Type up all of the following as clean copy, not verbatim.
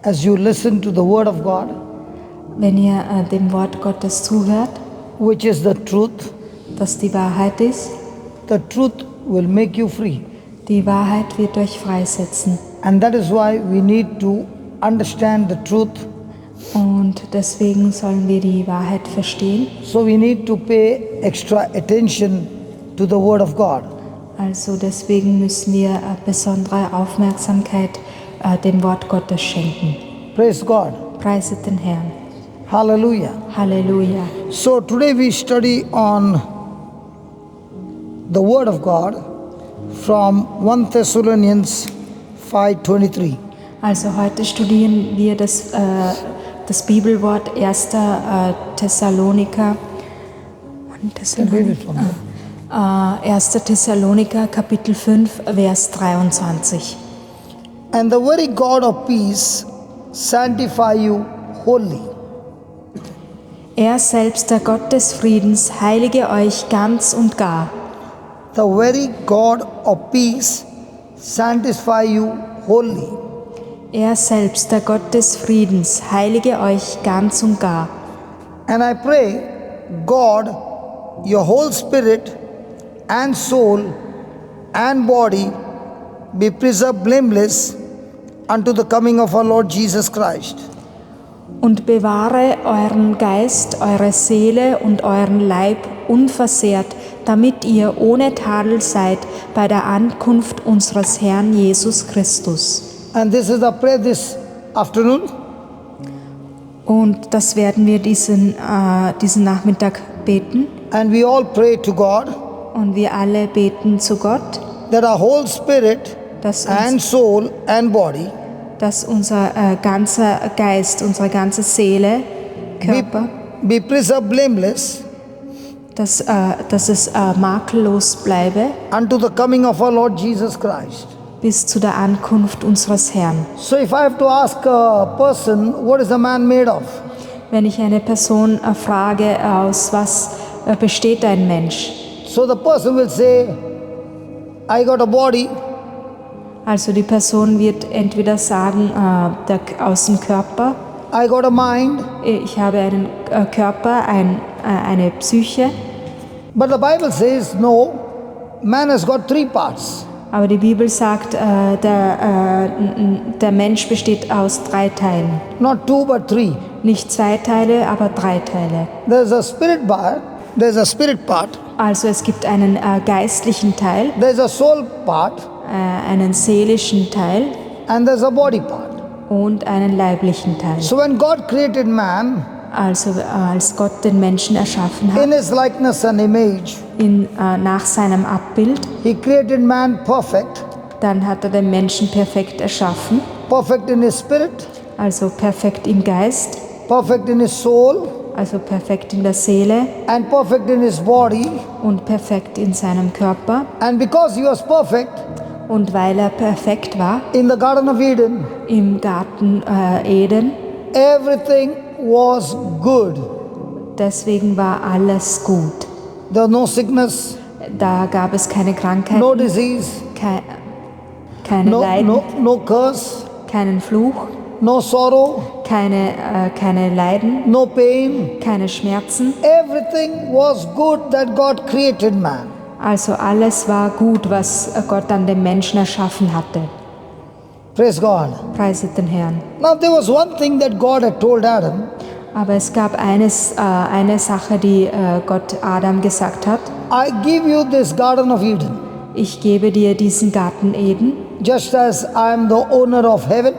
as you listen to the word of God, wenn ihr dem Wort Gottes zuhört, which is the truth, das die Wahrheit ist. the truth will make you free. Die Wahrheit wird euch freisetzen. And that is why we need to understand the truth. Und deswegen sollen wir die Wahrheit verstehen. So we need to pay extra attention to the word of God. Also deswegen müssen wir besondere Aufmerksamkeit dem Wort Gottes schenken. Praise God. Preiset den Herrn. Hallelujah. Halleluja. So today we study on the word of God from 1 Thessalonians 5:23. Also heute studieren wir das Bibelwort 1. Thessaloniker. 1. Thessaloniker Kapitel 5, Vers 23. And the very God of peace sanctify you wholly. Er selbst, der Gott des Friedens, heilige euch ganz und gar. The very God of peace sanctify you wholly. Er selbst, der Gott des Friedens, heilige euch ganz und gar. And I pray, God, your whole spirit and soul and body be preserved blameless unto the coming of our Lord Jesus Christ. Und bewahre euren Geist, eure Seele und euren Leib unversehrt, damit ihr ohne Tadel seid bei der Ankunft unseres Herrn Jesus Christus. And this is the prayer this afternoon. Und das werden wir diesen Nachmittag beten. And we all pray to God Und wir alle beten zu Gott, that our whole spirit dass, and soul and body dass unser ganzer Geist, unsere ganze Seele, Körper, be preserved blameless dass es makellos bleibe unto the coming of our Lord Jesus Christ. bis zu der Ankunft unseres Herrn. So if I have to ask a person, what is a man made of? Wenn ich eine Person frage, aus was besteht ein Mensch? So the person will say, I got a body, Also die Person wird entweder sagen, aus dem Körper, I got a mind, ich habe einen Körper, eine Psyche, but the Bible says, no, man has got three parts. aber die Bibel sagt, der Mensch besteht aus 3 Teilen. Not two, but three. Nicht 2 Teile, aber 3 Teile. There's a spirit part, there's a spirit part, Also es gibt einen geistlichen Teil, there's a soul part, einen seelischen Teil and there's a body part. und einen leiblichen Teil. So when God created man Also als Gott den Menschen erschaffen hat, in his likeness and image, nach seinem Abbild, he created man perfect, dann hat er den Menschen perfekt erschaffen, perfect in his spirit, also perfekt im Geist, perfect in his soul, also perfekt in der Seele and perfect in his body. und perfekt in seinem Körper. And because he was perfect Und weil er perfekt war in the Garden of Eden, im Garten Eden, everything was good. deswegen war alles gut. There was no sickness, Da gab es keine Krankheit, no disease, keine Leiden, no curse, keinen Fluch, no sorrow, keine Leiden, no pain. keine Schmerzen. Everything was good that God created man. Also alles war gut, was Gott an dem Menschen erschaffen hatte. Praise God. Preiset den Herrn. Now there was one thing that God had told Adam. Aber es gab eine Sache, die Gott Adam gesagt hat. I give you this Garden of Eden, Ich gebe dir diesen Garten Eden, just as I am the owner of heaven.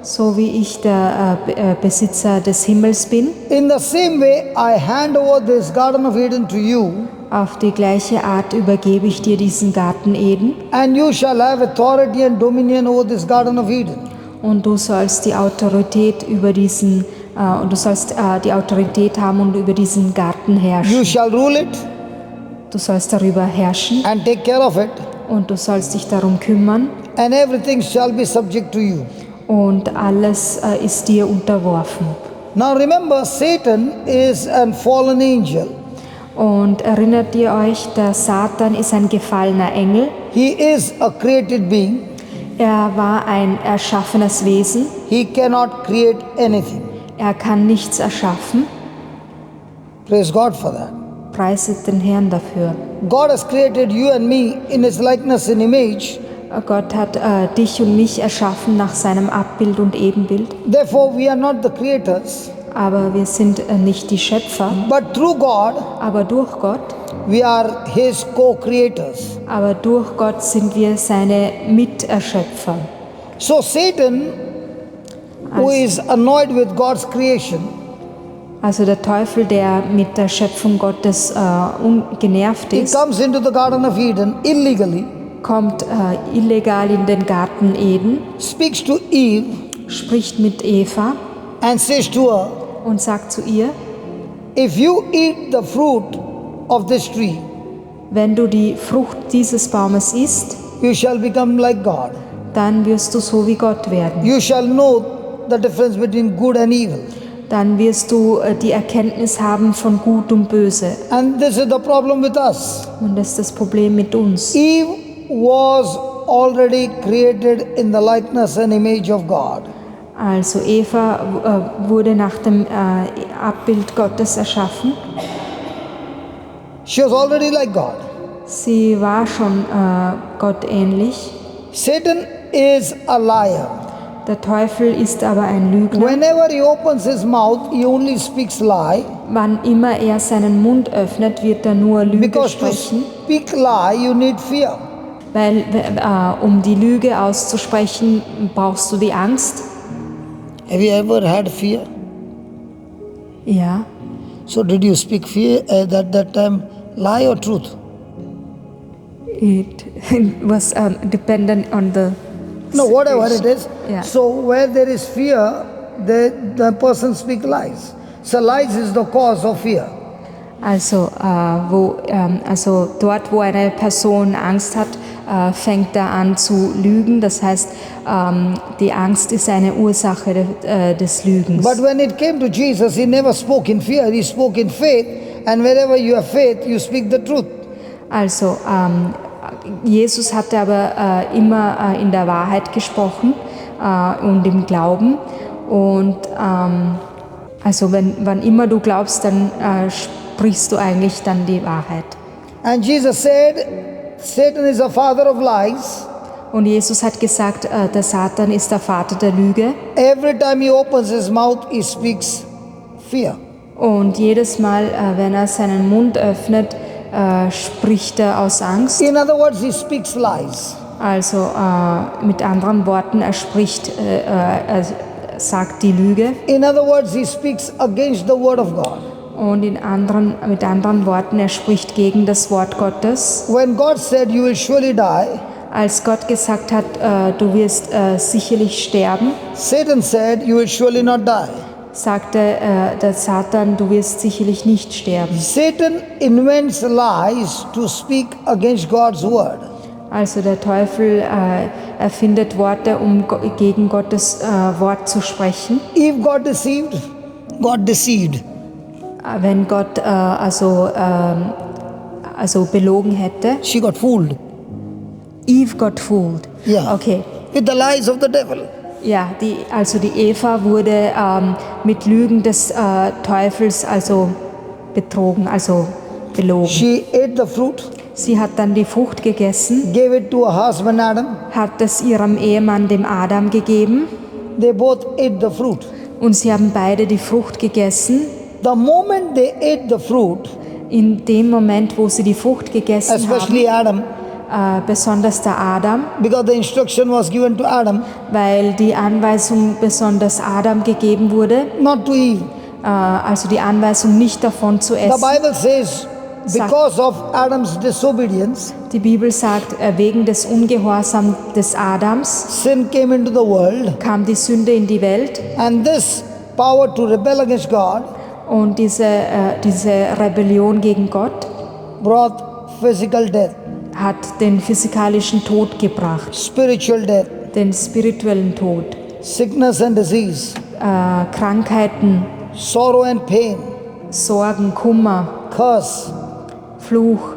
so wie ich der Besitzer des Himmels bin. In the same way, I hand over this Garden of Eden to you, Auf die gleiche Art übergebe ich dir diesen Garten Eden and you shall have authority and dominion over this Garden of Eden. und du sollst die Autorität über diesen die Autorität haben und über diesen Garten You herrschen. shall rule it Du sollst darüber herrschen and take care of it, und du sollst dich darum kümmern and everything shall be subject to you. und alles ist dir unterworfen. Now remember, Satan is a fallen angel. Und erinnert ihr euch, der Satan ist ein gefallener Engel. He is a created being. Er war ein erschaffenes Wesen. He cannot create anything. Er kann nichts erschaffen. Praise God for that. Preiset den Herrn dafür. God has created you and me in His likeness and image. Gott hat dich und mich erschaffen nach seinem Abbild und Ebenbild. Therefore, we are not the creators. Aber wir sind nicht die Schöpfer. But through God, Aber durch Gott. we are His co-creators. Aber durch Gott sind wir seine Miterschöpfer. So Satan, who is annoyed with God's creation, Also der Teufel, der mit der Schöpfung Gottes genervt he ist, comes into the Garden of Eden illegally, kommt illegal in den Garten Eden, speaks to Eve, spricht mit Eva and says to her, und sagt zu ihr, if you eat the fruit of this tree, wenn du die Frucht dieses Baumes isst, you shall become like God. dann wirst du so wie Gott werden. You shall know the difference between good and evil. Dann wirst du die Erkenntnis haben von Gut und Böse. And this is the problem with us. Und das ist das Problem mit uns. Eve was already created in the likeness and image of God. Also Eva wurde nach dem Abbild Gottes erschaffen. She was already like God. Sie war schon Gott ähnlich. Satan is a liar. Der Teufel ist aber ein Lügner. Whenever he opens his mouth, he only speaks lie. Wann immer er seinen Mund öffnet, wird er nur Lüge Because to sprechen. speak lie, you need fear. Weil um die Lüge auszusprechen, brauchst du die Angst. Have you ever had fear? Ja. So did you speak fear at that time, lie or truth? It was dependent on the No, whatever it is. Yeah. So where there is fear, the person speaks lies. So lies is the cause of fear. Also, dort, wo eine Person Angst hat, fängt er an zu lügen. Das heißt, die Angst ist eine Ursache des Lügens. But when it came to Jesus, he never spoke in fear, he spoke in faith. And wherever you have faith, you speak the truth. Also, Jesus hatte aber immer in der Wahrheit gesprochen und im Glauben. Und also wann immer du glaubst, dann sprichst du eigentlich dann die Wahrheit. And Jesus said, Satan is the father of lies. Und Jesus hat gesagt, der Satan ist der Vater der Lüge. Every time he opens his mouth, he speaks fear. Und jedes Mal, wenn er seinen Mund öffnet, spricht er aus Angst. In other words, he speaks lies. Also mit anderen Worten, er sagt die Lüge. In other words, he speaks against the word of God. Und mit anderen Worten, er spricht gegen das Wort Gottes. When God said, you will surely die, Als Gott gesagt hat, du wirst sicherlich sterben, Satan said, you will surely not die. sagte der Satan, du wirst sicherlich nicht sterben. Satan invents lies to speak against God's word. Also der Teufel erfindet Worte, um gegen Gottes Wort zu sprechen. If God deceived, God deceived. Wenn Gott also belogen hätte, She got fooled. Eve got fooled. Yeah. Okay. With the lies of the devil. Ja, die Eva wurde mit Lügen des Teufels also betrogen, also belogen. She ate the fruit, Sie hat dann die Frucht gegessen, gave it to her husband Adam. hat es ihrem Ehemann, dem Adam, gegeben They both ate the fruit. und sie haben beide die Frucht gegessen. The moment they ate the fruit, In dem Moment, wo sie die Frucht gegessen especially Adam, haben, besonders der Adam, because the instruction was given to Adam, weil die Anweisung besonders Adam gegeben wurde, not to Eve. also die Anweisung nicht davon zu The essen. Bible says, because of Adam's disobedience, Die Bibel sagt, wegen des Ungehorsams des Adams sin came into the world, kam die Sünde in die Welt and this power to rebel against God und diese Rebellion gegen Gott brought physical death, hat den physikalischen Tod gebracht, spiritual death, den spirituellen Tod, sickness and disease, Krankheiten, sorrow and pain, Sorgen, Kummer, curse, Fluch,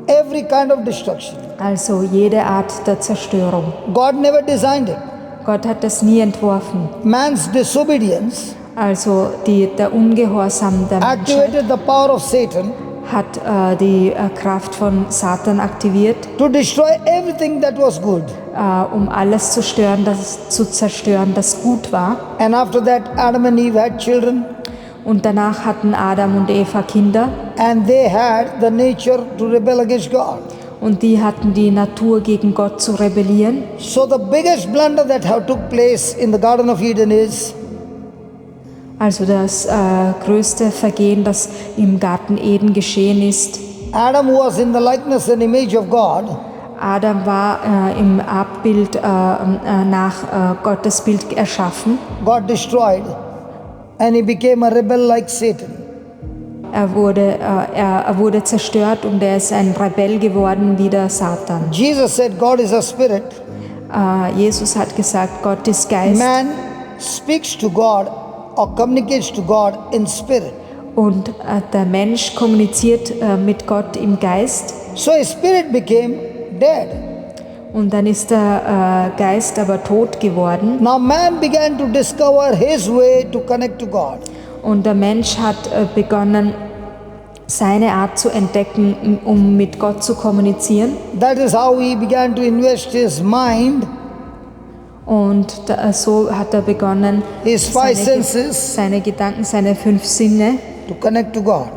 every kind of destruction. Also jede Art der Zerstörung. God never designed it. Gott hat das nie entworfen. Man's disobedience Also der Ungehorsam der Menschheit activated the power of Satan hat die Kraft von Satan aktiviert, to destroy everything that was good. um alles zu zerstören, das gut war. And after that, Adam and Eve had children, Und danach hatten Adam und Eva Kinder and they had the nature to rebel against God. und die hatten die Natur, gegen Gott zu rebellieren. So the biggest blunder that took place in the Garden of Eden is Also das größte Vergehen, das im Garten Eden geschehen ist. Adam was in the likeness and image of God, Adam war im Abbild nach Gottes Bild erschaffen. God destroyed, and he became a rebel like Satan. Er wurde zerstört und er ist ein Rebell geworden wie der Satan. Jesus said God is a spirit. Jesus hat gesagt, Gott ist Geist. Man speaks to God or communicates to God in spirit. Und der Mensch kommuniziert mit Gott im Geist. So his spirit became dead. Und dann ist der Geist aber tot geworden. Now man began to discover his way to connect to God. Und der Mensch hat begonnen, seine Art zu entdecken, um mit Gott zu kommunizieren. That is how he began to invest his mind, Und so hat er begonnen, his five senses seine Gedanken, seine 5 Sinne to connect to God.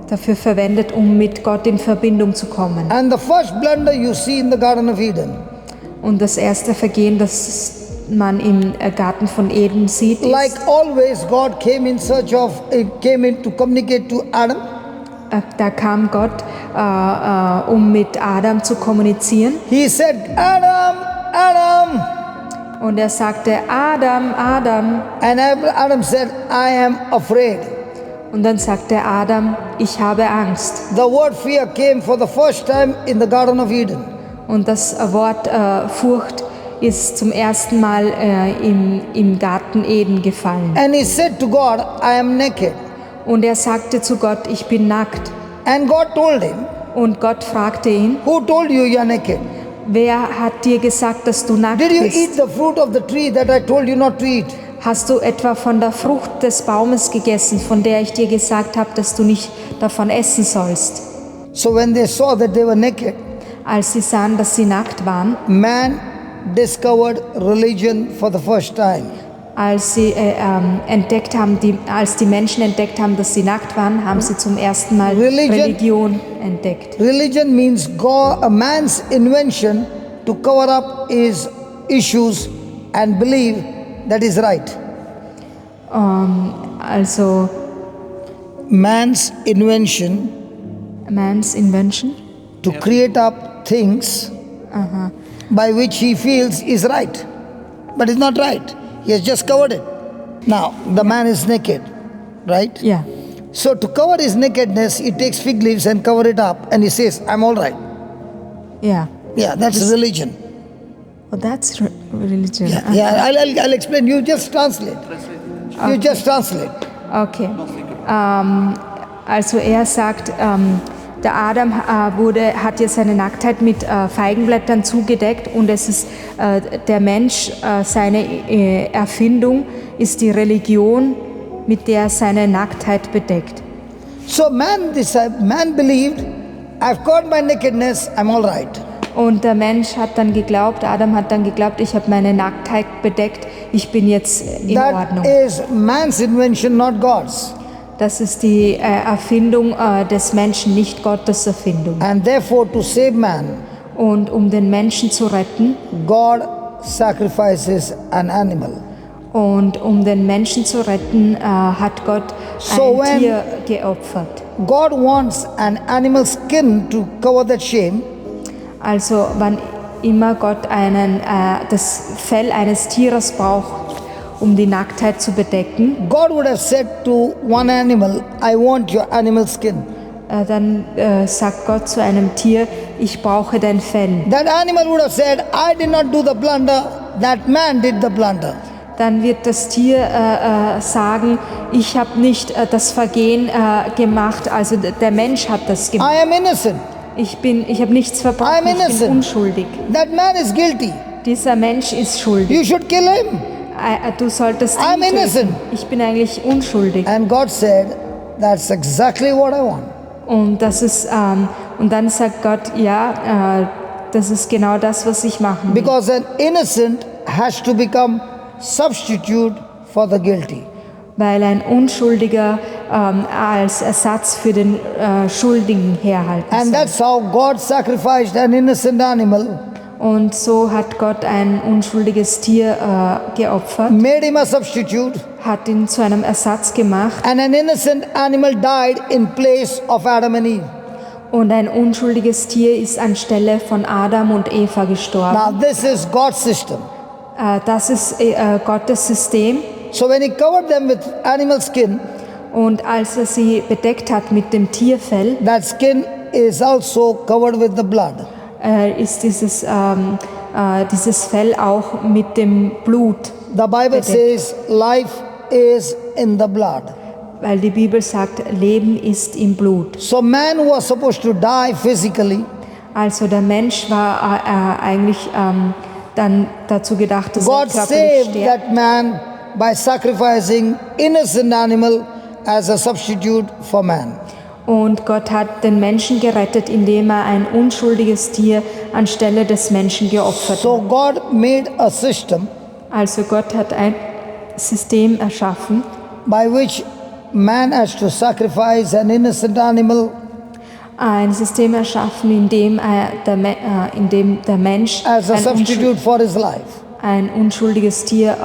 dafür verwendet, um mit Gott in Verbindung zu kommen. And the first blunder you see in the Garden of Eden Und das erste Vergehen, das man im Garten von Eden sieht, like ist, always, God came in to communicate to Adam. da kam Gott, um mit Adam zu kommunizieren. He said, Adam, Adam. Und er sagte, Adam, Adam. And Adam said, I am afraid. Und dann sagte Adam, ich habe Angst. The word fear came for the first time in the Garden of Eden. Und das Wort Furcht ist zum ersten Mal im Garten Eden gefallen. And he said to God, I am naked. Und er sagte zu Gott, ich bin nackt. And God told him, Und Gott fragte ihn, who told you you are naked? wer hat dir gesagt, dass du nackt Did you bist? eat the fruit of the tree that I told you not to eat? Hast du etwa von der Frucht des Baumes gegessen, von der ich dir gesagt habe, dass du nicht davon essen sollst? So when they saw that they were naked, Als sie sahen, dass sie nackt waren, man discovered religion for the first time. als die Menschen entdeckt haben, dass sie nackt waren, haben sie zum ersten Mal Religion entdeckt. Religion means a man's invention to cover up his issues and believe that is right. Also Man's invention Man's invention. to create up things by which he feels is right, but it's not right. He has just covered it. Now the man is naked, right? Ja. So to cover his nakedness, he takes fig leaves and cover it up, and he says, "I'm all right." Ja. Yeah, that's religion. Oh, that's religion. Yeah, I'll explain. You just translate. You just translate. Okay. Also er sagt, der Adam hat ja seine Nacktheit mit Feigenblättern zugedeckt und es ist der Mensch, seine Erfindung ist die Religion, mit der er seine Nacktheit bedeckt. So man believed, I've covered my nakedness, I'm all right. Und der Mensch hat dann geglaubt, Adam hat dann geglaubt, ich habe meine Nacktheit bedeckt, ich bin jetzt in Ordnung. That is man's invention, not God's. Das ist die Erfindung des Menschen, nicht Gottes Erfindung. And therefore to save man, Und um den Menschen zu retten God sacrifices an animal. und um den Menschen zu retten, hat Gott ein Tier geopfert. God wants an animal skin to cover that shame, Also wann immer Gott das Fell eines Tieres braucht, um die Nacktheit zu bedecken, God would have said to one animal, I want your animal skin. dann sagt Gott zu einem Tier, ich brauche dein Fell. That animal would have said, I did not do the blunder, that man did the blunder. Dann wird das Tier sagen, ich habe nicht das Vergehen gemacht, also der Mensch hat das gemacht. I am innocent. Ich habe nichts verbrochen, I'm ich bin innocent. unschuldig. That man is guilty. Dieser Mensch ist schuldig. You should kill him. Du solltest I'm ihn innocent. töten. Ich bin eigentlich unschuldig. And God said, that's exactly what I want. Und und dann sagt Gott, ja, das ist genau das, was ich machen will. Because an innocent has to become substitute for the guilty. Weil ein Unschuldiger als Ersatz für den Schuldigen herhalten And soll. that's how God sacrificed an innocent animal, Und so hat Gott ein unschuldiges Tier geopfert, made him a substitute, hat ihn zu einem Ersatz gemacht and an innocent animal died in place of Adam and Eve. und ein unschuldiges Tier ist anstelle von Adam und Eva gestorben. Now this is God's system. Das ist Gottes System. So when he covered them with animal skin, Und als er sie bedeckt hat mit dem Tierfell, that skin is also covered with the blood. ist dieses Fell auch mit dem Blut, The Bible says life is in the blood. weil die Bibel sagt, Leben ist im Blut. So man was supposed to die physically, Also der Mensch war eigentlich dann dazu gedacht, dass er God körperlich saved stirbt. that man by sacrificing innocent animal as a substitute for man. Und Gott hat den Menschen gerettet, indem er ein unschuldiges Tier anstelle des Menschen geopfert So hat. God made a system Also Gott hat ein System erschaffen, by which man has to sacrifice an innocent animal in dem der Mensch as a substitute for his life. ein unschuldiges Tier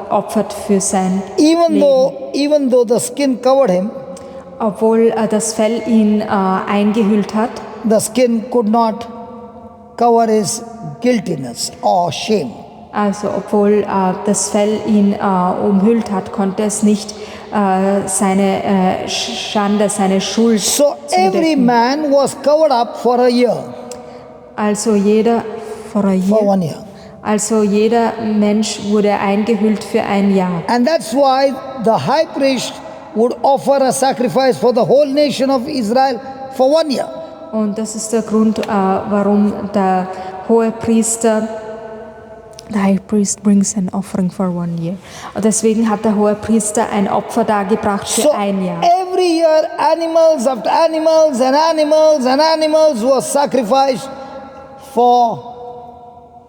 opfert für sein Even Leben. though the skin covered him, Obwohl das Fell ihn eingehüllt hat, the skin could not cover his guiltiness or shame. also obwohl das Fell ihn umhüllt hat, konnte es nicht seine Schande, seine Schuld So every zudecken. man was covered up for a year, Also jeder for 1 year. Also jeder Mensch wurde eingehüllt für ein Jahr. And that's why the high priest would offer a sacrifice for the whole nation of Israel for 1 year. Und das ist der Grund, warum der hohe Priester, the high priest brings an offering for 1 year. Und deswegen hat der hohe Priester ein Opfer dargebracht für So ein Jahr. every year animals after animals and animals and animals was sacrificed for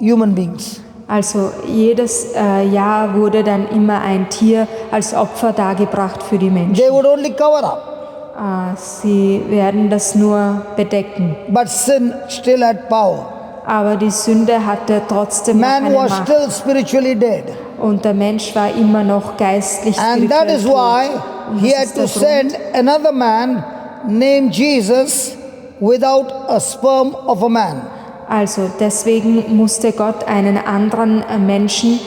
human beings. Also jedes Jahr wurde dann immer ein Tier als Opfer dargebracht für die Menschen. They would only cover up, Sie werden das nur bedecken. but sin still had power. Aber die Sünde hatte trotzdem noch Man eine was Macht. still spiritually dead. Und der Mensch war immer noch geistlich And that is spirituell why tot. Und he das had ist to der send Grund, another man named Jesus without a sperm of a man. also deswegen musste Gott einen anderen Menschen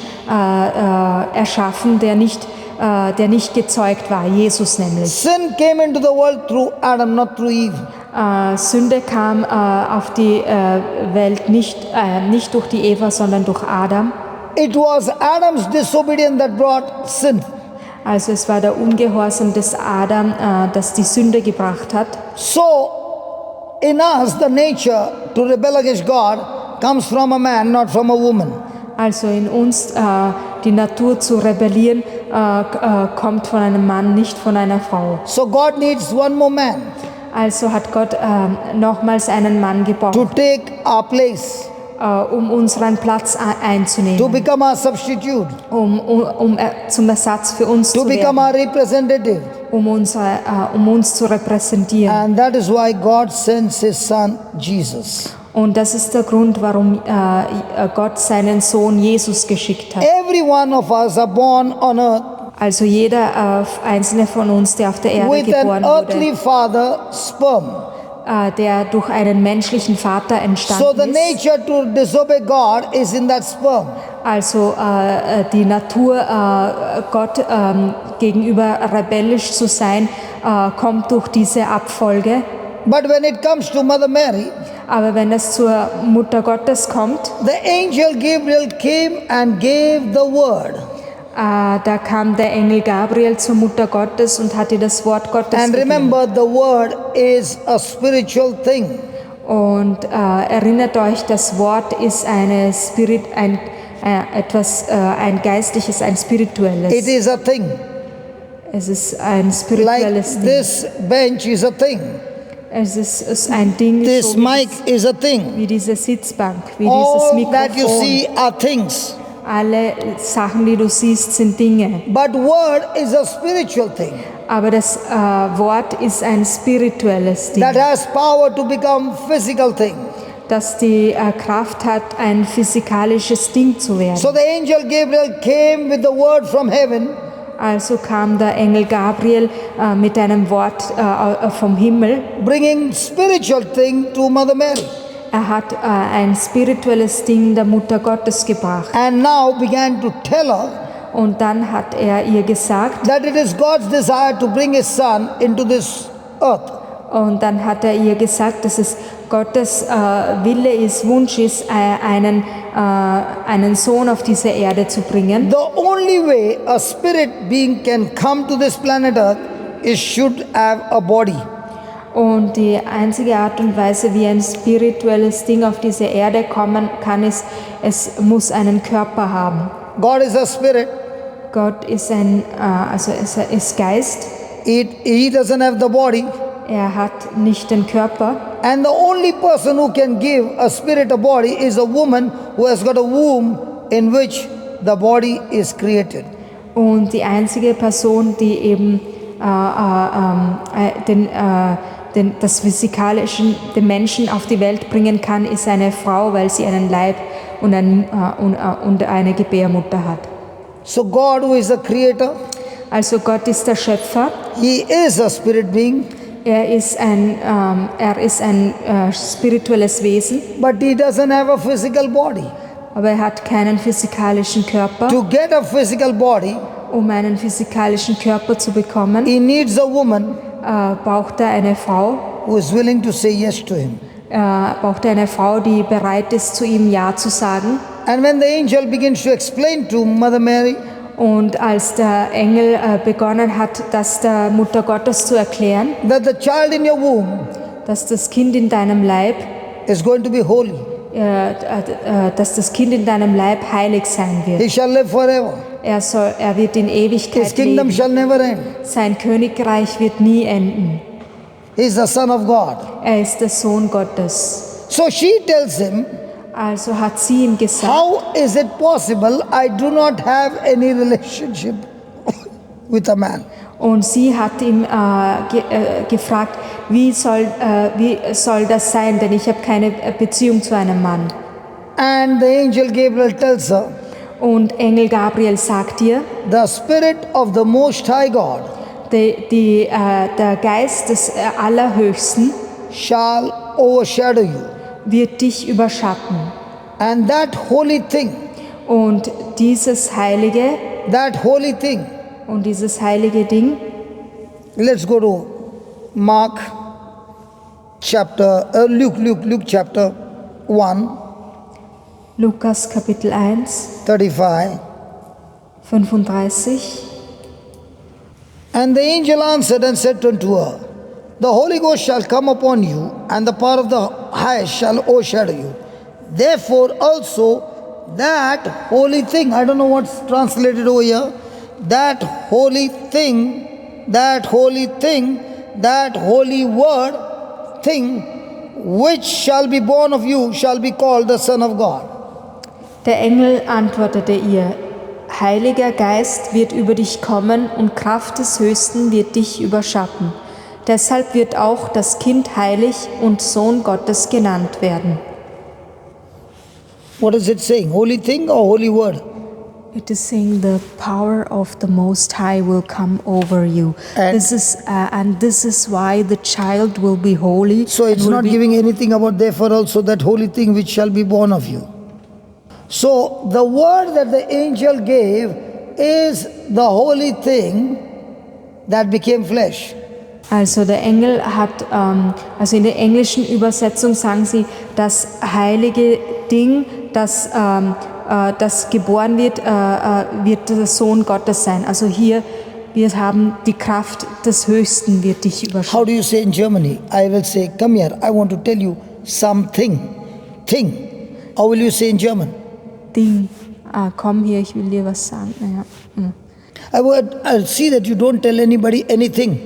erschaffen, der nicht gezeugt war, Jesus nämlich. Sin came into the world through Adam, not through Eve. Sünde kam auf die Welt nicht durch die Eva, sondern durch Adam. It was Adam's disobedience that brought sin. Also es war der Ungehorsam des Adam, das die Sünde gebracht hat. So, in us, the nature to rebel against God comes from a man, not from a woman. Also in uns die Natur zu rebellieren kommt von einem Mann, nicht von einer Frau. So God needs one more man Also hat Gott nochmals einen Mann to gebraucht, take our place, um unseren Platz to einzunehmen, become our substitute, zum Ersatz für uns to zu become werden, our representative. um uns zu repräsentieren. And that is why God sends his son Jesus. Und das ist der Grund, warum Gott seinen Sohn Jesus geschickt hat. Every one of us are born on earth Also jeder einzelne von uns, der auf der Erde with geboren an earthly wurde, father, sperm. der durch einen menschlichen Vater So the entstanden ist. nature to disobey God is in that sperm. Also die Natur, Gott gegenüber rebellisch zu sein, kommt durch diese Abfolge. But when it comes to Mother Mary, Aber wenn es zur Mutter Gottes kommt, the angel Gabriel came and gave the word. da kam der Engel Gabriel zur Mutter Gottes und hat ihr das Wort Gottes And gegeben. remember, the word is a spiritual thing. Und erinnert euch, das Wort ist ein geistliches, ein spirituelles. It is a thing. Es ist ein Like spirituelles Ding. this bench is a thing. Es ist ein Ding, This so mic is a thing. wie diese Sitzbank, wie dieses All that you Mikrofon. see are things. Alle Sachen, die du siehst, sind Dinge. But word is a spiritual thing Aber das Wort ist ein spirituelles Ding, that has power to become physical thing. das die Kraft hat, ein physikalisches Ding zu werden. So the angel Gabriel came with the word from heaven. Also kam der Engel Gabriel mit einem Wort vom Himmel. Bringing spiritual thing to Mother Mary. Er hat ein spirituelles Ding der Mutter Gottes gebracht. And now began to tell her Und dann hat er ihr gesagt, that it is God's desire to bring his son into this earth. und dann hat er ihr gesagt, dass es Gottes Wille ist, Wunsch ist, einen Sohn auf diese Erde zu bringen. The only way a spirit being can come to this planet earth is should have a body. Und die einzige Art und Weise, wie ein spirituelles Ding auf diese Erde kommen kann, ist, es muss einen Körper haben. God is a spirit. Gott ist ist Geist. He doesn't have the body. Er hat nicht den Körper. And the only person who can give a spirit a body is a woman who has got a womb in which the body is created. Und die einzige Person, die eben den Menschen auf die Welt bringen kann, ist eine Frau, weil sie einen Leib und eine Gebärmutter hat. So God, who is the creator, Also Gott ist der Schöpfer. he is a spirit being, Er ist ein spirituelles Wesen, but he doesn't have a physical body. aber er hat keinen physikalischen Körper. To get a physical body, Um einen physikalischen Körper zu bekommen, he needs a woman braucht er eine Frau. who is willing to say yes to him. Braucht er eine Frau, die bereit ist, zu ihm Ja zu sagen. And when the angel begins to explain to Mother Mary Und als der Engel begonnen hat, das der Mutter Gottes zu erklären, that the child in your womb dass das Kind in deinem Leib, is going to be holy, dass das Kind in deinem Leib heilig sein wird. he shall live forever, Er wird in his Ewigkeit kingdom leben. shall never end. Sein Königreich wird nie enden. He is the Son of God. Er ist der Sohn Gottes. So she tells him, Also hat sie ihm gesagt, how is it possible I do not have any relationship with a man? und sie hat ihm gefragt, wie soll das sein, denn ich habe keine Beziehung zu einem Mann. And the angel Gabriel tells her, Und Engel Gabriel sagt ihr, the Spirit of the Most High God der Geist des Allerhöchsten shall overshadow you. wird dich überschatten. And that holy thing, Und dieses heilige Ding, let's go to Luke chapter 1, Lukas Kapitel 1, 35. 35. And the angel answered and said unto her, the Holy Ghost shall come upon you, and the power of the highest shall overshadow you. Therefore also that holy thing, I don't know what's translated over here, that holy word thing, which shall be born of you, shall be called the Son of God. Der Engel antwortete ihr, Heiliger Geist wird über dich kommen und Kraft des Höchsten wird dich überschatten. Deshalb wird auch das Kind heilig und Sohn Gottes genannt werden. What is it saying? Holy thing or holy word? It is saying the power of the Most High will come over you. And- This is why the child will be holy. So it's and will not be- giving anything about therefore also that holy thing which shall be born of you. So the word that the angel gave is the holy thing that became flesh. Also der Engel hat, also in der englischen Übersetzung sagen sie, das heilige Ding, das geboren wird, wird der Sohn Gottes sein. Also hier, wir haben die Kraft des Höchsten, wird dich How überschatten. do you say in Germany? I will say, come here, I want to tell you something. Thing. How will you say in German? Ding. Komm hier, ich will dir was sagen. Ja. I'll see that you don't tell anybody anything.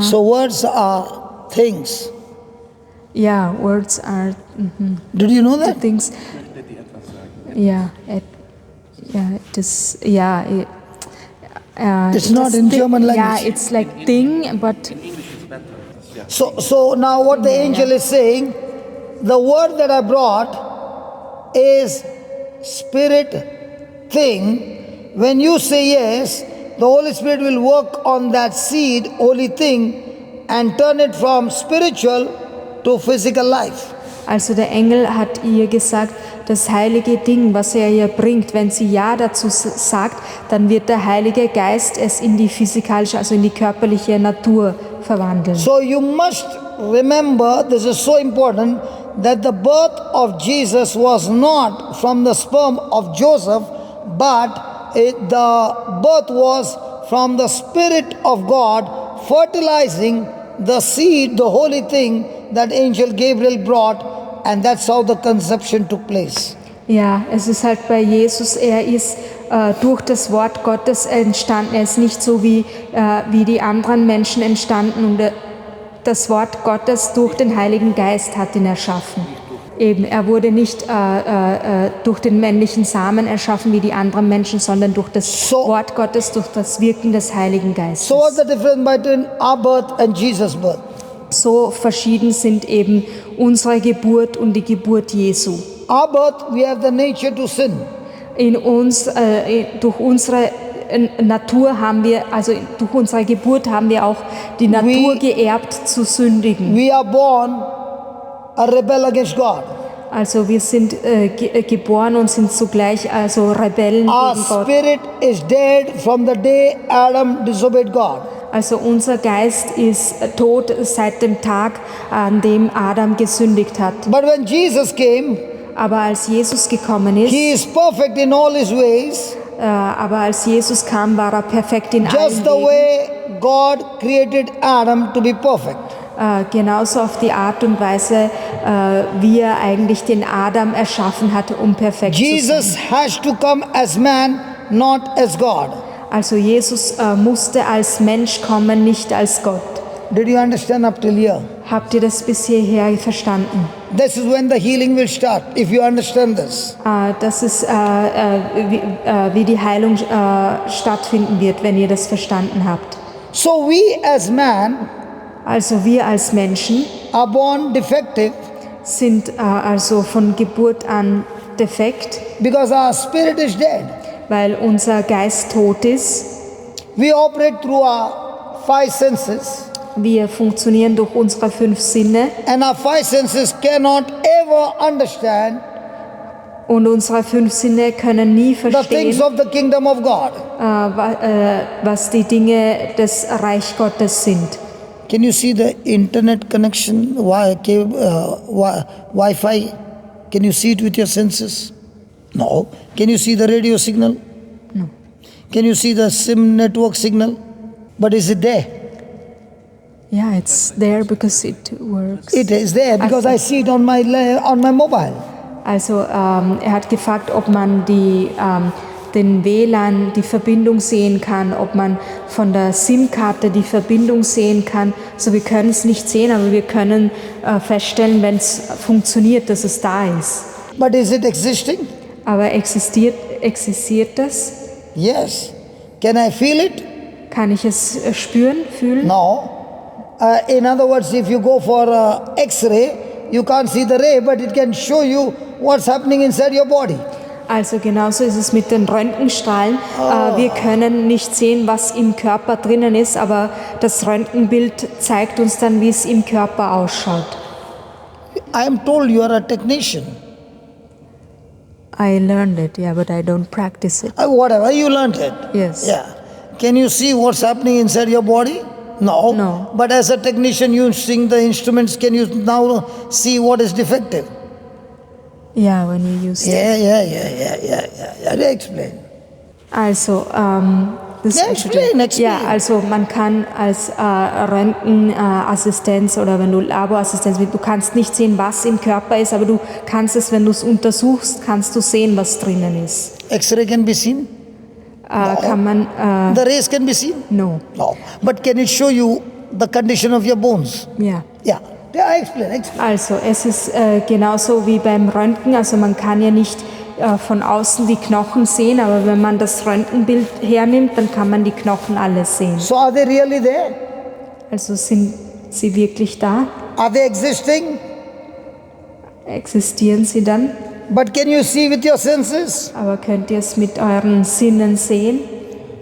So words are things. Yeah, words are Did you know that? things. Yeah, it is. Yeah, It's not in German language. Yeah, it's like thing, but So now what the angel is saying, the word that I brought is spirit thing. When you say yes, the Holy Spirit will work on that seed, holy thing, and turn it from spiritual to physical life. also der Engel hat ihr gesagt, das heilige Ding, was er ihr bringt, wenn sie Ja dazu sagt, dann wird der Heilige Geist es in die physikalische, also in die körperliche Natur verwandeln. So you must remember, this is so important, that the birth of Jesus was not from the sperm of Joseph, but the birth was from the Spirit of God fertilizing the seed, the holy thing that angel Gabriel brought, and that's how the conception took place. Ja, es ist halt bei Jesus, er ist durch das Wort Gottes entstanden. Er ist nicht so wie die anderen Menschen entstanden und das Wort Gottes durch den Heiligen Geist hat ihn erschaffen. Eben, er wurde nicht durch den männlichen Samen erschaffen wie die anderen Menschen, sondern durch das Wort Gottes, durch das Wirken des Heiligen Geistes. So what's the difference between our birth and Jesus' birth? So verschieden sind eben unsere Geburt und die Geburt Jesu. Our birth, we have the nature to sin. In uns, durch unsere Natur haben wir, also durch unsere Geburt haben wir auch die Natur geerbt zu sündigen. We are born a rebel against God. Also wir sind geboren und sind zugleich also Rebellen Our gegen Gott. spirit is dead from the day Adam disobeyed God. Also unser Geist ist tot seit dem Tag, an dem Adam gesündigt hat. But when Jesus came, Aber als Jesus gekommen ist, he is perfect in all his ways, aber als Jesus kam, war er perfekt in allen just the Wegen. way God created Adam to be perfect. Genauso auf die Art und Weise, wie er eigentlich den Adam erschaffen hat, um perfekt zu Jesus sein. has to come as man, not as God. Also Jesus musste als Mensch kommen, nicht als Gott. Did you understand up till here? Habt ihr das bis hierher verstanden? This is when the healing will start, if you understand this. Das ist, wie die Heilung stattfinden wird, wenn ihr das verstanden habt. So we as man Also wir als Menschen are born defective sind also von Geburt an defekt, because our spirit is dead. weil unser Geist tot ist. We operate through our five senses, Wir funktionieren durch unsere 5 Sinne and our five senses cannot ever understand und unsere 5 Sinne können nie the things verstehen, of the kingdom of God. was die Dinge des Reich Gottes sind. Can you see the internet connection, Wi-Fi? Can you see it with your senses? No. Can you see the radio signal? No. Can you see the SIM network signal? But is it there? Yeah, it's there because it works. It is there because I see it on my mobile. Also er hat gefragt, ob man den WLAN, die Verbindung sehen kann, ob man von der SIM-Karte die Verbindung sehen kann. So, wir können es nicht sehen, aber wir können feststellen, wenn es funktioniert, dass es da ist. But is it existing? Aber existiert das? Yes. Can I feel it? Kann ich es spüren, fühlen? No. In other words, if you go for X-ray, you can't see the ray, but it can show you what's happening inside your body. Also genauso ist es mit den Röntgenstrahlen. Wir können nicht sehen, was im Körper drinnen ist, aber das Röntgenbild zeigt uns dann, wie es im Körper ausschaut. I am told you are a technician. I learned it, yeah, but I don't practice it. Whatever, you learned it. Yes. Yeah. Can you see what's happening inside your body? No. No. But as a technician, you seeing the instruments, can you now see what is defective? Ja, when you use it. Yeah. Explain. Also, Yeah, explain. Ja, also man kann als Röntgenassistenz oder wenn du Laborassistenz bist, du kannst nicht sehen, was im Körper ist, aber du kannst es, wenn du es untersuchst, kannst du sehen, was drinnen ist. X-ray can be seen? Kann man, The rays can be seen? no, No. But can it show you the condition of your bones? ja. Yeah. Yeah, explain. Also es ist genauso wie beim Röntgen, also man kann ja nicht von außen die Knochen sehen, aber wenn man das Röntgenbild hernimmt, dann kann man die Knochen alle sehen. So are they really there? Also sind sie wirklich da? Are they existing? Existieren sie dann? But can you see with your senses? Aber könnt ihr es mit euren Sinnen sehen?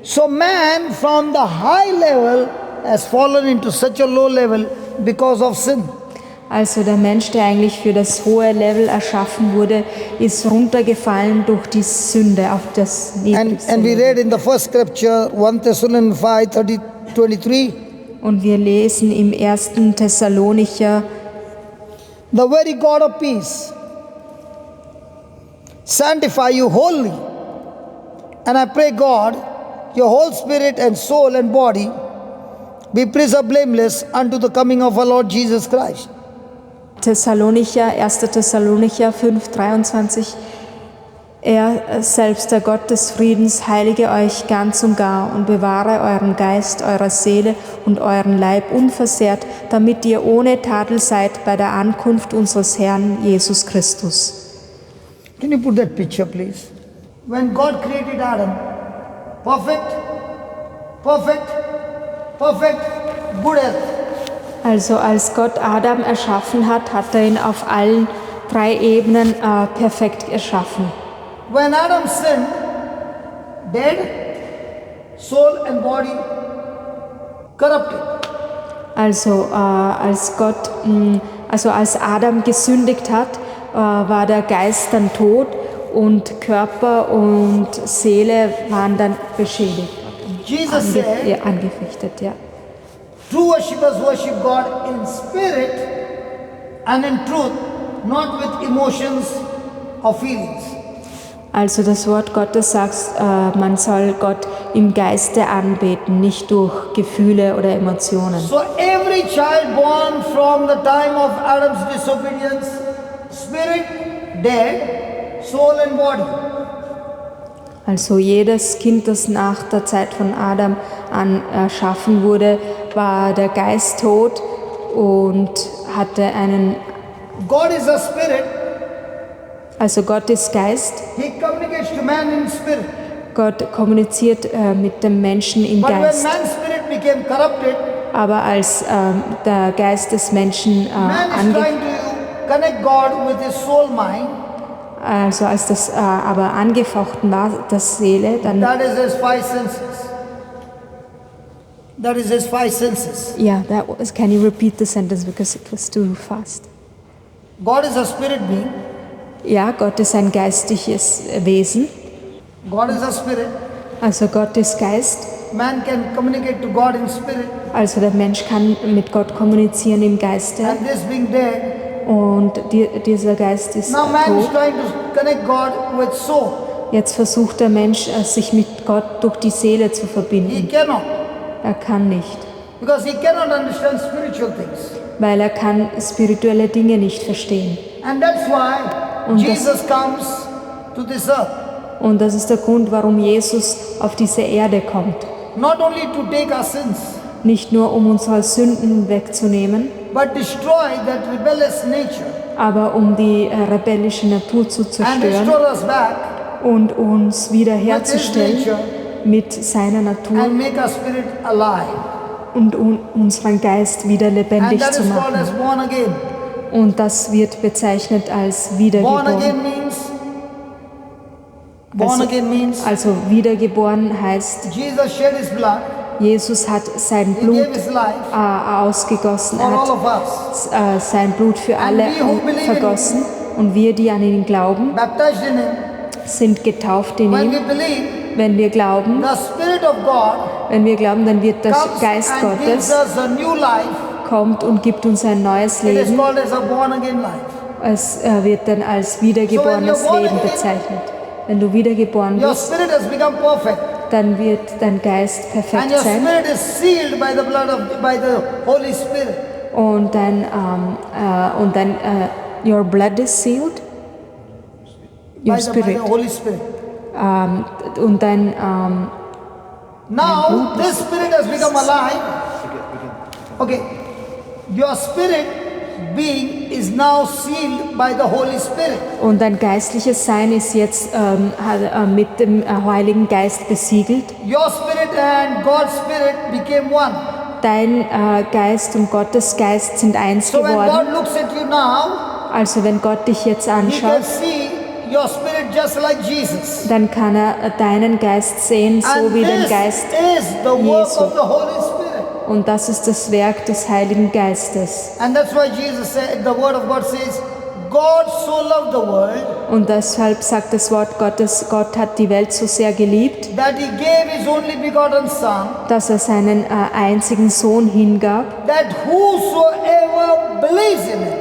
So man from the high level has fallen into such a low level because of sin. Also der Mensch, der eigentlich für das hohe Level erschaffen wurde, ist runtergefallen durch die Sünde auf das niedrigste And we Level. read in the first scripture, 1 Thessalonians 5, 23, Und wir lesen im 1. Thessalonicher: the very God of peace sanctify you wholly. And I pray God, your whole spirit and soul and body be preserved blameless unto the coming of our Lord Jesus Christ. 1. Thessalonicher 5,23: Er selbst, der Gott des Friedens, heilige euch ganz und gar und bewahre euren Geist, eure Seele und euren Leib unversehrt, damit ihr ohne Tadel seid bei der Ankunft unseres Herrn Jesus Christus. Can you put that picture, please? When God created Adam, perfect, good health. Also als Gott Adam erschaffen hat, hat er ihn auf allen 3 Ebenen perfekt erschaffen. When Adam sinned, dead, soul and body corrupted. Also als Adam gesündigt hat, war der Geist dann tot und Körper und Seele waren dann beschädigt. Jesus said, Angefechtet, ja. true worshippers worship God in spirit and in truth, not with emotions or feelings. Also das Wort Gottes sagt, man soll Gott im Geiste anbeten, nicht durch Gefühle oder Emotionen. So every child born from the time of Adam's disobedience, spirit dead, soul and body. Also jedes Kind, das nach der Zeit von Adam an erschaffen wurde, war der Geist tot und hatte einen... God is a spirit. Also Gott ist Geist. He communicates to man in spirit. Gott kommuniziert mit dem Menschen im But Geist. when man's spirit became corrupted, Aber als der Geist des Menschen man is trying to connect God with his soul mind. also als das aber angefochten war, das Seele, dann... That is his 5 senses. That is his 5 senses. Yeah, can you repeat the sentence because it was too fast? God is a spirit being. Ja, Gott ist ein geistliches Wesen. God is a spirit. Also Gott ist Geist. Man can communicate to God in spirit. Also der Mensch kann mit Gott kommunizieren im Geiste. And this being dead, Und dieser Geist ist now man is tot. trying to connect God with soul. Jetzt versucht der Mensch, sich mit Gott durch die Seele zu He verbinden. cannot. Er kann nicht, Because he cannot understand spiritual things. weil er kann spirituelle Dinge nicht verstehen. And that's why Und Jesus comes to this earth. Und das ist der Grund, warum Jesus auf diese Erde kommt. Not only to take our sins, Nicht nur, um unsere Sünden wegzunehmen, but destroy that rebellious nature aber um die rebellische Natur zu and zerstören restore us back und uns wiederherzustellen nature mit seiner Natur and make our spirit alive. und unseren Geist wieder And lebendig that zu is called machen. as born again. Und das wird bezeichnet als Born wiedergeboren. again means Also wiedergeboren heißt, Jesus shed his blood, Jesus hat sein he Blut gave his life ausgegossen, for all hat of us, sein Blut für alle we who believe in vergossen. Und wir, die an ihn glauben, baptized in him. sind getauft in When ihm. we believe, Wenn wir glauben, the Spirit of God dann wird der comes Geist and gives Gottes us a new life. kommt und gibt uns ein neues It is Leben. called as a born again life. Es wird dann als wiedergeborenes So when you're born Leben again, bezeichnet. Wenn du wiedergeboren Your bist, spirit has become perfect. dann wird dein Geist And perfekt your sein spirit is sealed by the Holy Spirit. und dann your blood is sealed, your By spirit, the Holy Spirit. und dein Now this spirit has become alive. Okay. Your spirit being is now sealed by the Holy Spirit. und dein geistliches Sein ist jetzt mit dem Heiligen Geist besiegelt. Your spirit and God's spirit became one. Dein Geist und Gottes Geist sind eins So when God geworden. looks at you now, Also wenn Gott dich jetzt He can anschaut, see your spirit just like Jesus. dann kann er deinen Geist sehen, so And wie den this Geist is the work Jesu. of the Holy Spirit. Und das ist das Werk des Heiligen Geistes. And that's why Jesus said, the word of God says, God so loved the world Und deshalb sagt das Wort Gottes, Gott hat die Welt so sehr geliebt, that He gave His only begotten Son, dass er seinen einzigen Sohn hingab, that whosoever believes in Him.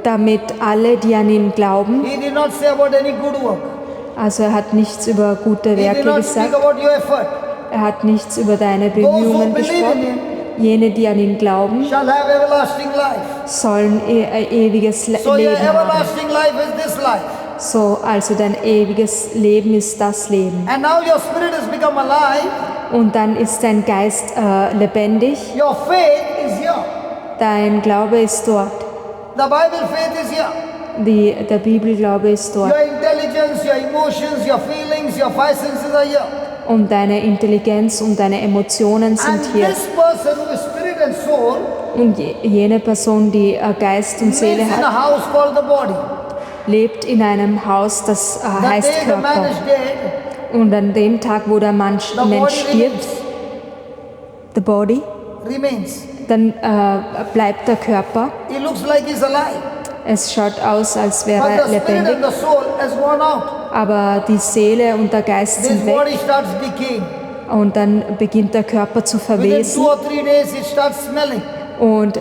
damit alle, die an ihn glauben, He did not say about any good work. also er hat nichts über gute He did Werke not speak gesagt, about your effort. er hat nichts über deine Those who Bemühungen believe in gesprochen. Him Jene, die an ihn glauben, shall have everlasting life. sollen ewiges So your Leben haben. everlasting life is this life. So, also dein ewiges Leben ist das Leben. And now your spirit has become alive. Und dann ist dein Geist lebendig, Your faith is here. dein Glaube ist dort, The Bible faith is here. der Bibelglaube ist dort. Your intelligence, your emotions, your feelings, your five senses are here. Und deine Intelligenz und deine Emotionen And sind hier. this person who is spirit and soul Und jene Person, die Geist und lives Seele in a hat, house called the body. lebt in einem Haus, das The heißt day the man Körper. is dead, Und an dem Tag, wo der Mensch the body stirbt, remains. the body, Remains. dann bleibt der Körper. He looks like he's alive. Es schaut aus, als wäre But er the spirit lebendig, and the soul has gone out. aber die Seele und der Geist This sind weg. body starts decaying. Und dann beginnt der Körper zu Within verwesen 2 or 3 days it starts smelling. und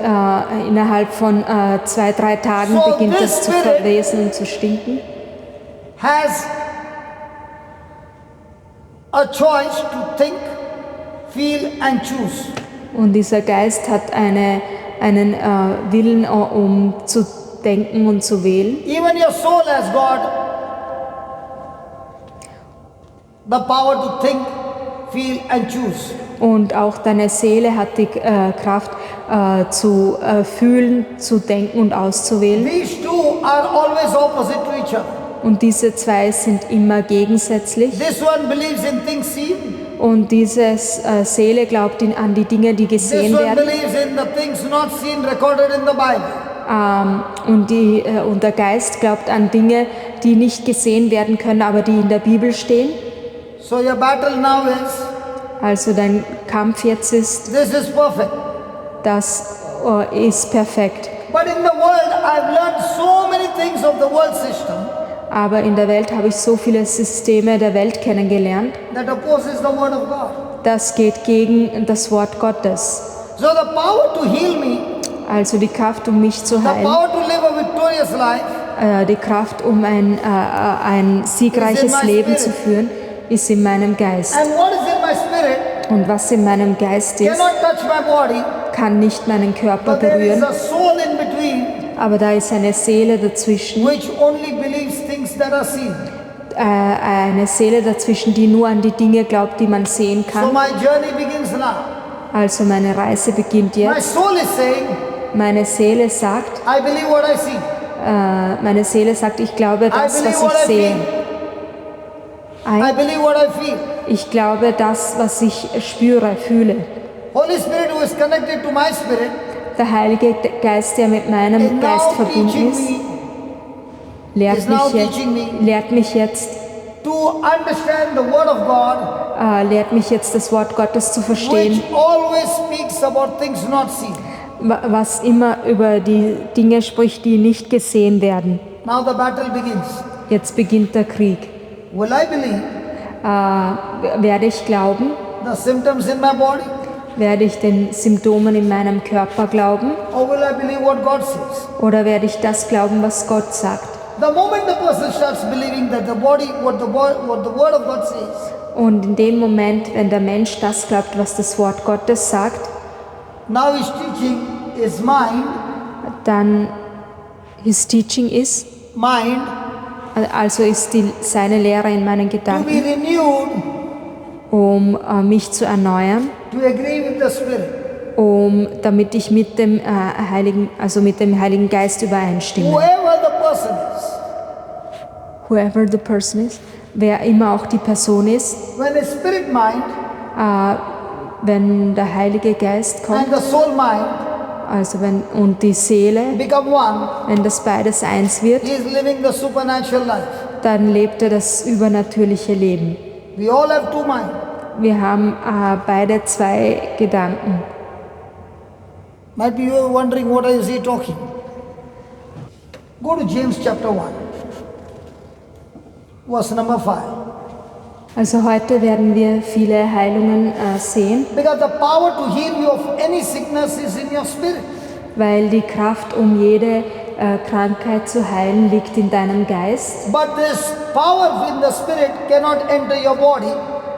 innerhalb von 2-3 Tagen So beginnt this es zu spirit- verwesen und zu stinken. Has a choice to think, feel and choose. Und dieser Geist hat einen Willen, um zu denken und zu wählen. Even your soul has got the power to think, feel and choose. Und auch deine Seele hat die Kraft zu fühlen, zu denken und auszuwählen. These two are always opposite to each other. Und diese zwei sind immer gegensätzlich. This one believes in things seen. Und diese Seele glaubt an die Dinge, die This gesehen one werden. believes in the things not seen recorded in the Bible. Und der Geist glaubt an Dinge, die nicht gesehen werden können, aber die in der Bibel stehen. So your battle now is, Also dein Kampf jetzt ist, this is perfect. das ist perfekt. But in the world, I've learned so many things of the world system Aber in der Welt habe ich so viele Systeme der Welt kennengelernt, that opposes the word of God. das geht gegen das Wort Gottes. So the power to heal me, Also die Kraft, um mich zu the heilen, power to live a victorious life, die Kraft, um ein siegreiches Leben zu führen, ist in meinem Geist. and what is in my spirit Und was in meinem Geist ist, cannot touch my body, kann nicht meinen Körper but there is berühren, a soul in between aber da ist eine Seele dazwischen, which only believes things that are seen. eine Seele dazwischen, die nur an die Dinge glaubt, die man sehen So kann. my journey begins now. Also meine Reise beginnt My jetzt. soul is saying, Meine Seele sagt, I believe what I see. ich glaube I das, believe was what ich I sehe. feel. I believe what I feel. Ich glaube das, was ich spüre, fühle. Holy Spirit who is connected to my spirit Der Heilige Geist, der mit is meinem Geist now verbunden teaching ist, me lehrt mich jetzt, to understand the word of God, lehrt mich jetzt das Wort Gottes zu verstehen, which always speaks about things not seen. was immer über die Dinge spricht, die nicht gesehen werden. Now the battle begins. Jetzt beginnt der Krieg. Will I believe Werde ich glauben? the symptoms in my body, Werde ich den Symptomen in meinem Körper glauben? or will I believe what God says? Oder werde ich das glauben, was Gott sagt? The moment the person starts believing that the body, what the word of God says, Und in dem Moment, wenn der Mensch das glaubt, was das Wort Gottes sagt, now his teaching is mind, dann his teaching is, mind also ist seine Lehre in meinen to be Gedanken, renewed um mich zu erneuern, to agree with the Spirit. damit ich mit dem Heiligen Geist übereinstimme. Whoever the person is, Wer immer auch die Person ist, when a spirit mind wenn der Heilige Geist kommt, and the soul mind also und die Seele, become one, wenn das beides eins wird, he is living the supernatural life. dann lebt er das übernatürliche Leben. We all have two minds. Wir haben beide zwei Gedanken. Might be you are wondering what is he talking. Go to James chapter 1, verse number 5. Also heute werden wir viele Heilungen sehen, Because the power to heal you of any sickness is in your spirit. weil die Kraft, um jede Krankheit zu heilen, liegt in deinem Geist. But this power in the spirit cannot enter your body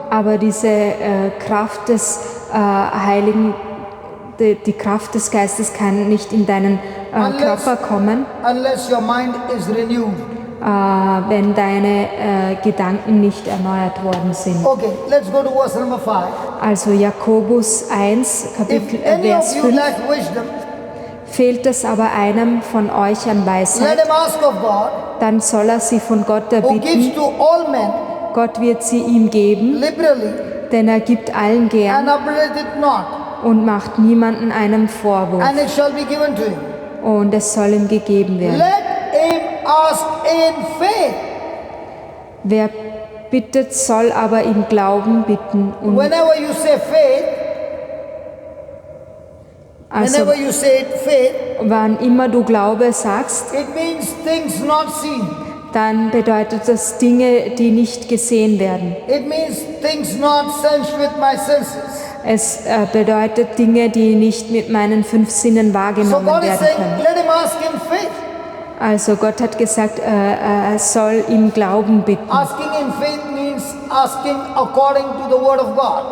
Aber diese Kraft des die Kraft des Geistes kann nicht in deinen Körper kommen, unless your mind is renewed. wenn deine Gedanken nicht erneuert worden sind. Okay, let's go to verse number 5. Also Jakobus 1, If Kapitel, any Vers of you 5. lack wisdom, Fehlt es aber einem von euch an let Weisheit, him ask of God, dann soll er sie von Gott who gives erbitten. to all men Gott wird sie ihm geben, liberally denn er gibt allen and gern upbraideth it not, und macht niemanden einem Vorwurf. and it shall be given to him. Und es soll ihm gegeben werden. Let him ask in faith. Wer bittet, soll aber im Glauben bitten. Und Whenever you say faith, also, whenever you say faith, wann immer du Glaube sagst, it means things not seen. dann bedeutet das Dinge, die nicht gesehen werden. It means things not sensed with my senses. Es bedeutet Dinge, die nicht mit meinen 5 Sinnen So wahrgenommen God is werden saying, können. let him ask in faith. Also Gott hat gesagt, er soll im Glauben bitten. Asking in faith means asking according to the word of God.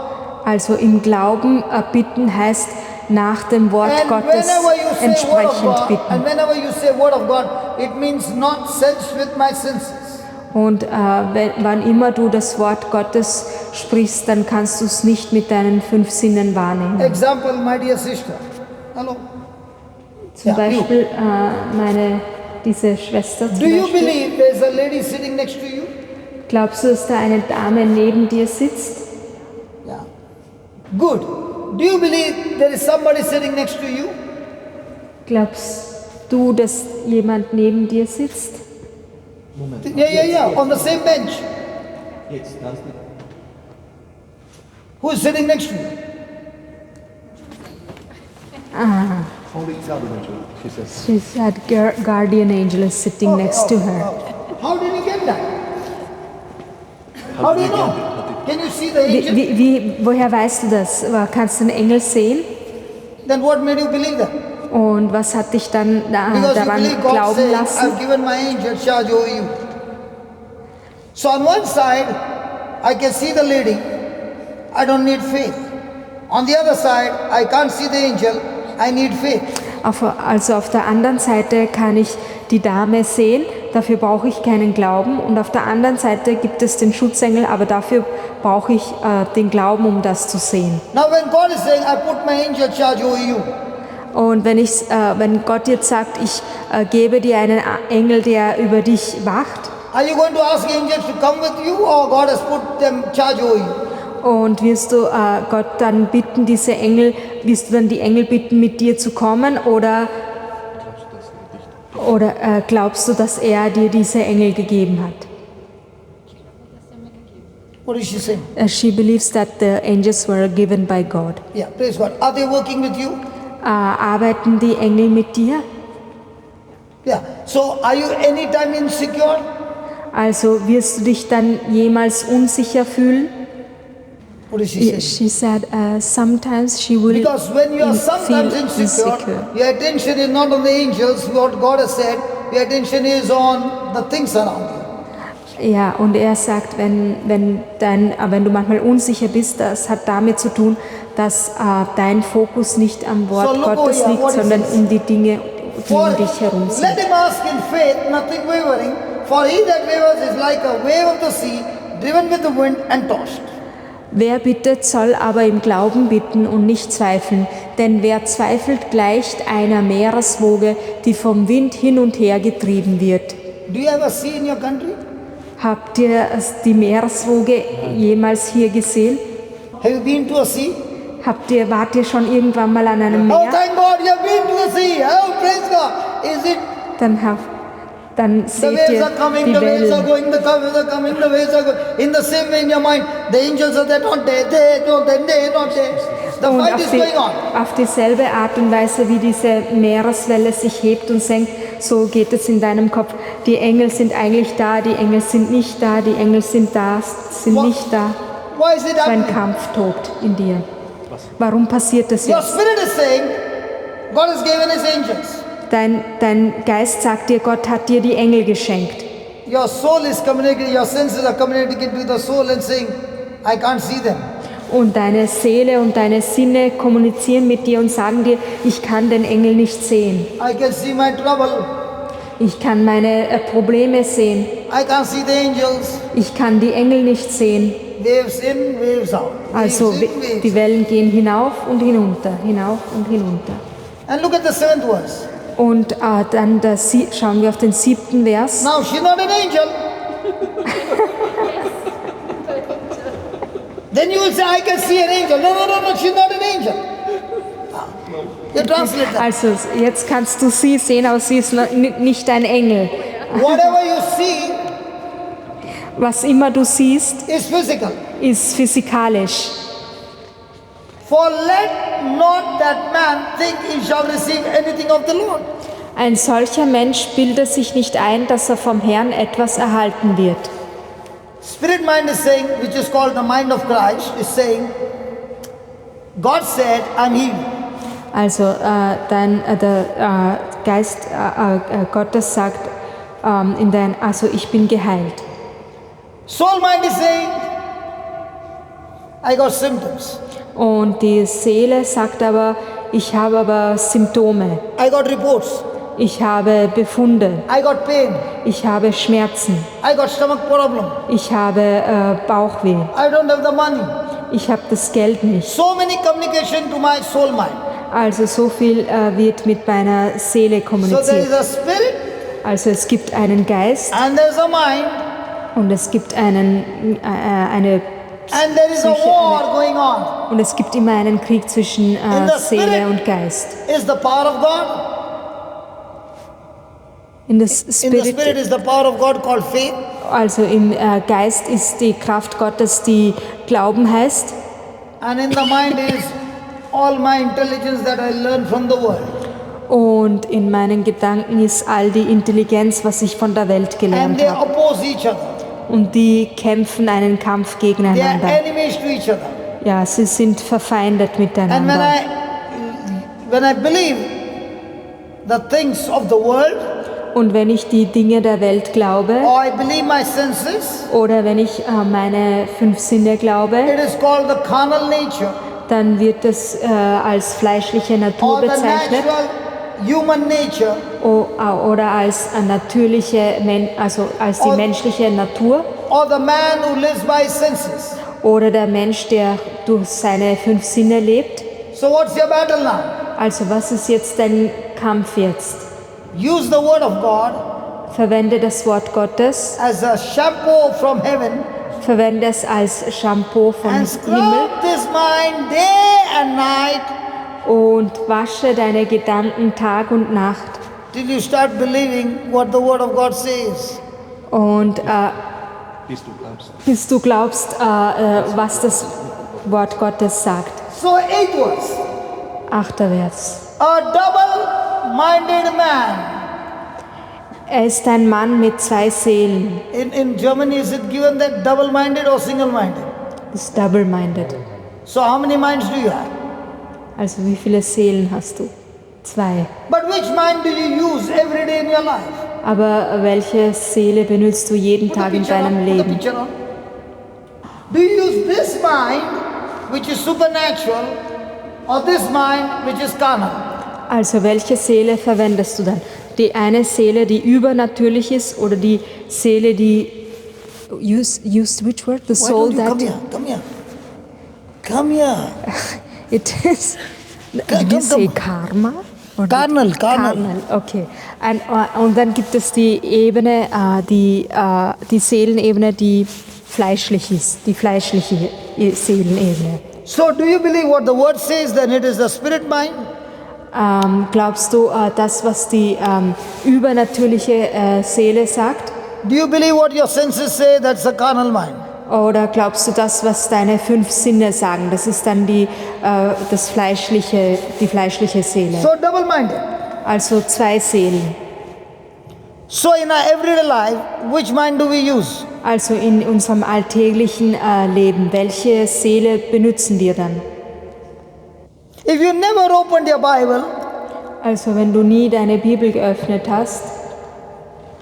Also im Glauben bitten heißt nach dem Wort And Gottes whenever you say word of entsprechend God, and bitten. whenever you say word of God, it means not sensed with my senses. Und wann immer du das Wort Gottes sprichst, dann kannst du es nicht mit deinen 5 Sinnen wahrnehmen. Example, my dear sister. Hello. Zum Ja, Beispiel diese Schwester Do zum you Beispiel. believe there is a lady sitting next to you? Glaubst du, dass da eine Dame neben dir sitzt? Yeah. Good. Do you believe there is somebody sitting next to you? Glaubst du, dass jemand neben dir sitzt? Yeah. On the same bench. Yes, that's the Who is sitting next to you? holy tabernacle, she says. She said guardian angel is sitting next to her. How did you get that? How do you know? Can you see the angel? Woher weißt du das? Kannst du den Engel sehen? Then what made you believe that? Und was hat dich dann Because you daran believe God glauben saying, lassen? I've given my angel charge over you. So on one side, I can see the lady, I don't need faith. On the other side, I can't see the angel, I need faith. Also auf der anderen Seite kann ich die Dame sehen, dafür brauche ich keinen Glauben. Und auf der anderen Seite gibt es den Schutzengel, aber dafür brauche ich den Glauben, um das zu sehen. Now when God is saying, I put my angel charge over you, Und wenn Gott jetzt sagt, ich gebe dir einen Engel, der über dich wacht, are you going to ask angels to come with you or God has put them charge over you? und wirst du Gott dann bitten, wirst du dann die Engel bitten, mit dir zu kommen, oder glaubst du, dass er dir diese Engel gegeben hat? What is she saying? She believes that the angels were given by God. Yeah, praise God. Are they working with you? Arbeiten die Engel mit dir? Yeah. So are you anytime insecure? Also wirst du dich dann jemals unsicher fühlen? What is she saying? She said sometimes she will Because when you are feel sometimes insecure, your attention is not on the angels, what God has said, your attention is on the things around you. Ja, und er sagt, wenn du manchmal unsicher bist, das hat damit zu tun, dass dein Fokus nicht am Wort So look Gottes over here, liegt, what it sondern says. um die Dinge, die For um dich herum sind. let him ask in faith, nothing wavering. For he that wavers is like a wave of the sea, driven with the wind and tossed. Wer bittet, soll aber im Glauben bitten und nicht zweifeln, denn wer zweifelt, gleicht einer Meereswoge, die vom Wind hin und her getrieben wird. Do you ever see in your country? Habt ihr die Meereswoge jemals hier gesehen? Have you been to a sea? Wart ihr schon irgendwann mal an einem Oh, Meer? thank God you have been to the sea. Oh, praise God. Is it Dann the seht waves ihr are coming, die the waves are Wellen. going, the waves are coming, the waves are going. In the same way in your mind, the angels are there, not there, they don't there, they not there. The Und fight is going on. auf dieselbe Art und Weise, wie diese Meereswelle sich hebt und senkt, so geht es in deinem Kopf. Die Engel sind eigentlich da, die Engel sind nicht da, die Engel sind da, sind nicht da. Why is it So ein happening? Kampf tobt in dir. Warum passiert das Your jetzt? spirit is saying, God has given his angels. Dein Geist sagt dir, Gott hat dir die Engel geschenkt. Your soul is communicating, your senses are communicating to the soul and saying, I can't see them. Und deine Seele und deine Sinne kommunizieren mit dir und sagen dir, ich kann den Engel nicht sehen. I can see my trouble. Ich kann meine Probleme sehen. I can't see the angels. Ich kann die Engel nicht sehen. Waves in, waves out. Waves Also in, waves die out. Wellen gehen hinauf und hinunter, hinauf und hinunter. And look at the 7th verse. Und dann schauen wir auf den 7. Vers. Now she's not an angel. Then you will say, I can see an angel. No, she's not an angel. You translate that. Also jetzt kannst du sie sehen, aber sie ist nicht ein Engel. Whatever you see Was immer du siehst, is physical. ist physikalisch. For let not that man think he shall receive anything of the Lord. Ein solcher Mensch bildet sich nicht ein, dass er vom Herrn etwas erhalten wird. Spirit mind is saying, which is called the mind of Christ, is saying, God said, I'm healed. Also der Geist Gottes sagt, also ich bin geheilt. Soul mind is saying, I got symptoms. Und die Seele sagt aber, ich habe aber Symptome, I got reports. ich habe Befunde, I got pain. ich habe Schmerzen, I got stomach problem. ich habe Bauchweh, I don't have the money. ich habe das Geld nicht. So many communication to my soul mind. Also so viel wird mit meiner Seele So there is kommuniziert. a spirit Also es gibt einen Geist and there is a mind und es gibt eine and there is a war going on. und es gibt immer einen Krieg zwischen the Seele spirit und Geist. is the power of God. In the In the spirit Spirit, is the power of God called faith. also im Geist ist die Kraft Gottes, die Glauben heißt. And in the mind is all my intelligence that I learned from the world. Und in meinen Gedanken ist all die Intelligenz, was ich von der Welt And gelernt they habe. oppose each other. Und die kämpfen einen Kampf They are gegeneinander. enemies to each other. Ja, sie sind verfeindet And miteinander. when I believe the things of the world, Und wenn ich die Dinge der Welt glaube or I believe my senses, oder wenn ich meine 5 Sinne glaube, it is called the carnal nature dann wird es als fleischliche Natur or the bezeichnet natural human nature oder als natürliche, also als die menschliche Natur or the man who lives by his senses. oder der Mensch, der durch seine 5 Sinne lebt. So what's your battle now? Also was ist jetzt dein Kampf jetzt? Use the word of God Verwende das Wort Gottes, as a shampoo from heaven verwende es als Shampoo vom and Himmel scrub this mind day and night und wasche deine Gedanken Tag und Nacht. till you start believing what the word of God says. Und Bist du glaubst. bis du glaubst, was das Wort Gottes sagt. So 8 verse. 8. Vers. A double-minded man. Er ist ein Mann mit 2 Seelen. In Germany, is it given that double-minded or single-minded? Ist double-minded. So how many minds do you have? Also wie viele Seelen hast du? 2. But which mind do you use every day in your life? Aber welche Seele benutzt du jeden Put the Tag in picture deinem on, put the Leben? picture on. Do you use this mind, which is supernatural, or this mind, which is carnal? Also welche Seele verwendest du dann? Die eine Seele, die übernatürlich ist, oder die Seele, die used which word? The Why soul don't you that come here? Come here. Come here. it is. Come, Did you say come. Karma? Or Carnal, did- carnal. Okay. Und dann gibt es die Ebene, die Seelenebene, die fleischlich ist, die fleischliche Seelenebene. So do you believe what the word says, then it is the spirit mind? Glaubst du, das, was die übernatürliche Seele sagt? Do you believe what your senses say, that's the carnal mind? Oder glaubst du das, was deine 5 Sinne sagen? Das ist dann die fleischliche Seele. So double-minded. Also 2 Seelen. So in our everyday life, which mind do we use? Also in unserem alltäglichen Leben, welche Seele benutzen wir dann? If you never opened your Bible, Also wenn du nie deine Bibel geöffnet hast,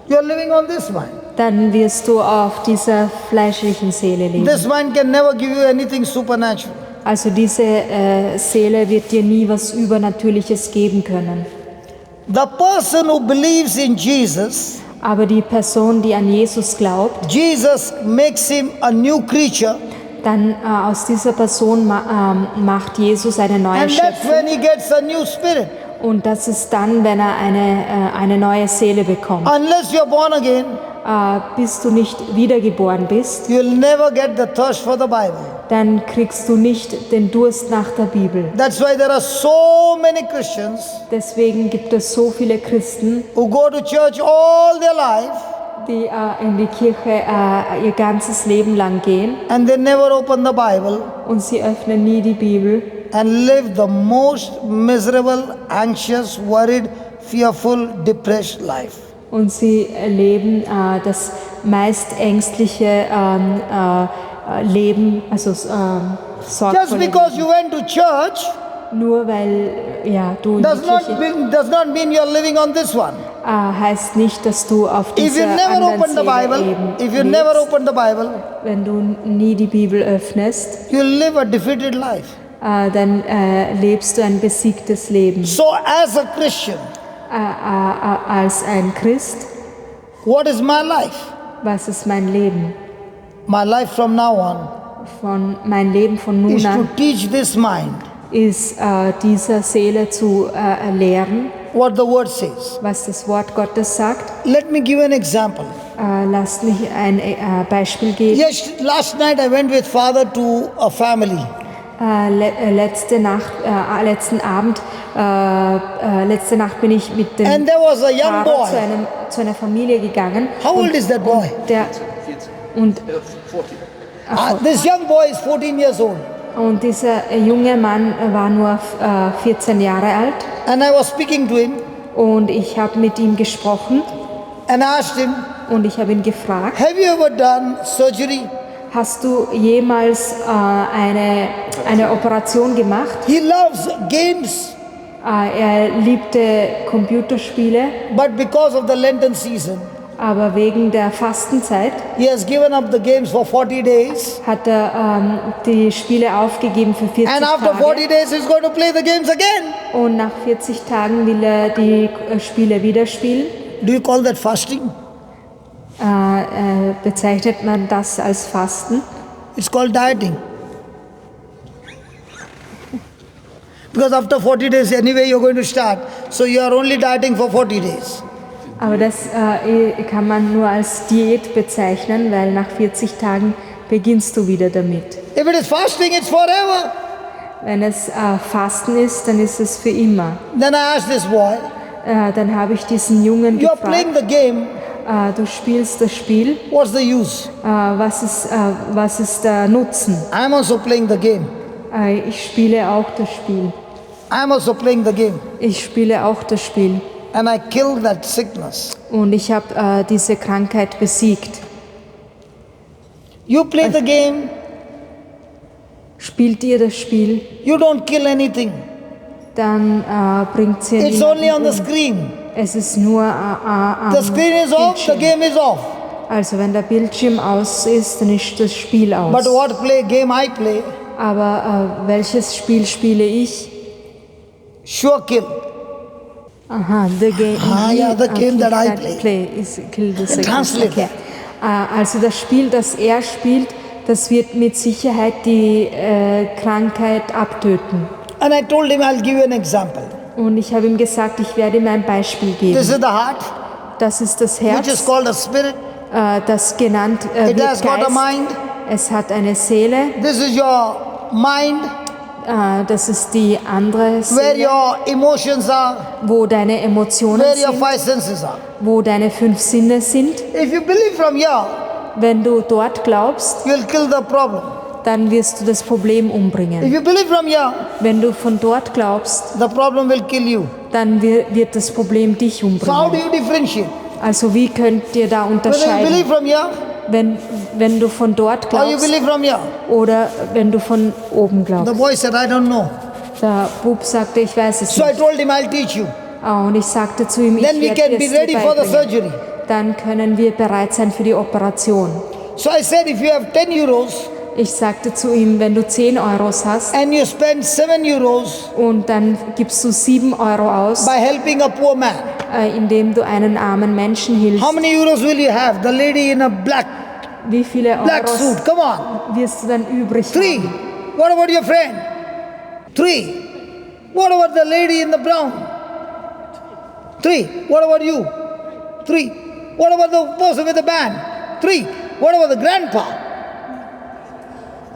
you're living on this mind. dann wirst du auf dieser fleischlichen Seele leben. This mind can never give you anything supernatural. Also diese Seele wird dir nie was Übernatürliches geben können. The person who believes in Jesus, Aber die Person, die an Jesus glaubt, Jesus makes him a new creature, dann aus dieser Person macht Jesus eine neue and that's Schöpfung. when he gets a new spirit. Und das ist dann, wenn er eine neue Seele bekommt. Unless you're born again, Bis du nicht wiedergeboren bist, you'll never get the thirst for the Bible. dann kriegst du nicht den Durst nach der Bibel. That's why there are so many Christians Deswegen gibt es so viele Christen, who go to church all their life die in die Kirche ihr ganzes Leben lang gehen and they never open the Bible und sie öffnen nie die Bibel and live the most miserable, anxious, worried, fearful, depressed life. und sie leben das meist ängstliche Leben, also Just sorgvolle because Leben. you went to church Nur weil du in die does not Kirche mean you're living on this one. heißt nicht, dass du auf If you dieser never anderen open the Seele Bible, eben if you never lebst. open the Bible, Wenn du nie die Bibel öffnest, you'll live a defeated life. dann lebst du ein besiegtes Leben. So as a Christian, Als ein Christ, what is my life? was ist mein Leben? My life from now on Mein Leben von nun is to an teach this mind ist, dieser Seele zu lehren, what the word says. was das Wort Gottes sagt. Let me give an example. Lasst mich ein Beispiel geben. Yes, last night I went with father to a family. Letzten Nacht bin ich mit dem And there was a young Fahrer boy. zu einer Familie gegangen. How old is that boy? Und This young boy is 14 years old. Und dieser junge Mann war nur 14 Jahre alt And I was speaking to him und ich habe mit ihm gesprochen and I asked him, und ich habe ihn gefragt, have you ever done surgery? hast du jemals eine Operation gemacht? He loves games, Er liebte Computerspiele, but because of the Lenten season, aber wegen der Fastenzeit he has given up the games for 40 days. hat er die Spiele aufgegeben für 40 And after 40 Tage days, he's going to play the games again. und nach 40 Tagen will er die Spiele wieder spielen. Do you call that fasting? Bezeichnet man das als Fasten? It's called dieting. Because after 40 days, anyway, you're going to start. So you are only dieting for 40 days. Aber das kann man nur als Diät bezeichnen, weil nach 40 Tagen beginnst du wieder damit. If it is fasting, it's forever. Wenn es Fasten ist, dann ist es für immer. Then I asked this boy, Dann habe ich diesen Jungen you are gefragt, playing the game, du spielst das Spiel, what's the use? was ist der Nutzen? I'm also playing the game. Ich spiele auch das Spiel. I'm also playing the game. Ich spiele auch das Spiel. And I killed that sickness. Und ich habe diese Krankheit besiegt. You play the game, Spielt ihr das Spiel, you don't kill anything. dann bringt sie It's only on niemanden the um. screen. Es ist nur am The screen is off, the Bildschirm. game is off. Also wenn der Bildschirm aus ist, dann ist das Spiel aus. But what game I play, Aber welches Spiel spiele ich? sure kill. Aha, the game. Yeah, the game that I play is kill the second. Translate Okay. Also das Spiel, das er spielt, das wird mit Sicherheit die Krankheit abtöten. And I told him I'll give you an example. Und ich habe ihm gesagt, ich werde ihm ein Beispiel geben. This is the heart, Das ist das which is Herz, called a spirit. das genannt It wird has got a Geist. mind. Es hat eine Seele, This is your mind, das ist die andere where Seele, your emotions are, wo deine Emotionen where your sind, five senses are. wo deine 5 Sinne sind. If you believe from here, Wenn du dort glaubst, you'll kill the problem. dann wirst du das Problem If umbringen. you believe from here, Wenn du von dort glaubst, the problem will kill you. dann wird das Problem dich So how do umbringen. you differentiate? Also wie könnt ihr da Whether you believe unterscheiden, from here wenn du von dort or you glaubst believe from here? oder wenn du von oben The glaubst? boy said, I don't know. Der Bub sagte, ich weiß es So I nicht. told him, I'll teach you. Und ich sagte zu ihm, ich Then we werde can es be dir ready for the beibringen. surgery. Dann können wir bereit sein für die Operation. So I said, if you have 10 euros Ich sagte zu ihm, wenn du 10 Euros hast and you spend 7 euros und dann gibst du 7 Euro aus, by helping a poor man, indem du einen armen Menschen hilfst, how many euros will you have? The lady in a black wie viele Euros suit, come on. wirst du dann übrig 3. haben? What about your friend? 3. What about the lady in the brown? 3. What about you? 3. What about the person with the band? 3. What about the grandpa?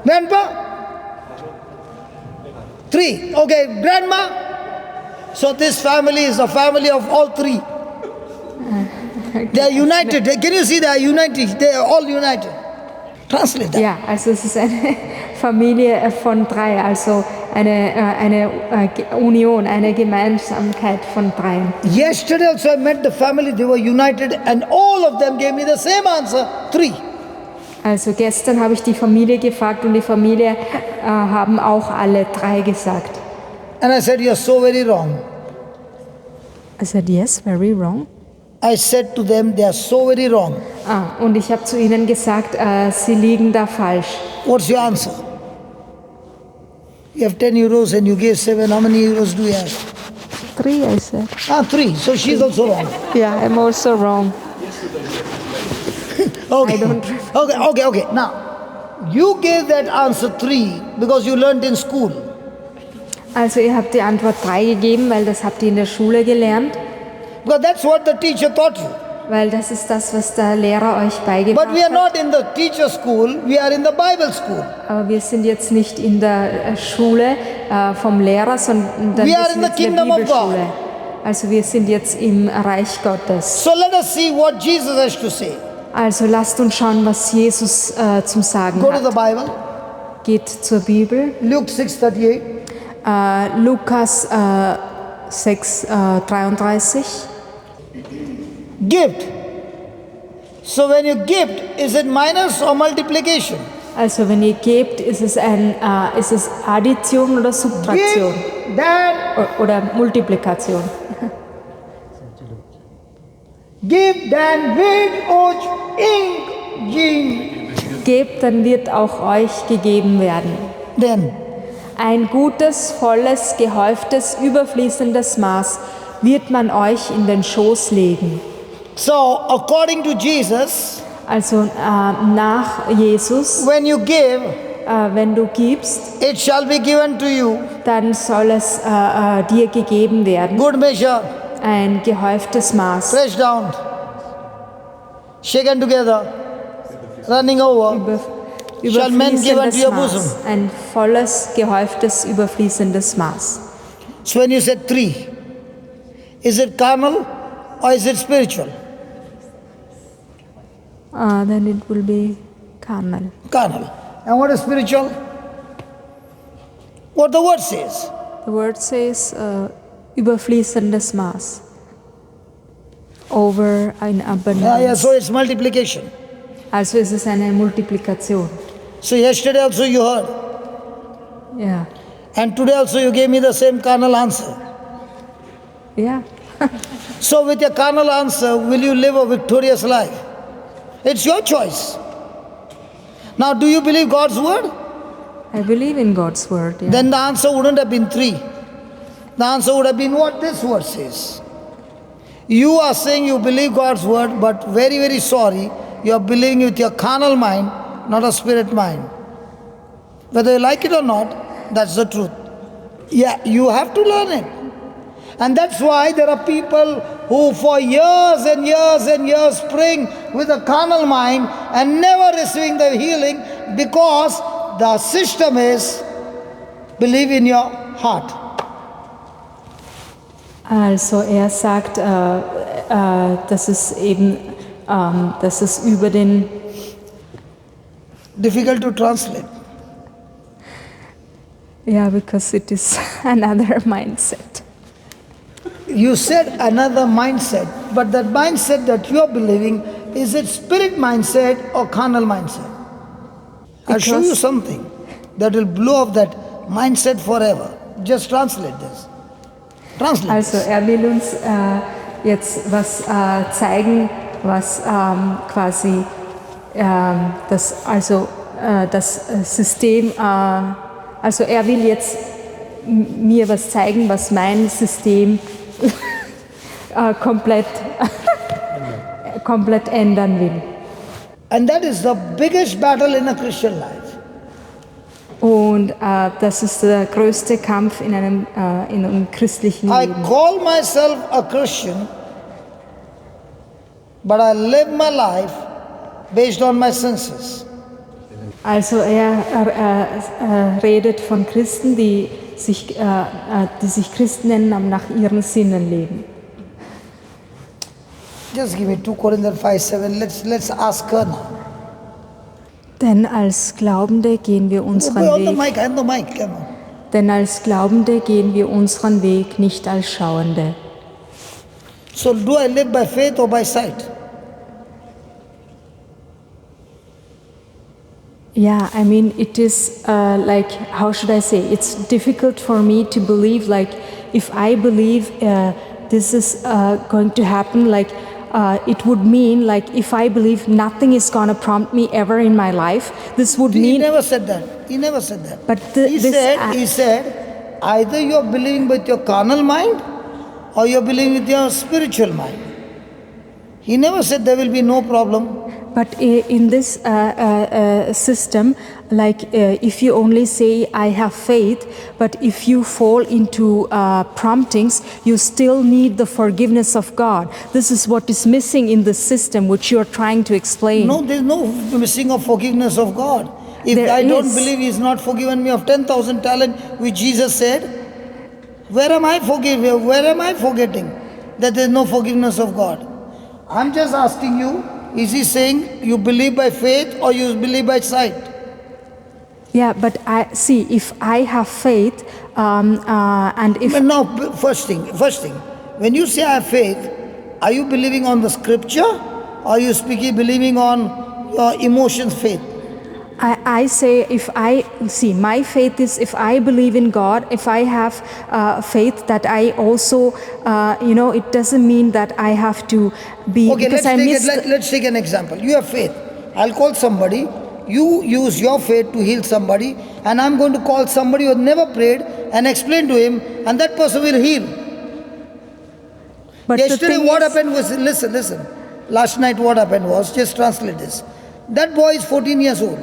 Grandpa? 3. Okay, grandma? So this family is a family of all 3. They are united. Can you see they are united? They are all united. Translate that. Ja, also es ist eine Familie von 3, also eine Union, eine Gemeinsamkeit von 3. Yesterday also I met the family, they were united and all of them gave me the same answer, 3. Also gestern habe ich die Familie gefragt und die Familie haben auch alle 3 gesagt. And I said, you're so very wrong. I said, yes, very wrong. I said to them, they are so very wrong. Und ich habe zu ihnen gesagt, sie liegen da falsch. What's your answer? You have 10 euros and you gave 7, how many euros do you have? 3, I said. 3, so she's also wrong. Yeah, I'm also wrong. Okay. I don't Okay. Now, you gave that answer 3 because you learned in school. Also ihr habt die Antwort 3 gegeben, weil das habt ihr in der Schule gelernt. Because that's what the teacher taught you. Weil das ist das, was der Lehrer euch beigebracht But we are hat. not in the teacher school, we are in the Bible school. Aber wir sind jetzt nicht in der Schule vom Lehrer, sondern We wir are sind in the jetzt in der kingdom of Bibelschule. Also wir sind jetzt im Reich Gottes. So let us see what Jesus has to say. Also lasst uns schauen, was Jesus zum Sagen Go to the hat. Bible, Geht zur Bibel. Luke 6:38. Lukas 6:33. Gift. So when you gift, is it minus or multiplication? Also wenn ihr gebt, ist es Addition oder Subtraktion Give that, oder Multiplikation. give dann wird euch ingegeben. Gebt, dann wird auch euch gegeben werden. Then, Ein gutes, volles, gehäuftes, überfließendes Maß wird man euch in den Schoß legen. so according to Jesus, Also nach Jesus, when you give, wenn du gibst, it shall be given to you. dann soll es dir gegeben werden. Good measure, Ein gehäuftes Maß. pressed down, shaken together, running over. Shall men give unto Überfließendes your bosom? Maß. Ein volles, gehäuftes, überfließendes Maß. So when you said 3, is it carnal or is it spiritual? Then it will be carnal. Carnal. And what is spiritual? What the word says. The word says überfließendes Maß. Over in abundance. Yeah, so it's multiplication. Also ist es eine Multiplikation. So yesterday also you heard, Ja. and today also you gave me the same carnal answer. Ja. So with your carnal answer, will you live a victorious life? It's your choice. Now, do you believe God's word? I believe in God's word. Yeah. Then the answer wouldn't have been 3. The answer would have been what this word says. You are saying you believe God's word, but very, very sorry, you are believing with your carnal mind, not a spirit mind. Whether you like it or not, that's the truth. Yeah, you have to learn it. And that's why there are people who for years and years and years praying with a carnal mind and never receiving the healing, because the system is believe in your heart. Also er sagt, dass es eben, dass es über den... Difficult to translate. Yeah, because it is another mindset. You said another mindset, but that mindset that you are believing, is it spirit mindset or carnal mindset? I'll show you something that will blow up that mindset forever. Just translate this. Translate Also er will uns jetzt was zeigen, was quasi das System, also er will jetzt mir was zeigen, was mein System komplett ändern will. And that is the biggest battle in a Christian life. Und das ist der größte Kampf in einem christlichen I Leben. call myself a Christian, but I live my life based on my senses. Also er redet von Christen, die sich Christen nennen, aber nach ihren Sinnen leben. Just give me 2 Corinthians 5:7. Let's ask her now. Denn als Glaubende gehen wir unseren On the Weg. mic, on the mic, come on. Denn als Glaubende gehen wir unseren Weg, nicht als Schauende. So do I live by faith or by sight? Yeah, I mean, it is like, how should I say? It's difficult for me to believe, like, if I believe this is going to happen, like, it would mean, like, if I believe nothing is going to prompt me ever in my life, this would He mean... never said that. He never said that. But He said, either you are believing with your carnal mind or you are believing with your spiritual mind. He never said there will be no problem. But in this system, like if you only say, I have faith, but if you fall into promptings, you still need the forgiveness of God. This is what is missing in the system, which you are trying to explain. No, there is no missing of forgiveness of God. If There I don't is. believe He is not forgiven me of 10,000 talent, which Jesus said, where am I forgiving? Where am I forgetting that there is no forgiveness of God? I'm just asking you, is He saying you believe by faith or you believe by sight? Yeah, but I see, if I have faith, and if... But now, first thing, when you say I have faith, are you believing on the scripture or are you believing on your emotions faith? I say, if I see, my faith is if I believe in God, if I have faith that I also, it doesn't mean that I have to be... Okay, because let's take an example. You have faith. I'll call somebody. You use your faith to heal somebody, and I'm going to call somebody who has never prayed and explain to him, and that person will heal. But Yesterday what happened was, listen. Last night what happened was, just translate this. That boy is 14 years old.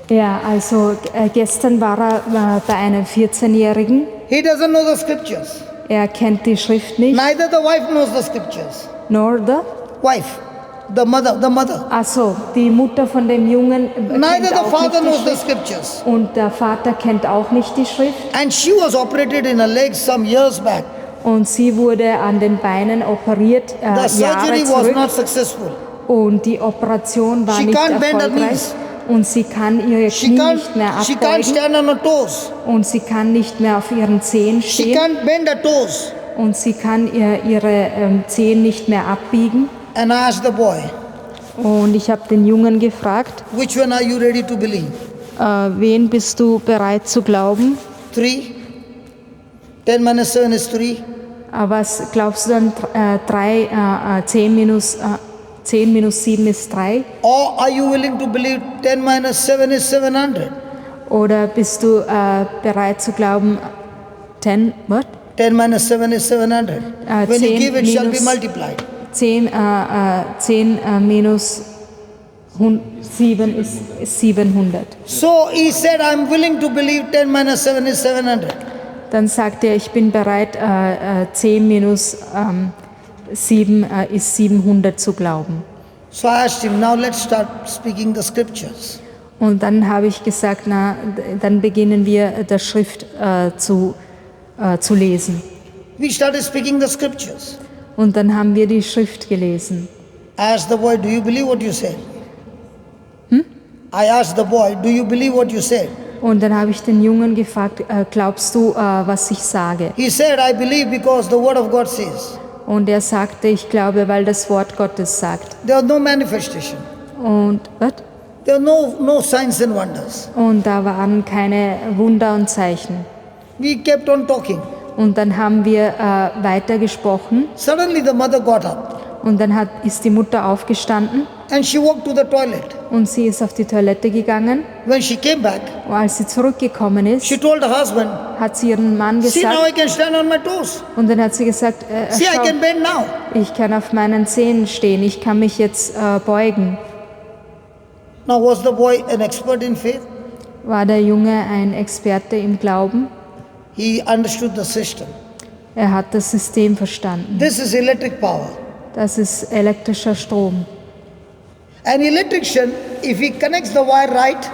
Ja, also gestern war er bei einem 14-Jährigen. He doesn't know the scriptures. Er kennt die Schrift nicht. Neither the wife knows the scriptures. Nor the Wife, the mother. Also, die Mutter von dem Jungen Neither kennt the auch father nicht knows die the Schrift. scriptures. Und der Vater kennt auch nicht die Schrift. And she was operated in her leg some years back. Und sie wurde an den Beinen operiert, The surgery Jahre was zurück. not successful. Und die Operation war She nicht can't bend her erfolgreich. knees. Und sie kann ihre She Knie can't, nicht mehr she can't abbeugen. stand on her toes. Und sie kann nicht mehr auf ihren Zehen She stehen. can't bend her toes. Und sie kann ihre Zehen nicht mehr abbiegen. And I asked the boy, Und ich habe den Jungen gefragt, which one are you ready to believe? wen bist du bereit zu glauben? 3? 10 minus 7 is 3. Aber was glaubst du dann, 10 minus 7 ist 3? Or are you willing to believe 10 minus 7 is 700? Oder bist du bereit zu glauben, 10, what? 10 minus 7 is 700. When you 10 give, it shall be minus- multiplied. 10 minus 7 ist 700. So he said, I'm willing to believe 10 minus 7 is 700. Dann sagt er, ich bin bereit, 10 minus 7 ist 700 zu glauben. So I asked him, now let's start speaking the scriptures. Und dann habe ich gesagt, na, dann beginnen wir, der Schrift zu lesen. We started speaking the scriptures. Und dann haben wir die Schrift gelesen. I asked the boy, do you believe what you said? I asked the boy, do you believe what you said? Und dann habe ich den Jungen gefragt, glaubst du, was ich sage? He said, I believe because the word of God says. Und er sagte, ich glaube, weil das Wort Gottes sagt. There was no manifestation. Und, was? There were no signs and wonders. Und da waren keine Wunder und Zeichen. We kept on talking. Und dann haben wir weitergesprochen. Suddenly the mother got up Und dann ist die Mutter aufgestanden and she walked to the toilet. und sie ist auf die Toilette gegangen. When she came back, Und als sie zurückgekommen ist, she told her husband, hat sie ihren Mann see, now I gesagt, can stand on my toes. und dann hat sie gesagt, See, I schau, can bend now. ich kann auf meinen Zehen stehen, ich kann mich jetzt beugen. Now, was the boy an expert in faith? War der Junge ein Experte im Glauben? He understood the system. Er hat das System verstanden. This is electric power. Das ist elektrischer Strom. An electrician, if he connects the wire right,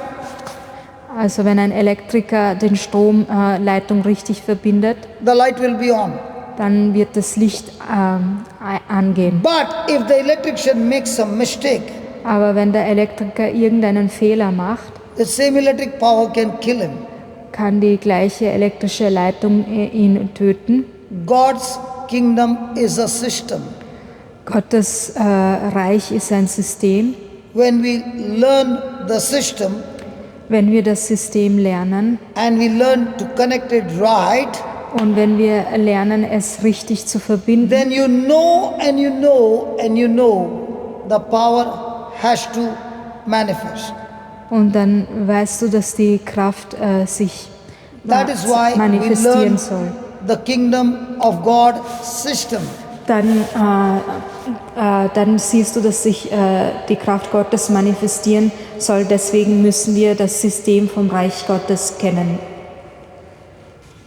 Also wenn ein Elektriker den Stromleitung richtig verbindet, the light will be on. dann wird das Licht angehen. But if the electrician makes some mistake, Aber wenn der Elektriker irgendeinen Fehler macht, the same electric power can kill him. kann die gleiche elektrische Leitung ihn töten. God's kingdom is a system. Gottes Reich ist ein System. When we learn the system Wenn wir das System lernen and we learn to connect it right, und wenn wir lernen, es richtig zu verbinden, then you know and you know and you know the power has to manifest. und dann weißt du, dass die Kraft sich That is why we manifestieren learn soll. the kingdom of God system. Dann siehst du, dass sich die Kraft Gottes manifestieren soll. Deswegen müssen wir das System vom Reich Gottes kennen.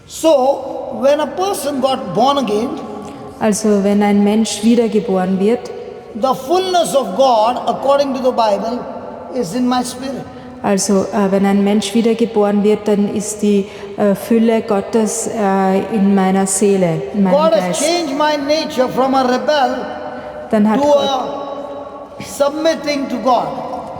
So, when a person got born again, Also wenn ein Mensch wiedergeboren wird, the fullness of God, according to the Bible, is in my spirit. also wenn ein Mensch wiedergeboren wird, dann ist die Fülle Gottes in meiner Seele, in meinem God has Geist. changed my nature from a rebel Dann hat to Gott, a submitting to God.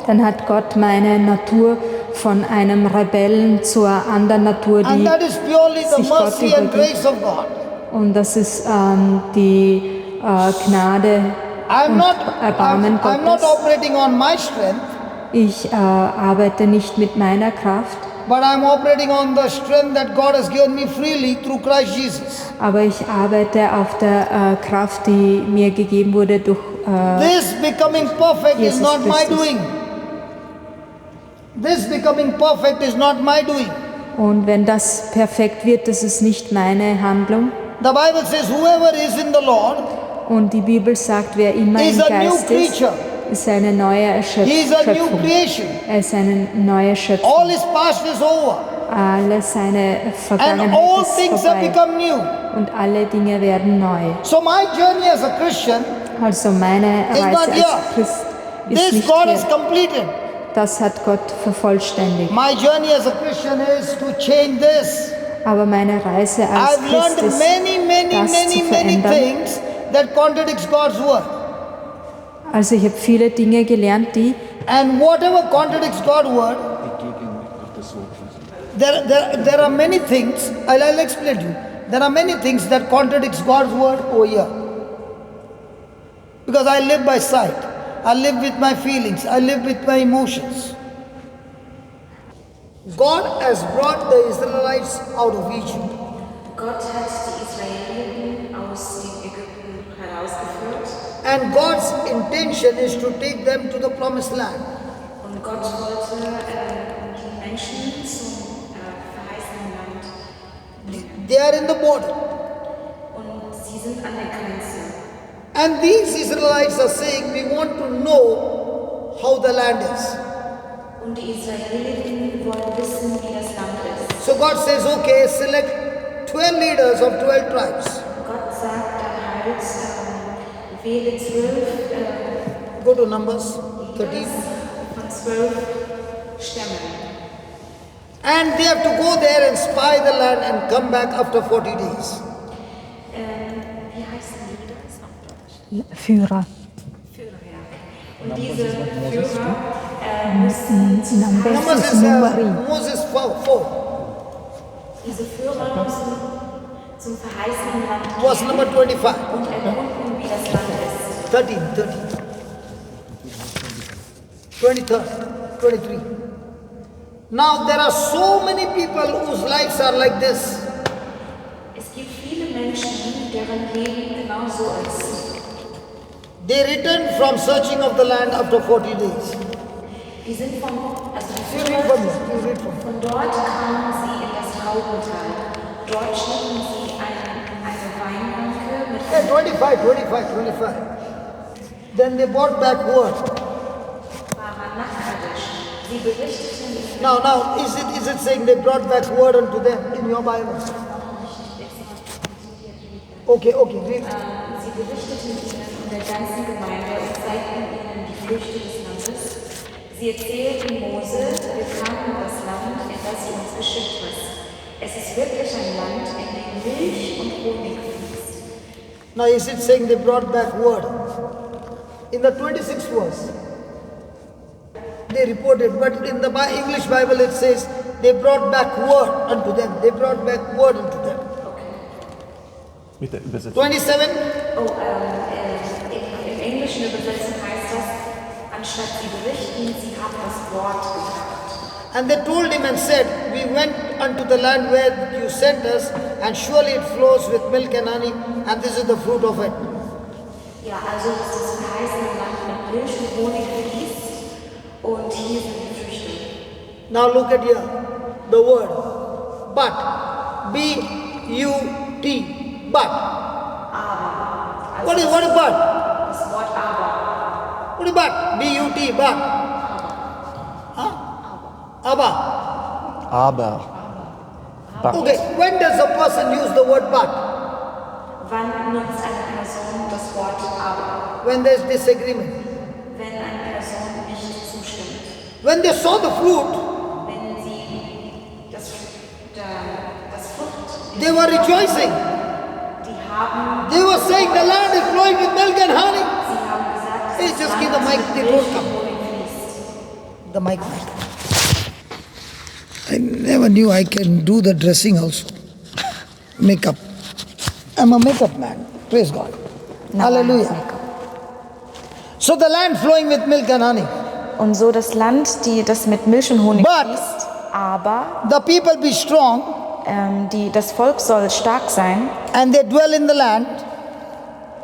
dann hat Gott meine Natur von einem Rebellen zur anderen Natur, And die that is purely the sich Gott mercy and übergibt. grace of God. Und das ist die Gnade und Erbarmen I'm not Gottes. operating on my strength, Ich arbeite nicht mit meiner Kraft, but I'm operating on the strength that God has given me freely through Christ Jesus. aber ich arbeite auf der Kraft, die mir gegeben wurde durch This becoming perfect is Jesus not my Christus. doing. This becoming perfect is not my doing. und wenn das perfekt wird, das ist nicht meine Handlung. The Bible says, whoever is in the Lord Und die Bibel sagt, wer immer is im a new Geist ist, creature. ist eine neue He is a new Schöpfung. creation. Er ist eine neue Schöpfung. All his past is over. Alle seine And Vergangenheit all ist things have vorbei. become new. Und alle Dinge werden neu. So my journey as a Christian, Also meine It's not Reise here. als Christ ist this nicht God has hier. completed. Das hat Gott vervollständigt. My journey as a Christian is to change this. Aber meine Reise als I've Christ learned ist, das zu many verändern. things that contradicts God's word. Also ich habe viele Dinge gelernt, die, And whatever contradicts God's word, there are many things, I'll explain to you. There are many things that contradicts God's word over here. Because I live by sight. I live with my feelings. I live with my emotions. God has brought the Israelites out of Egypt. Gott hat die Israeliten aus And God's intention is to take them to the promised land. Und Gott wollte die Menschen zum verheißenen Land. They are in the border. Und sie sind an der Grenze. And these Israelites are saying, we want to know how the land is. Und die Israeliten wollen wissen, wie das Land ist. So God says, okay, select 12 leaders of 12 tribes. Gott sagt dann halt, wähle 12 Go to Numbers 13. von 12 Stämmen. And they have to go there and spy the land and come back after 40 days. Wie heißen die das auf Deutsch? Führer. Führer, ja. Und diese Führer müssen Numbers is Moses 4. Diese Führer müssen zum verheißenen Land Verse gehen number 25. und erkunden, wie das Land ist. 13. 23. 23. Now there are so many people whose lives are like this. Es gibt viele Menschen, deren Leben genau so ist. They returned from searching of the land after 40 days. Die sind also die You read Führer, from here. You read from here. von dort kamen sie in das Raubental. Dort schnitten sie eine Weinranke mit Hey, 25. Then they brought back word. Fahrer nach Kadesh. Sie berichteten ihnen Now, is it saying they brought back word unto them in your Bible? Okay, read. Sie berichteten ihnen in der ganzen Gemeinde und zeigten ihnen die Früchte des Landes. Sie erzählten Mose, wir kamen in das Land, in das du uns geschickt hast. Es ist wirklich ein Land, in dem Milch und Honig fließt. Now, is it saying they brought back word? In the 26th verse, they reported, but in the English Bible it says they brought back word unto them. They brought back word unto them. Mit der Übersetzung. 27. Im Englischen Übersetzung heißt das, anstatt sie berichten, sie haben das Wort gebracht. And they told him and said, we went unto the land where you sent us, and surely it flows with milk and honey, and this is the fruit of it. Ja, also dass das verheißene Land mit Milch und Honig fließt und hier sind die Früchte. Now look at here, the word, but, B-U-T, but. Aber. What is but? Das Wort aber. What is but? B-U-T, but. Huh? Abba. Aber. Okay, when does a person use the word but? Wann nutzt eine Person das Wort aber? When there is disagreement. Wenn eine Person nicht zustimmt. When they saw the fruit, Wenn sie das Frucht, they were rejoicing. die haben, They were saying the land is flowing with milk and honey. sie haben gesagt, Hey, das just Land give the mic, mit they Milch don't come. und Honig fließt. The mic. I never knew I can do the dressing also. Makeup. I'm a makeup man. Praise God. Hallelujah. So the land flowing with milk and honey. Und so das Land, das mit Milch und Honig But fließt, aber the people be strong das Volk soll stark sein. and they dwell in the land.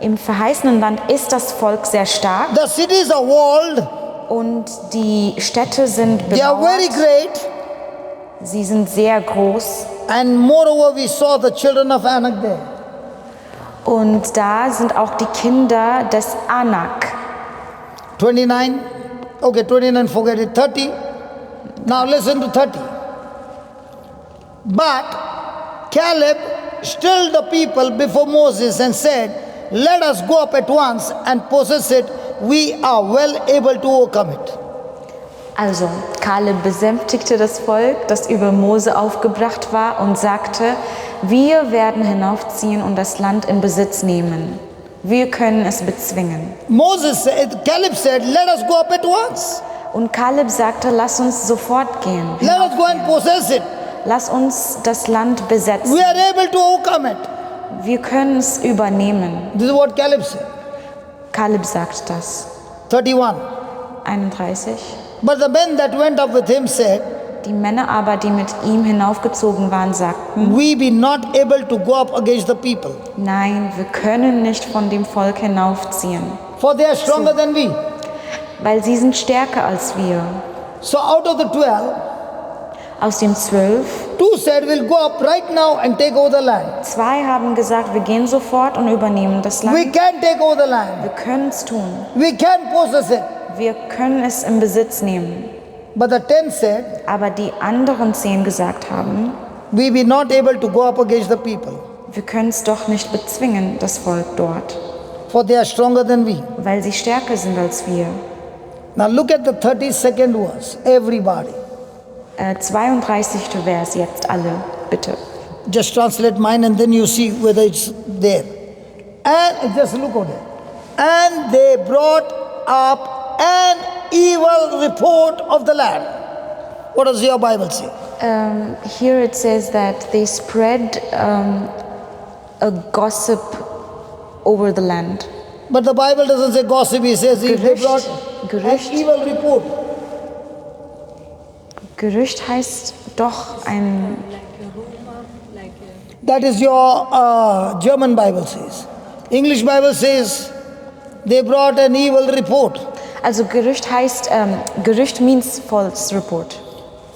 Im verheißenen Land ist das Volk sehr stark The cities are walled. und die Städte sind They are very bemauert. great. Sie sind sehr groß And moreover, we saw the children of Anak there. und da sind auch die Kinder des Anak. 29. Okay, 29, forget it. 30. Now listen to 30. But Caleb stilled the people before Moses and said, let us go up at once and possess it. We are well able to overcome it. Also, Kaleb besänftigte das Volk, das über Mose aufgebracht war, und sagte, wir werden hinaufziehen und das Land in Besitz nehmen. Wir können es bezwingen. Caleb said, let us go up at once. Und Kaleb sagte, lass uns sofort gehen. Let us go and possess it. Lass uns das Land besetzen. We are able to overcome it. Wir können es übernehmen. This is what Caleb said. Kaleb sagt das. 31. 31. But the men that went up with him said, Die Männer aber, die mit ihm hinaufgezogen waren, sagten, we be not able to go up against the people. nein, wir können nicht von dem Volk hinaufziehen. For they are stronger than we. weil sie sind stärker als wir. So out of the 12, Aus den 12, 2 said, we'll go up right now and take over the land. 2 haben gesagt, wir gehen sofort und übernehmen das We Land. can take over the land. Wir können es tun. We can possess it. Wir können es in Besitz nehmen. But the 10 said, Aber die anderen 10 gesagt haben, we be not able to go up against the people. wir können es doch nicht bezwingen, das Volk dort, For they are stronger than we. weil sie stärker sind als wir. Now look at the 32nd verse. Everybody. 32. Vers jetzt alle, bitte. Just translate mine and then you see whether it's there. And just look at it. And they brought up an evil report of the land. What does your Bible say? Here it says that they spread a gossip over the land. But the Bible doesn't say gossip. It says they brought Gerücht. an evil report. Gerücht heißt doch ein... That is your German Bible says. English Bible says they brought an evil report. Also Gerücht heißt, Gerücht means false report.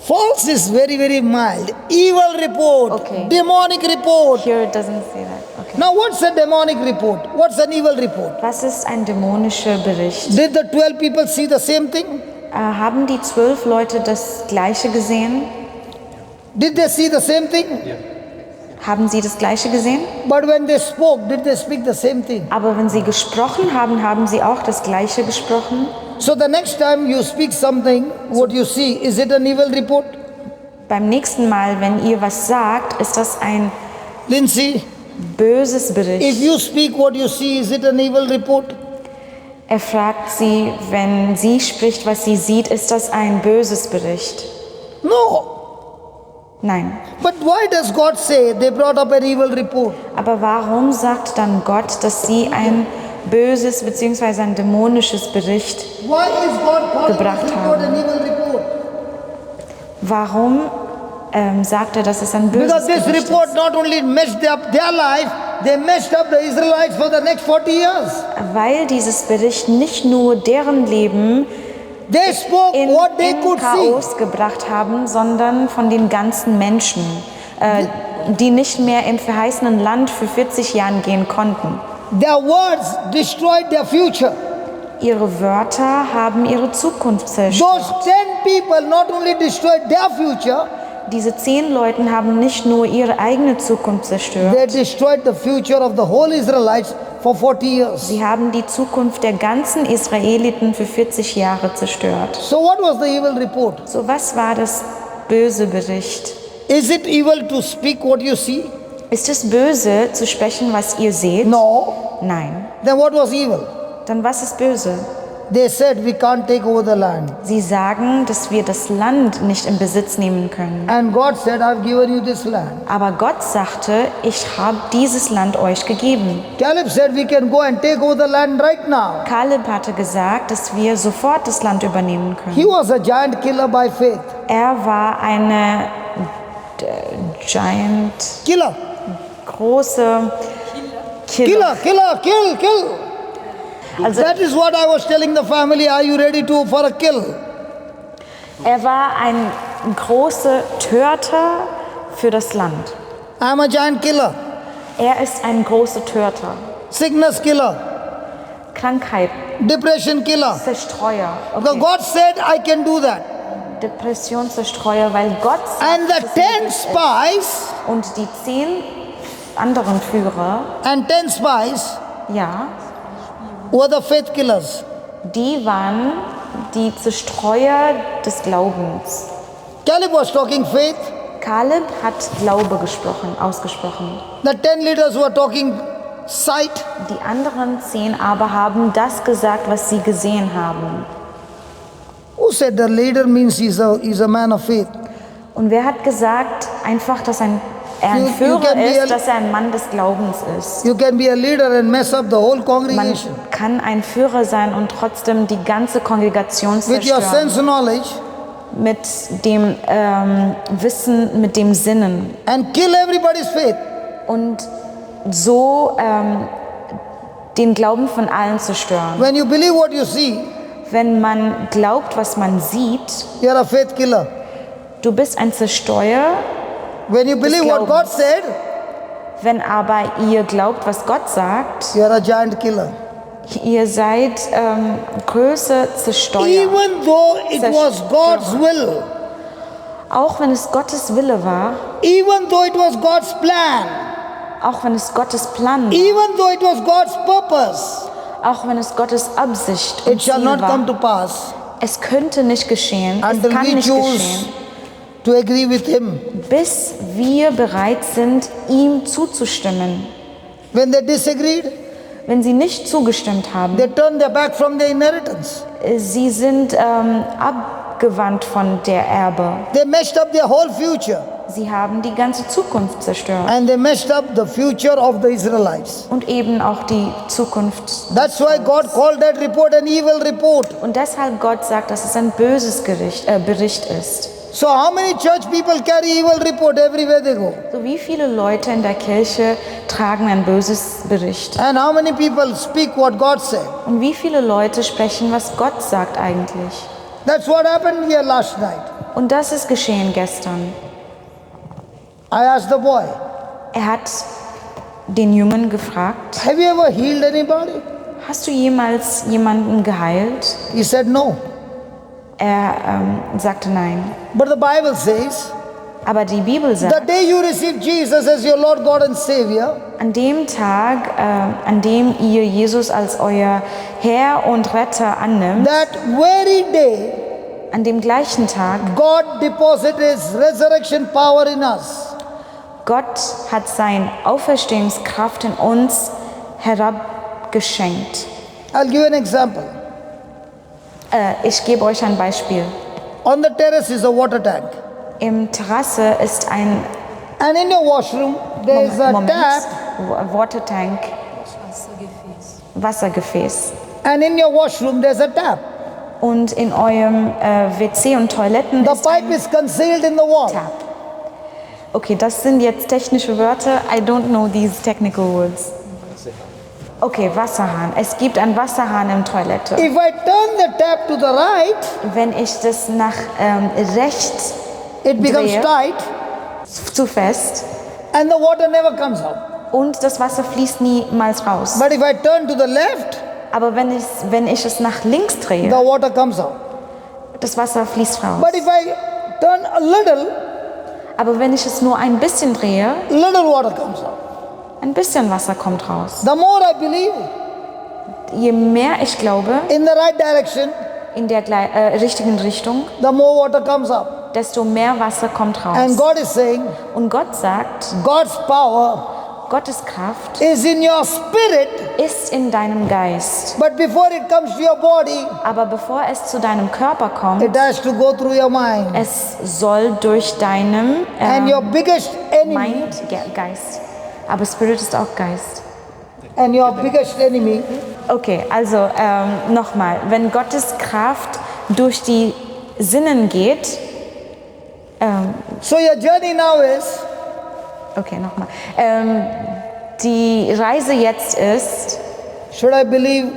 False is very, very mild. Evil report. Okay. Demonic report. Here it doesn't say that. Okay. Now what's a demonic report? What's an evil report? Was ist ein dämonischer Bericht? Did the 12 people see the same thing? Haben die 12 Leute das Gleiche gesehen? Did they see the same thing? Haben sie das Gleiche gesehen? But when they spoke, did they speak the same thing? Aber wenn sie gesprochen haben, haben sie auch das Gleiche gesprochen? So the next time you speak something, what you see, is it an evil report? Beim nächsten Mal, wenn ihr was sagt, ist das ein Lindsay, böses if Bericht. you speak what you see, is it an evil report? Er fragt sie, wenn sie spricht, was sie sieht, ist das ein böses Bericht? No. Nein. But why does God say they brought up an evil report? Aber warum sagt dann Gott, dass sie ein böses bzw. ein dämonisches Bericht? Why is God calling Gebracht this report haben. an evil report? Warum sagt er, dass es ein böses Because this Bericht report ist? not only messed up their life, they messed up the Israelites for the next 40 years. Weil dieses Bericht nicht nur deren Leben They spoke in what they could see. Chaos gebracht haben, sondern von den ganzen Menschen, die nicht mehr im verheißenen Land für 40 Jahren gehen konnten. Their words destroyed their future. Ihre Wörter haben ihre Zukunft Those zerstört. 10 people not only destroyed their future, Diese 10 Leute haben nicht nur ihre eigene Zukunft zerstört, they destroyed the future of the whole Israelites for 40 years. sie haben die Zukunft der ganzen Israeliten für 40 Jahre zerstört. So what was the evil report? So, was war das böse Bericht? Is it evil to speak what you see? Ist es böse, zu sprechen, was ihr seht? No. Nein. Then what was evil? Dann was ist böse? They said we can't take over the land. Sie sagen, dass wir das Land nicht in Besitz nehmen können. And God said, I've given you this land. Aber Gott sagte, ich habe dieses Land euch gegeben. Caleb said we can go and take over the land right now. Kaleb hatte gesagt, dass wir sofort das Land übernehmen He können. was a giant killer by faith. Er war eine giant, Killer. große Killer. Kill. Also That is what I was telling the family. Are you ready for a kill? er war ein großer Töter für das Land. I'm a giant killer. Er ist ein großer Töter. Sickness killer. Krankheit, Depression killer. Zerstreuer. Because Okay. God said I can do that. Depressionszerstreuer, weil Gott And sagt, the dass es 10 möglich ist. spies Und die 10 anderen Führer, and 10 spies ja, were the faith killers. die waren die Zerstreuer des Glaubens. Caleb was talking faith. Kaleb hat Glaube ausgesprochen. The 10 leaders were talking sight. Die anderen 10 aber haben das gesagt, was sie gesehen haben. Who said the leader means he's a man of faith? Und wer hat gesagt, einfach, dass er ein You Führer can be ist, a- dass er ein Mann des Glaubens ist? You can be a leader and mess up the whole Man congregation. kann ein Führer sein und trotzdem die ganze Kongregation With your zerstören. sense knowledge Mit dem Wissen, mit dem Sinnen. and kill everybody's faith. Und so den Glauben von allen zu stören. When you believe what you see, Wenn man glaubt, was man sieht, you're a faith killer. du bist ein Zerstörer. When you believe what God Glaubens. said, Wenn aber ihr glaubt, was Gott sagt, you're a giant killer. ihr seid größere Zerstörer. Even though it was God's will, Auch wenn es Gottes Wille war, even though it was God's plan, auch wenn es Gottes Plan war, even though it was God's purpose, auch wenn es Gottes Absicht und it shall Ziel not come war, to pass es könnte nicht geschehen, es until kann we nicht choose geschehen, to agree with Him. bis wir bereit sind, ihm zuzustimmen. When they disagreed, Wenn sie nicht zugestimmt haben, they turned their back from their inheritance. sie sind abgewandt von der Erbe. They messed up their whole future, Sie haben die ganze Zukunft zerstört and they messed up the future of the Israelites. und eben auch die Zukunft. That's why God called that report an evil report. Und deshalb Gott sagt, dass es ein böses Bericht ist. So how many church people carry evil report everywhere they go? So wie viele Leute in der Kirche tragen ein böses Bericht? And how many people speak what God said? Und wie viele Leute sprechen, was Gott sagt eigentlich? That's what happened here last night. Und das ist geschehen gestern. I asked the boy, Er hat den Jungen gefragt, have you ever healed anybody? hast du jemals jemanden geheilt? He said no. Er sagte nein. But the Bible says, Aber die Bibel the sagt, day you receive Jesus as your Lord, God and Savior, an dem Tag, an dem ihr Jesus als euer Herr und Retter annimmt, that very day, an dem gleichen Tag, God deposited His resurrection power in us. Gott hat seine Auferstehungskraft in uns herabgeschenkt. I'll give you an example. Ich gebe euch ein Beispiel. On the terrace is a water tank. Im Terrasse ist ein And in your washroom, there is a tap. Watertank, Wassergefäß. And in your washroom, there's a tap. Und in eurem WC und Toiletten The ist pipe ein is concealed in the wall. Tab. Okay, das sind jetzt technische Wörter. I don't know these technical words. Okay, Wasserhahn. Es gibt einen Wasserhahn in Toilette. If I turn the tap to the right, Wenn ich das nach rechts it becomes drehe, tight zu fest and the water never comes out. und das Wasser fließt niemals raus. But if I turn to the left, Aber wenn ich es nach links drehe, the water comes out. das Wasser fließt raus. But if I turn a little, Aber wenn ich es nur ein bisschen drehe, little water comes out. ein bisschen Wasser kommt raus. The more I believe Je mehr ich glaube, in the right direction, in der richtigen Richtung, the more water comes up. desto mehr Wasser kommt raus. And God is saying, Und Gott sagt, God's power Gottes Kraft is in your spirit, ist in deinem Geist. but before it comes to your body, Aber bevor es zu deinem Körper kommt, it has to go through your mind. es soll durch deinem And your biggest enemy, Mind, Geist. Aber Spirit ist auch Geist. and your biggest enemy Okay, also nochmal. Wenn Gottes Kraft durch die Sinnen geht, So your journey now is, okay, nochmal. Die Reise jetzt ist, should I believe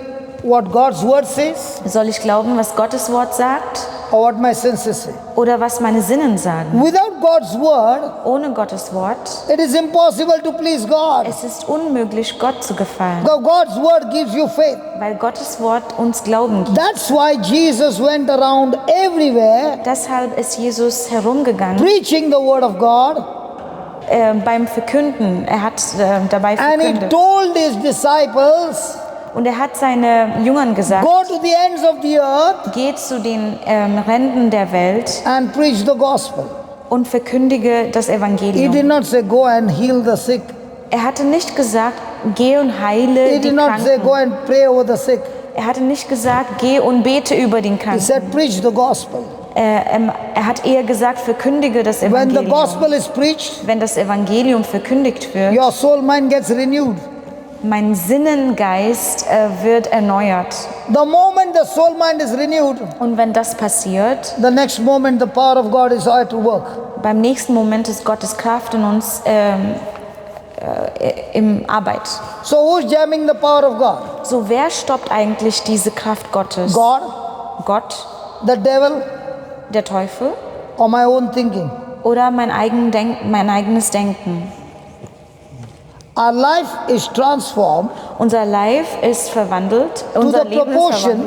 what God's word says soll ich glauben, was Gottes Wort sagt or what my senses say? oder was meine Sinnen sagen? Without God's word, Ohne Gottes Wort, it is impossible to please God. es ist unmöglich, Gott zu gefallen, Because God's word gives you faith. weil Gottes Wort uns Glauben gibt. That's why Jesus went around everywhere Deshalb ist Jesus herumgegangen preaching the word of God, beim Verkünden. Er hat dabei and he verkündet. told his disciples, Und er hat seinen Jüngern gesagt, go to the ends of the earth geht zu den Rändern der Welt and preach the gospel. und verkündige das He did Evangelium. not say go and heal the sick. Er hatte nicht gesagt, geh und heile He die did not say go Kranken. and pray over the sick. Er hatte nicht gesagt, geh und bete über den He Kranken. said preach the gospel. Er hat eher gesagt, verkündige das When the Evangelium. gospel is preached, Wenn das Evangelium verkündigt wird, your soul mind gets renewed. mein Sinnengeist wird erneuert. The moment the soul mind is renewed, Und wenn das passiert, the next moment the power of God is at work. beim nächsten Moment ist Gottes Kraft in uns im Arbeit. So who's jamming the power of God? So wer stoppt eigentlich diese Kraft Gottes? God, Gott, the devil, der Teufel or my own thinking? oder mein eigenes Denken? Our life is transformed Unser Life ist verwandelt, unser the Leben ist proportion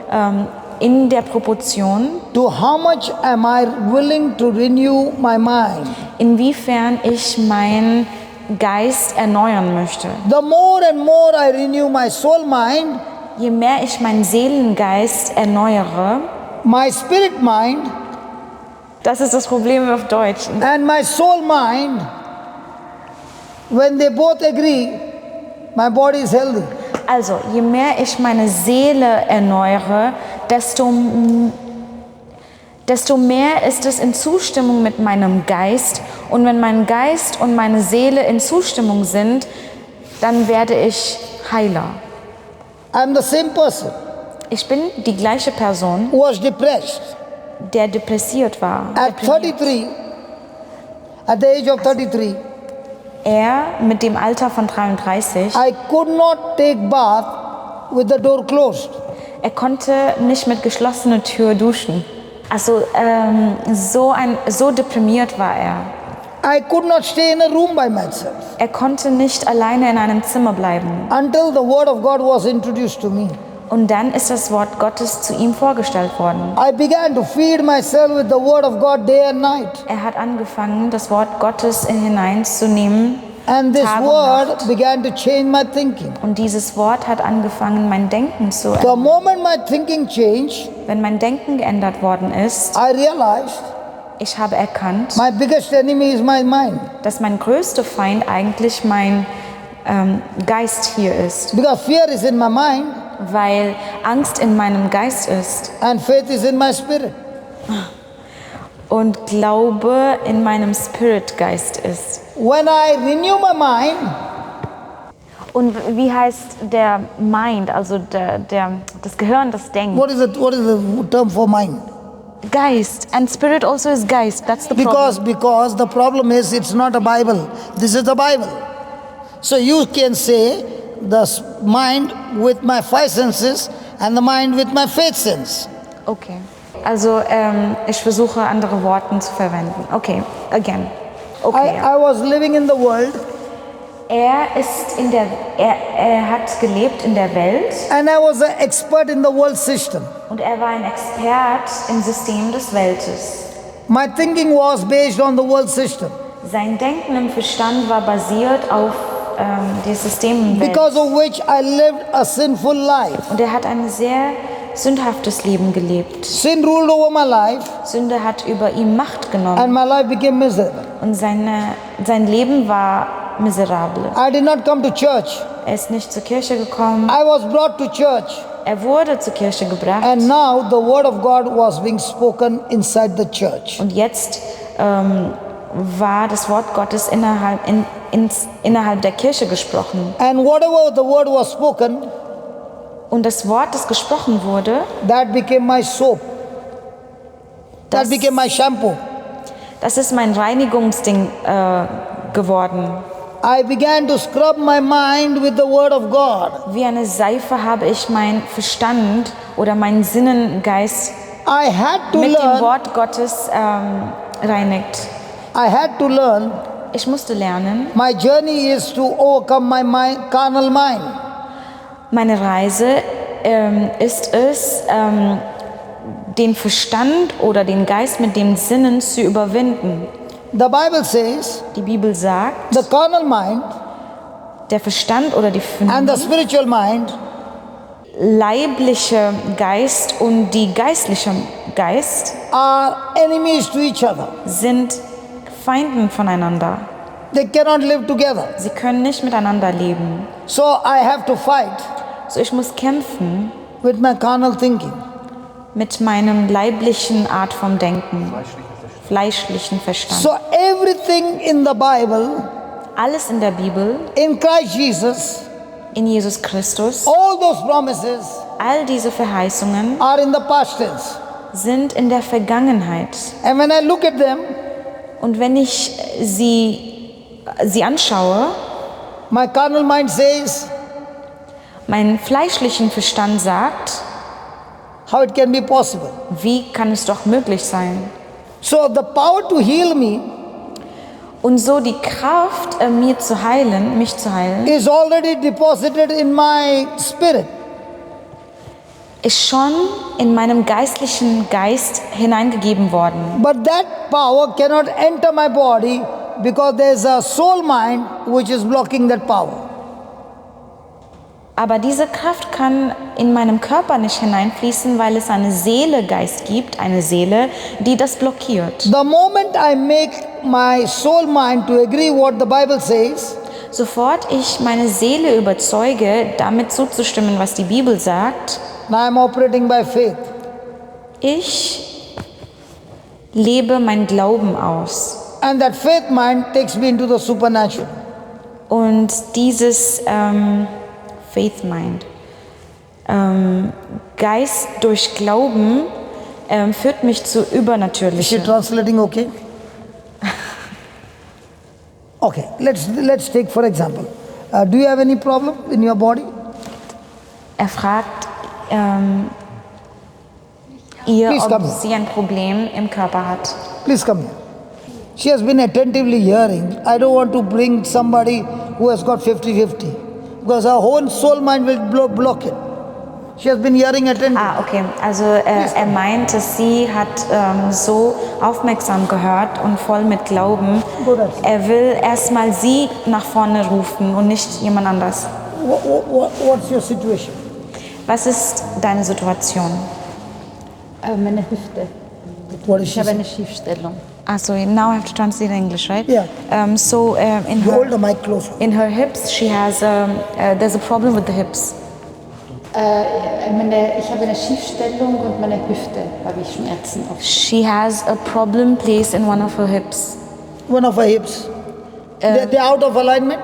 verwandelt in der Proportion, to how much am I willing to renew my mind. inwiefern ich meinen Geist erneuern möchte. The more and more I renew my soul mind, Je mehr ich meinen Seelengeist erneuere, my spirit mind, das ist das Problem auf Deutsch, and my soul mind, when they both agree, my body is healthy. also je mehr ich meine Seele erneuere, desto mehr ist es in Zustimmung mit meinem Geist. Und wenn mein Geist und meine Seele in Zustimmung sind, dann werde ich heiler. I'm the same person Ich bin die gleiche Person, who was depressed der depressiert war. at 33, at the age of 33. Er mit dem Alter von 33, I could not take bath with the door closed. er konnte nicht mit geschlossener Tür duschen. Also so deprimiert war er. I could not stay in a room by myself Er konnte nicht alleine in einem Zimmer bleiben. until the word of God was introduced to me. Und dann ist das Wort Gottes zu ihm vorgestellt worden. I began to feed myself with the word of God day and night. Er hat angefangen, das Wort Gottes hineinzunehmen. And this Tag und word Nacht. began to change my thinking. Und dieses Wort hat angefangen, mein Denken zu The ändern. moment my thinking changed, Wenn mein Denken geändert worden ist, I realized ich habe erkannt, my biggest enemy is my mind. dass mein größter Feind eigentlich mein Geist hier ist. Because fear is in my mind Weil Angst in meinem Geist ist and faith is in my spirit. und Glaube in meinem Spiritgeist ist. When I renew my mind, Und wie heißt der Mind, also das Gehirn, das denkt? what is the term for mind? Geist. And spirit also is Geist. That's the problem. Because the problem is it's not a Bible. This is the Bible. So you can say the mind with my five senses and the mind with my faith sense. Okay. Also ich versuche andere Worte zu verwenden. Okay, again. Okay. I was living in the world Er hat gelebt in der Welt and I was an expert in the world system. und er war ein Expert im System des Weltes. My thinking was based on the world system. Sein Denken im Verstand war basiert auf dem System Welt. Because of which I lived a sinful life. Und er hat ein sehr sündhaftes Leben gelebt. Sin ruled over my life Sünde hat über ihm Macht genommen and my life became miserable. und sein Leben war miserabel. I did not come to church. Er ist nicht zur Kirche gekommen. I was brought to church. Er wurde zur Kirche gebracht. And now the word of God was being spoken inside the church. Und jetzt war das Wort Gottes innerhalb der Kirche gesprochen. And whatever the word was spoken, Und das Wort, das gesprochen wurde, that became my soap. That Das- became my shampoo. das ist mein Reinigungsding geworden. I began to scrub my mind with the word of God. Wie eine Seife habe ich meinen Verstand oder meinen Sinnengeist I had to mit dem learn. Wort Gottes reinigt. I had to learn. Ich musste lernen, My journey is to overcome my mind, carnal mind. meine Reise ist es, den Verstand oder den Geist mit den Sinnen zu überwinden. The Bible says Die Bibel sagt, the carnal mind der Verstand oder die and the spiritual mind leibliche Geist und die geistliche Geist are enemies to each other. sind Feinden voneinander. They cannot live together. Sie können nicht miteinander leben. So I have to fight So ich muss kämpfen with my carnal thinking. mit meinem leiblichen Art vom Denken, fleischlichen Verstand. So everything in the Bible, Alles in der Bibel, in Christ Jesus, in Jesus Christus, all those promises all diese Verheißungen are in the past tense. sind in der Vergangenheit. And when I look at them, Und wenn ich sie anschaue, my carnal mind says, Mein fleischlichen Verstand sagt, how it can be possible. wie kann es doch möglich sein? So the power to heal me Und so die Kraft, mich zu heilen, is already deposited in my spirit. ist schon in meinem geistlichen Geist hineingegeben worden. But that power cannot enter my body because there's a soul mind which is blocking that power. Aber diese Kraft kann in meinem Körper nicht hineinfließen, weil es eine Seele-Geist gibt, eine Seele, die das blockiert. The moment I make my soul mind to agree what the Bible says, Sofort ich meine Seele überzeuge, damit zuzustimmen, was die Bibel sagt, now I'm operating by faith. ich lebe mein Glauben aus. And that faith mind takes me into the supernatural. Und dieses Faith Mind, Geist durch Glauben, führt mich zu Is she Übernatürlichem. translating okay? Okay, let's take for example. Do you have any problem in your body? Er fragt ihr, Please ob come. sie ein Problem im Körper hat. Please come here. She has been attentively hearing. I don't want to bring somebody who has got 50-50 because her whole soul mind will block it. She has been hearing attentively. Okay. Also er meint, dass sie hat so aufmerksam gehört und voll mit Glauben. Er will erstmal sie nach vorne rufen und nicht jemand anders. What's your situation? Was ist deine Situation? Meine Hüfte. What is Ich she habe saying? eine Schiefstellung. So now I have to translate in English, right? Yeah. In You hold the her mic closer. hips, she has there's a problem with the hips. Ich habe eine Schiefstellung und meine Hüfte habe ich Schmerzen. She has a problem placed in one of her hips. One of her hips. They're out of alignment.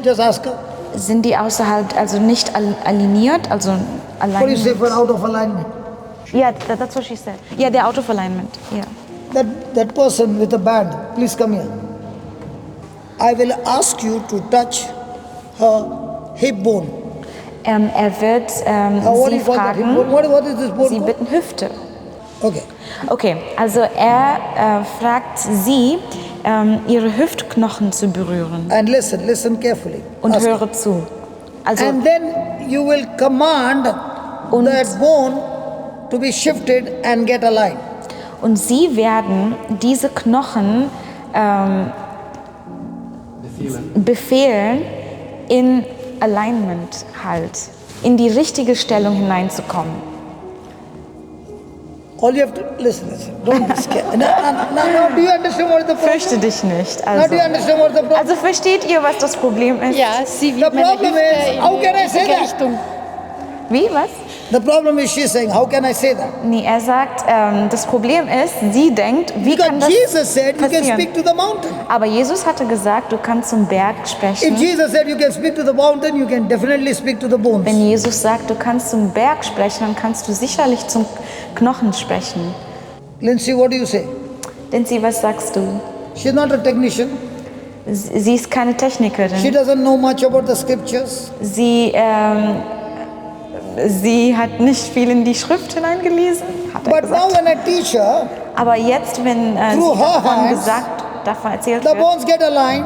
Just ask her. Sind die außerhalb, also nicht aligniert, also What do you say for alignment? out of alignment? Yeah, that's what she said. Yeah, they're out of alignment. Yeah. That person with the band, please come here. I will ask you to touch her hip bone. Er wird What do sie you call that hip fragen, bone? What is this bone sie called? bitten Hüfte. Okay. Okay, also er fragt sie, ihre Hüftknochen zu berühren And listen carefully. und Ask her. höre zu. Also And then you will command Und- that bone to be shifted and get aligned. und sie werden diese Knochen befehlen, in Alignment halt, in die richtige Stellung hineinzukommen. All you have to listen. Don't be scared. Now, do you understand what is the problem? Fürchte dich nicht. Now do you understand what is the problem? Also versteht ihr, was das Problem ist? Ja, sie The wird meine problem Hüfte is, how can I in say die that? Richtung. Wie, was? The problem is she's saying, how can I say that? Nee, er sagt, das Problem ist, sie denkt, wie kann Because das Jesus said you can passieren? speak to the mountain. Aber Jesus hatte gesagt, du kannst zum Berg If sprechen. Jesus said you can speak to the mountain, you can definitely speak to the bones. Wenn Jesus sagt, du kannst zum Berg sprechen, dann kannst du sicherlich zum Knochen sprechen. Lindsay, what do you say? Lindsay, was sagst du? She's not a technician. Sie ist keine She Technikerin. doesn't know much about the scriptures. Sie hat nicht viel in die Schrift hineingelesen, hat er But now gesagt. when I teach her, Aber jetzt, wenn Through sie her hands, davon erzählt the wird, bones get aligned.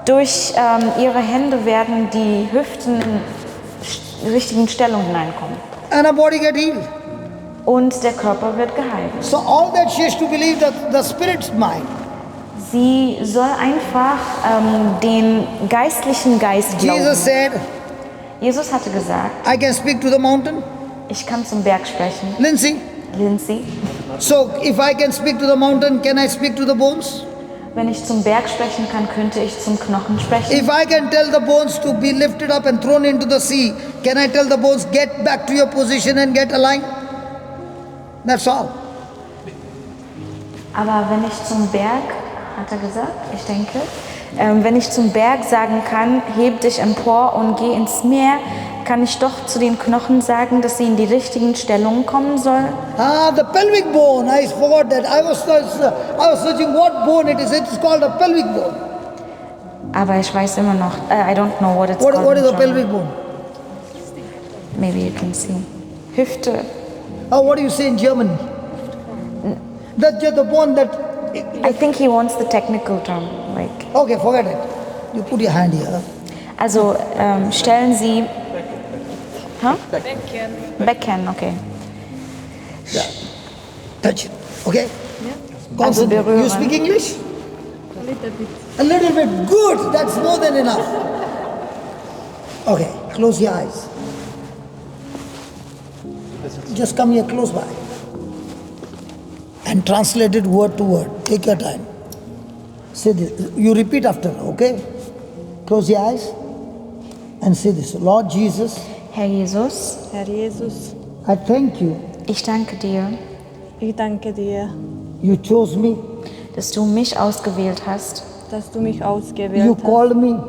durch ihre Hände werden die Hüften in die richtigen Stellung hineinkommen. And her body get healed. Und der Körper wird geheilt. So all that she has to believe that the spirit's mind. Sie soll einfach den geistlichen Geist glauben. Jesus said, Jesus hatte gesagt, I can speak to the mountain. ich kann zum Berg sprechen. Lindsay, Lindsay, so if I can speak to the mountain, can I speak to the bones? wenn ich zum Berg sprechen kann, könnte ich zum Knochen sprechen. If I can tell the bones to be lifted up and thrown into the sea, can I tell the bones, get back to your position and get aligned? That's all. Aber wenn ich zum Berg, hat er gesagt, ich denke, wenn ich zum Berg sagen kann, heb dich empor und geh ins Meer, kann ich doch zu den Knochen sagen, dass sie in die richtigen Stellungen kommen sollen. The pelvic bone, I forgot that. I was searching what bone it is. It's called a pelvic bone. Aber ich weiß immer noch, I don't know what it's What called. is a in German. pelvic bone? Maybe you can see. Hüfte. Oh, what do you say in German? That's just the bone that. I think he wants the technical term. Like. Okay, forget it. You put your hand here. Also stellen Sie. Huh? Becken, okay. Yeah. Touch it. Okay? Also Concentrate. berühren. You speak English? A little bit. A little bit. Good. That's more than enough. Okay. Close your eyes. Just come here close by. And translate it word to word. Take your time. Say this. You repeat after, okay? Close your eyes and say this. Lord Jesus, Herr Jesus, Herr Jesus, I thank you. ich danke dir, ich danke dir, You chose me. dass du mich ausgewählt hast, dass du mich You ausgewählt called me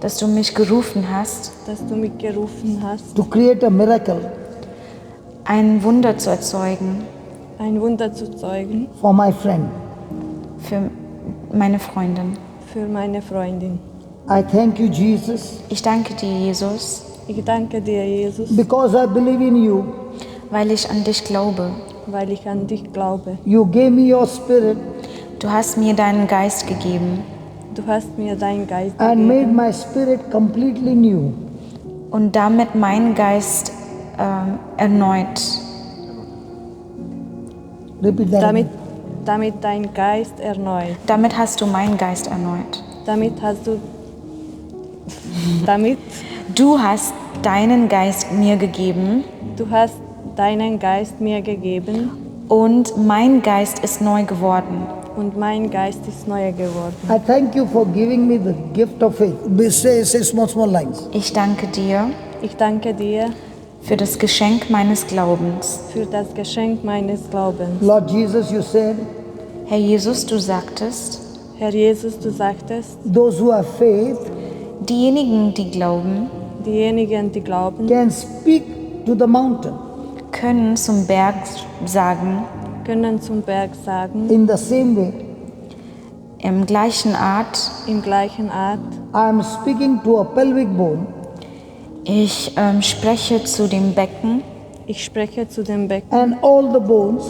dass du mich gerufen hast, hast, dass du mich gerufen hast, to create a miracle ein Wunder zu erzeugen ein Wunder zu zeugen for my friend. für meine Freundin. für meine Freundin. I thank you, Jesus, Ich danke dir, Jesus, Ich danke dir, Jesus, because I believe in you. weil ich an dich glaube. weil ich an dich glaube. You gave me your spirit Du hast mir deinen Geist gegeben Du hast mir deinen Geist and made gegeben my spirit completely new. und damit meinen Geist erneut. Repeat that. damit, again. damit dein Geist erneut. Damit hast du meinen Geist erneut. Damit Du hast deinen Geist mir gegeben du hast deinen Geist mir gegeben und mein Geist ist neu geworden. und mein Geist ist neu geworden. I thank you for giving me the gift of faith. Say small lines. Ich danke dir Ich danke dir für das Geschenk meines Glaubens. für das Geschenk meines Glaubens. Lord Jesus, you said, Herr Jesus, du sagtest, Herr Jesus, du sagtest, those who have faith diejenigen, die glauben, diejenigen, die glauben, can speak to the mountain. können zum Berg sagen, können zum Berg sagen, In the same way, im gleichen Art, in gleichen Art, I am speaking to a pelvic bone ich spreche zu dem Becken ich spreche zu dem Becken and all the bones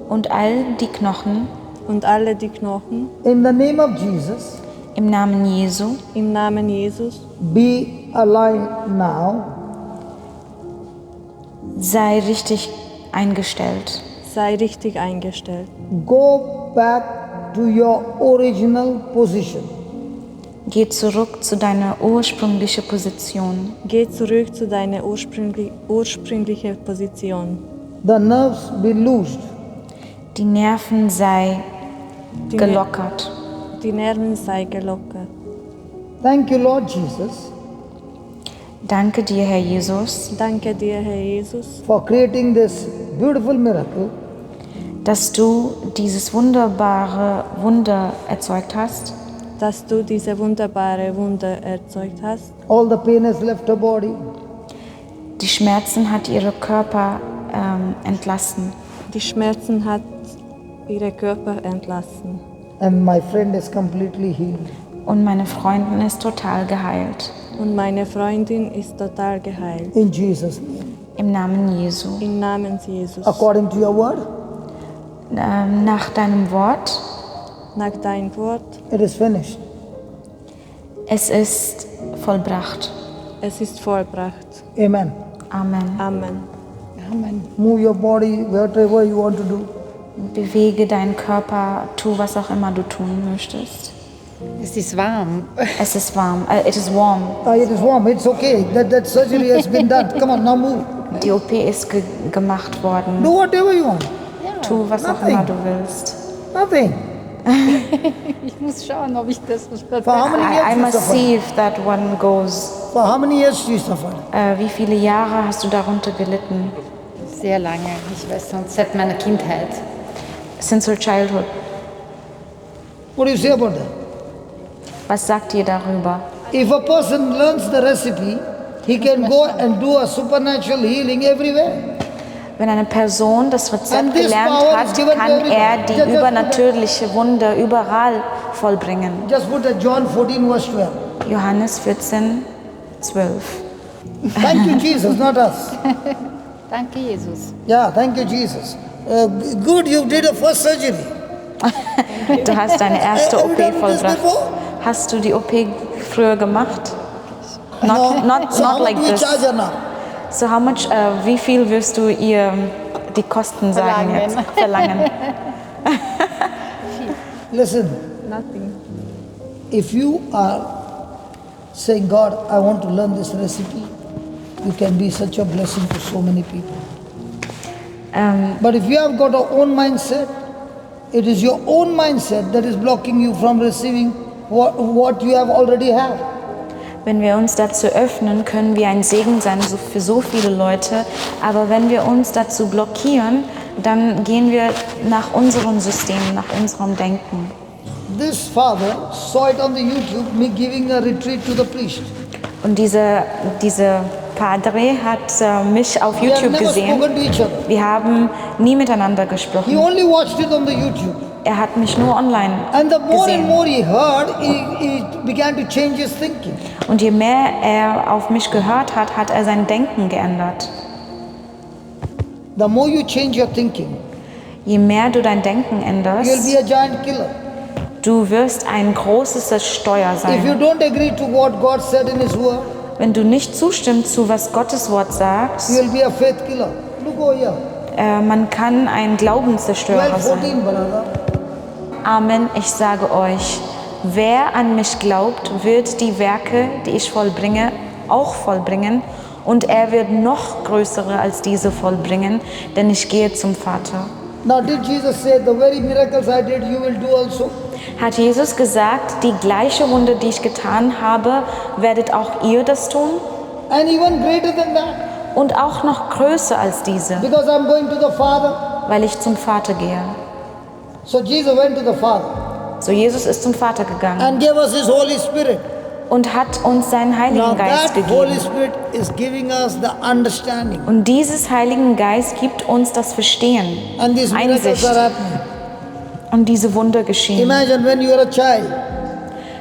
und all die Knochen und alle die Knochen in the name of Jesus. im Namen Jesu. im Namen Jesus. Be alive now. Sei richtig eingestellt. Sei richtig eingestellt. Go back to your original position. Geh zurück zu deiner ursprünglichen Position. Geh zurück zu deiner ursprünglichen Position. The nerves be loosed. Die Nerven sei Die gelockert. Die Nerven sei gelockert. Thank you, Lord Jesus, Danke dir, Herr Jesus, Danke dir, Herr Jesus, for creating this beautiful miracle dass du dieses wunderbare Wunder erzeugt hast. dass du diese wunderbare Wunder erzeugt hast. All the pain has left her body. Die Schmerzen hat ihre Körper entlassen. Die Schmerzen hat ihre Körper entlassen. And my friend is completely healed. Und meine Freundin ist total geheilt. Und meine Freundin ist total geheilt. In Jesus' name. Im Namen Jesu. Im Namen Jesus. According to your word, Nach deinem Wort, Nach deinem Wort, it is finished. es ist vollbracht. es ist vollbracht. Amen. Amen. Amen. Amen. Move your body whatever you want to do. Bewege deinen Körper, tu was auch immer du tun möchtest. Es ist warm. Es ist warm. It is warm. It is warm. It's okay. That surgery has been done. Come on, now move. Die OP ist gemacht worden. Do whatever you want. Tu was auch Nothing. immer du willst. Nothing. Ich muss schauen, ob ich das For how many years I you must suffered? see if that one goes. For how many years you suffered? Wie viele Jahre hast du darunter gelitten? sehr lange. Ich weiß sonst seit meiner Kindheit. Since her childhood. What do you say about that? Was sagt ihr darüber? If a person learns the recipe, he can go and do a supernatural healing everywhere. Wenn eine Person das Rezept And this gelernt power hat, is given to kann er everybody. die Just put übernatürliche Wunder überall vollbringen. Just put at John 14 verse 12. Johannes 14, 12. Thank you, Jesus, not us. Danke, Jesus. Yeah, thank you, Jesus. Good, you did a first surgery. Du hast deine erste Have you OP done this vollbracht. before? Hast du die OP früher gemacht? No. Not So how much like do you this. charge her now? So how much, wie viel wirst du ihr die Kosten sagen jetzt? Verlangen. Listen, Nothing. if you are saying, God, I want to learn this recipe, you can be such a blessing to so many people. But if you have got your own mindset, it is your own mindset that is blocking you from receiving what you have already have. Wenn wir uns dazu öffnen, können wir ein Segen sein für so viele Leute. Aber wenn wir uns dazu blockieren, dann gehen wir nach unserem System, nach unserem Denken. This father saw it on the YouTube, me giving a retreat to the priest. Und diese Padre hat mich auf We have YouTube never gesehen. spoken to each other. Wir haben nie miteinander He gesprochen. only watched it on the YouTube. Er hat mich nur online And the more and gesehen. more he heard, he began to change his thinking. Und je mehr er auf mich gehört hat, hat er sein Denken geändert. The more you change your thinking, Je mehr du dein Denken you'll änderst, be a giant killer. du wirst ein großes Steuer If you sein. don't agree to what God said in His Word, Wenn du nicht zustimmst zu was Gottes Wort sagt, you'll be a faith killer. Look over here. man kann ein Glaubenszerstörer 12, sein. 14, brother. Amen, ich sage euch, wer an mich glaubt, wird die Werke, die ich vollbringe, auch vollbringen. Und er wird noch größere als diese vollbringen, denn ich gehe zum Vater. Now, did Jesus say, the very miracles I did, you will do also? Hat Jesus gesagt, die gleiche Wunder, die ich getan habe, werdet auch ihr das tun? And even greater than that, Und auch noch größer als diese, because I'm going to the Father. weil ich zum Vater gehe. So Jesus went to the Father So Jesus ist zum Vater gegangen and gave us His Holy Spirit. und hat uns seinen Now Heiligen Geist that Holy gegeben. Spirit is giving us the understanding. Und dieses Heiligen Geist gibt uns das Verstehen, And these miracles Einsicht. are happening. Und diese Wunder geschehen. Imagine when you are a child.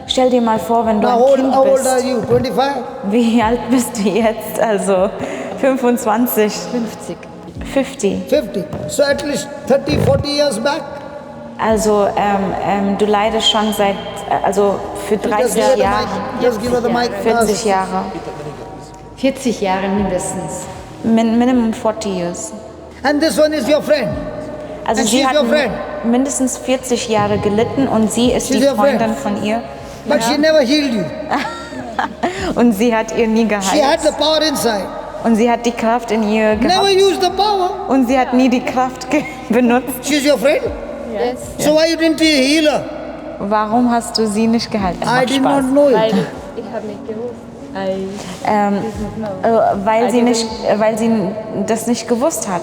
Stell dir mal vor, wenn du Now, ein Kind how old are bist. you? 25? Wie alt bist du jetzt? Also 25, 50. 50. 50. So at least 30, 40 years back. Also du leidest schon seit, also für Just 30 give her the Jahre, mic. Just give her the mic. 40 Jahre, 40 Jahre mindestens. Minimum 40 years. And this one is your friend. Also And sie she's hat your friend. mindestens 40 Jahre gelitten und sie ist She's die your friend. Freundin von ihr. But she never healed you. Und sie hat ihr nie She had the geheilt. power inside. Und sie hat die Kraft in ihr Never gehabt. used the power. Und sie hat nie die Kraft benutzt. She's your friend. Yes. So why you didn't heal her? Warum hast du sie nicht geheilt? Es I macht did Spaß. not know it. Ich habe nicht gewusst. I Weil sie das nicht gewusst hat.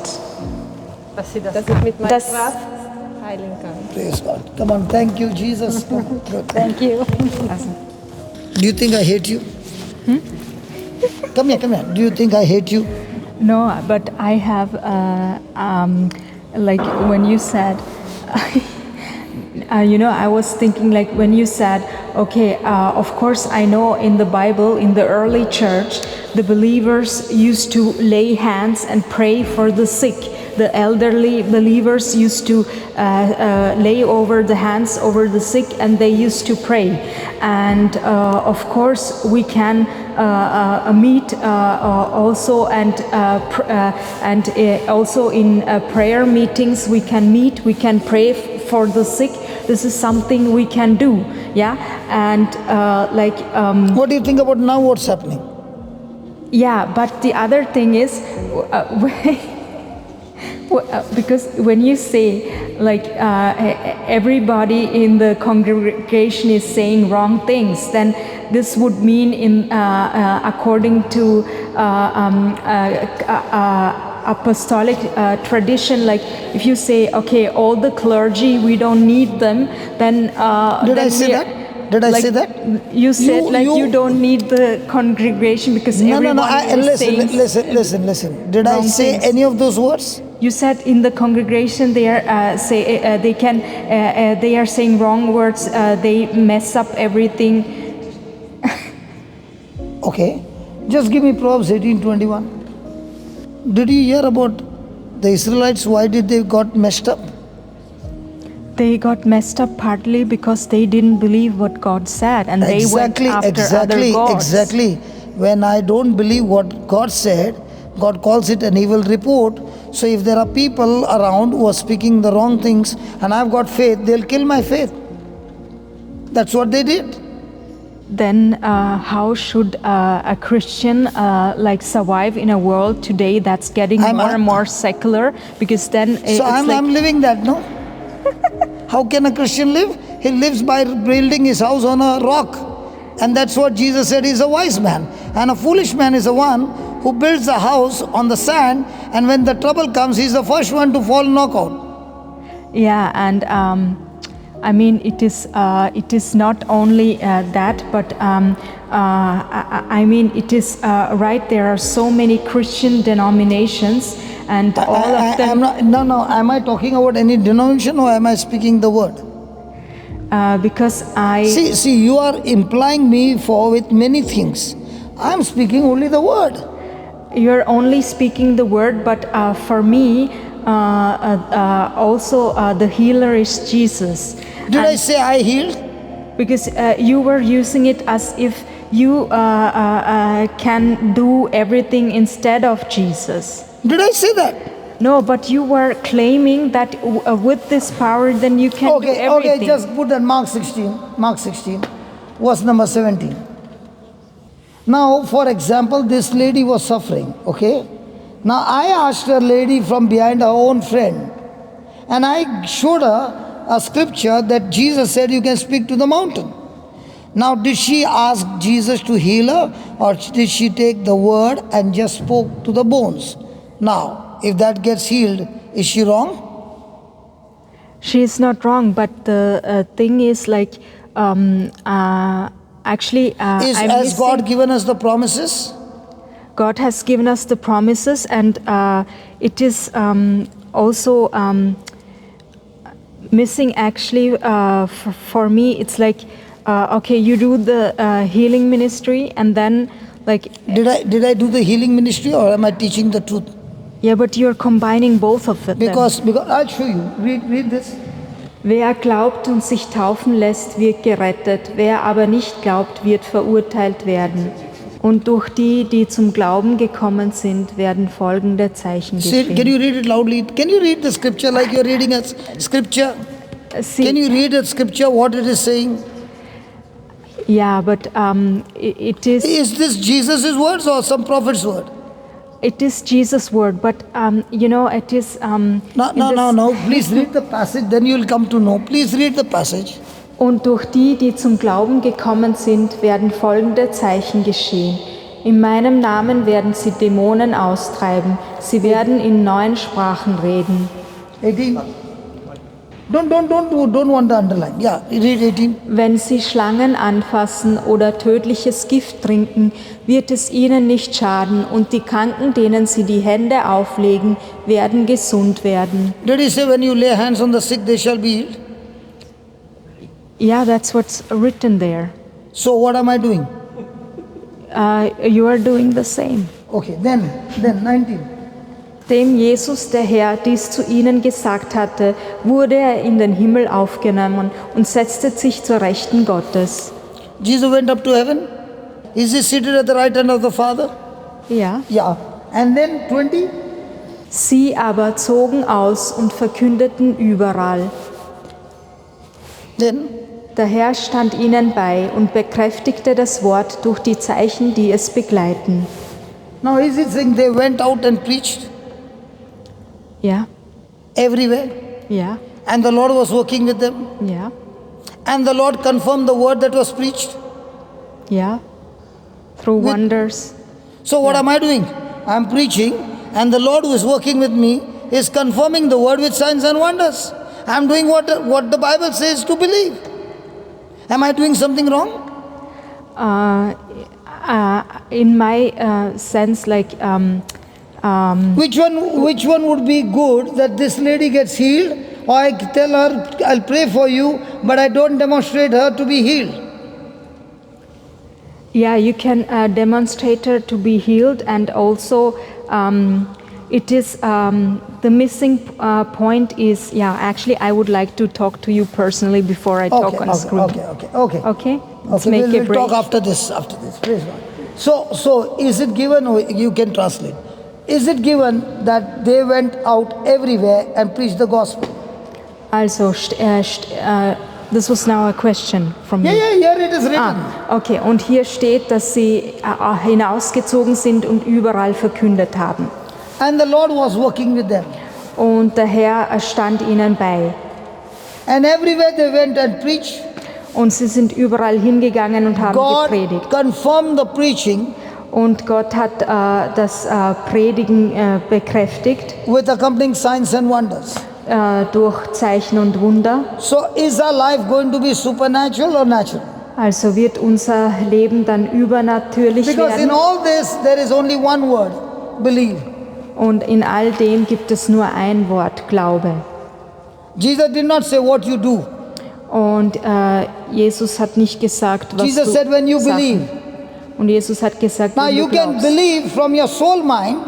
dass ich mit meiner Das- Kraft heilen kann. Praise God. Come on, thank you, Jesus. Come on. Good. Thank you. Also, Do you think I hate you? Come here, come here. Do you think I hate you? No, but I have, like when you said, I was thinking like when you said, okay, of course I know in the Bible, in the early church, the believers used to lay hands and pray for the sick. The elderly believers used to lay over the hands over the sick and they used to pray. And of course we can meet also and also in prayer meetings we can meet, we can pray for the sick. This is something we can do, yeah. And What do you think about now what's happening? yeah, but the other thing is, because when you say like everybody in the congregation is saying wrong things, then this would mean in according to apostolic tradition, like if you say okay, all the clergy we don't need them, then Did then I say we- that? Did I like, say that? You said You- you don't need the congregation because No, everyone no, no. is saying Listen. Did I wrong say things. any of those words? You said in the congregation they are they are saying wrong words. They mess up everything. Okay. Just give me Proverbs 18:21. Did you hear about the Israelites? Why did they got messed up? They got messed up partly because they didn't believe what God said, and they went after other gods. Exactly. When I don't believe what God said, God calls it an evil report. So if there are people around who are speaking the wrong things and I've got faith, they'll kill my faith. That's what they did. Then how should a Christian survive in a world today that's getting more and more secular? Because then I'm living that, no? How can a Christian live? He lives by building his house on a rock. And that's what Jesus said, he's a wise man. And a foolish man is the one who builds a house on the sand, and when the trouble comes, he's the first one to fall knockout. Yeah, and I mean, it is not only that, but I mean, it is right. There are so many Christian denominations, and all of them. Am I talking about any denomination, or am I speaking the word? Because I see, you are implying me with many things. I'm speaking only the word. You're only speaking the word, but for me, also the healer is Jesus. Did I say I healed? Because you were using it as if you can do everything instead of Jesus. Did I say that? No, but you were claiming that with this power, then you can do everything. Okay, just put that Mark 16, verse number 17. Now, for example, this lady was suffering, okay? Now, I asked a lady from behind her own friend, and I showed her a scripture that Jesus said you can speak to the mountain. Now, did she ask Jesus to heal her, or did she take the word and just spoke to the bones? Now, if that gets healed, is she wrong? She is not wrong, but the thing is actually, has God given us the promises? God has given us the promises, and it is also missing. Actually, for me, it's like okay, you do the healing ministry, and then did I do the healing ministry, or am I teaching the truth? Yeah, but you're combining both of them. Because I'll show you. Read this. Wer glaubt und sich taufen lässt, wird gerettet. Wer aber nicht glaubt, wird verurteilt werden. Und durch die, die zum Glauben gekommen sind, werden folgende Zeichen geschehen. Can you read it loudly? Can you read the scripture like you're reading a scripture? Can you read a scripture, what it is saying? Yeah, but it is... Is this Jesus' words or some prophet's word? It is Jesus' word, but it is... No. Please read the passage, then you'll come to know. Please read the passage. Und durch die, die zum Glauben gekommen sind, werden folgende Zeichen geschehen. In meinem Namen werden sie Dämonen austreiben. Sie werden in neuen Sprachen reden. 18. Don't want to underline. Yeah, read 18. Wenn sie Schlangen anfassen oder tödliches Gift trinken, wird es ihnen nicht schaden, und die Kranken, denen sie die Hände auflegen, werden gesund werden. Did he say when you lay hands on the sick, they shall be healed? Yeah, that's what's written there. So what am I doing? You are doing the same. Okay, then 19. Dem Jesus, der Herr, dies zu ihnen gesagt hatte, wurde er in den Himmel aufgenommen und setzte sich zur Rechten Gottes. Jesus went up to heaven. Is he seated at the right hand of the Father? Ja. Yeah. And then 20. Sie aber zogen aus und verkündeten überall. Then der Herr stand ihnen bei und bekräftigte das Wort durch die Zeichen, die es begleiten. Now is it saying they went out and preached? Ja. Everywhere? Ja. And the Lord was working with them? Ja. And the Lord confirmed the word that was preached? Ja. Through wonders. So what am I doing? I am preaching, and the Lord who is working with me is confirming the word with signs and wonders. I am doing what the Bible says to believe. Am I doing something wrong? In my sense, which one would be good, that this lady gets healed, or I tell her I'll pray for you, but I don't demonstrate her to be healed? Yeah, you can demonstrate her to be healed, and also it is the missing point is, yeah, actually I would like to talk to you personally before I talk on screen. Okay? Let's make a we'll break. talk after this. Praise God. So is it given, or you can translate, is it given that they went out everywhere and preached the gospel? Also, this was now a question from Yeah, you. here it is written. Okay, und hier steht, dass sie hinausgezogen sind und überall verkündet haben. And the Lord was working with them. Und der Herr stand ihnen bei. And everywhere they went and preached, Und sie sind überall hingegangen und haben gepredigt. God confirmed the preaching Und Gott hat das Predigen bekräftigt with accompanying signs and wonders. durch Zeichen und Wunder. So is our life going to be supernatural or natural? Also wird unser Leben dann übernatürlich Because in werden. all this there is only one word, believe. Und in all dem gibt es nur ein Wort, Glaube. Jesus did not say what you do. Und Jesus hat nicht gesagt, was Jesus du said when you Sachen. believe. Und Jesus hat gesagt, Now wenn you du can glaubst. believe from your soul mind,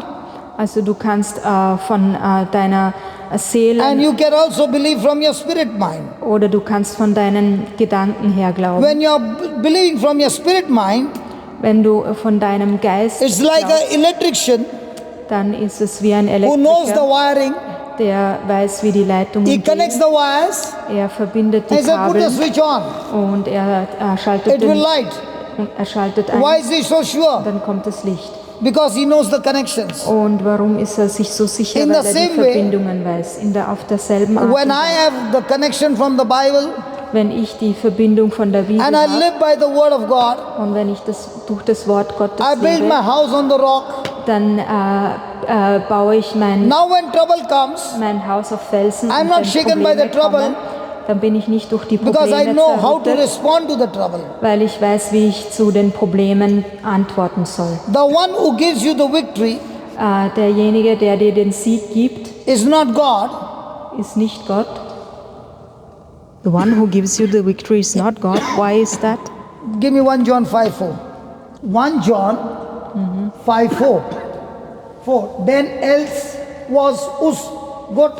Also du kannst von deiner Seele and you can also believe from your spirit mind. oder du kannst von deinen Gedanken her glauben. When you are believing from your spirit mind, Wenn du von deinem Geist it's like glaubst, an electrician dann ist es wie ein who knows the Elektriker, wiring. der weiß, wie die Leitungen He gehen. connects the wires Er verbindet and die he said, put the Kabel switch on. und er schaltet It will den, light. und er schaltet ein, Why is he so sure? dann kommt das Licht. Because he knows the connections. Und warum ist er sich so sicher, In weil the er die same way, Verbindungen weiß? Auf derselben Art When und I Weise. have the connection from the Bible Wenn ich die Verbindung von der Bibel and I habe live by the word of God, und wenn ich das durch das Wort Gottes I build my lebe, house on the rock. dann baue ich mein Now when trouble comes, Haus auf Felsen I'm und not wenn shaken by the Probleme trouble, kommen, dann bin ich nicht durch die because I Probleme know how to zerrüttet, respond to the trouble. weil ich weiß, wie ich zu den Problemen antworten soll. The one who gives you the victory Derjenige, der dir den Sieg gibt, is not God. ist nicht Gott. The one who gives you the victory is not God. Why is that? Give me 1 John 5:4. 1 John 5:4. 4. Then else was us Gott.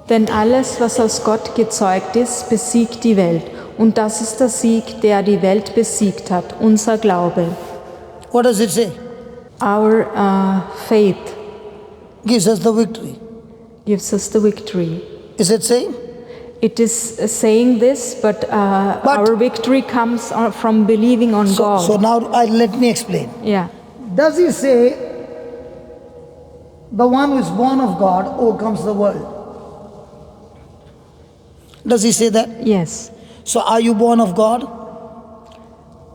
Denn alles, was aus Gott gezeugt ist, besiegt die Welt. Und das ist der Sieg, der die Welt besiegt hat, unser Glaube. What does it say? Our faith Gives us the victory. gives us the victory. Is it saying? It is saying this, but our victory comes from believing on God. So now let me explain. Yeah. Does he say the one who is born of God overcomes the world? Does he say that? Yes. So are you born of God?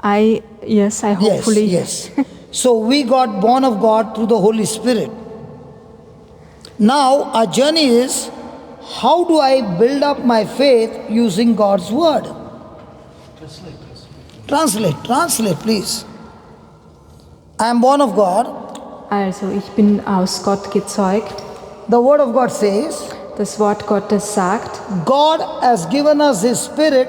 I hopefully. Yes. So we got born of God through the Holy Spirit. Now our journey is, how do I build up my faith using God's word? Translate, please. I am born of God. Also, ich bin aus Gott gezeugt. The word of God says, Das Wort Gottes sagt, God has given us His Spirit.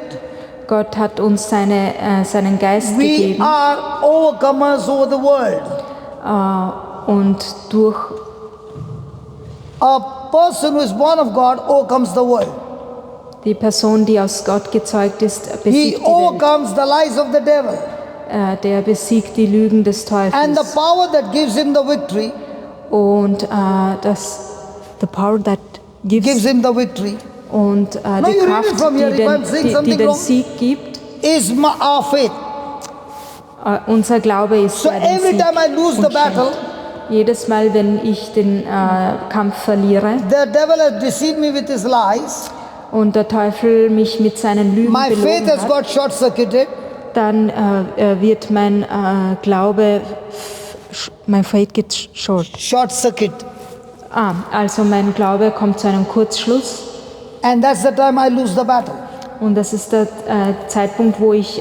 Gott hat uns seinen Geist We gegeben are overcomers over the world. und durch A person who is born of God overcomes the world. die Person, die aus Gott gezeugt ist, He besiegt die Welt. overcomes the lies of the devil. Der besiegt die Lügen des And the Teufels. power that gives him the victory, Und the power that gives gives him the victory, und you die read it Kraft, from here. If I'm saying die something den wrong, Sieg gibt, is our faith. unser Glaube ist So der den every Sieg time I lose the uns schenkt. battle, Jedes Mal, wenn ich den Kampf verliere the devil has deceived me with his lies. und der Teufel mich mit seinen Lügen My faith belogen has hat, got short-circuited. dann wird mein Glaube, mein Faith geht short. Short-circuit. Also mein Glaube kommt zu einem Kurzschluss And that's the time I lose the battle. und das ist der Zeitpunkt, wo ich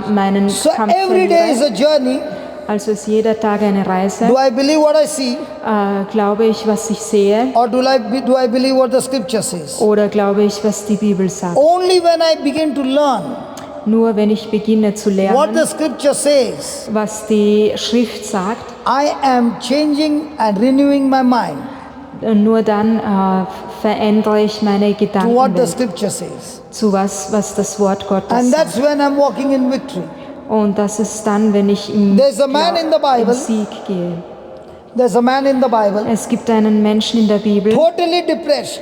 meinen So Kampf every day is verliere. a journey. Also ist jeder Tag eine Reise. Do I believe what I see? Glaube ich, was ich sehe, Or do I believe what the scripture says? oder glaube ich, was die Bibel sagt? Only when I begin to learn Nur wenn ich beginne zu what lernen, the scripture says, was die Schrift sagt, I am changing and renewing my mind nur dann verändere ich meine to what the Gedankenwelt scripture says. zu was das Wort Gottes And sagt. that's when I'm walking in victory. Und das ist dann, wenn ich im There's a man in the Bible. Sieg gehe. There's a man in the Bible, Es gibt einen Menschen in der Bibel, totally depressed.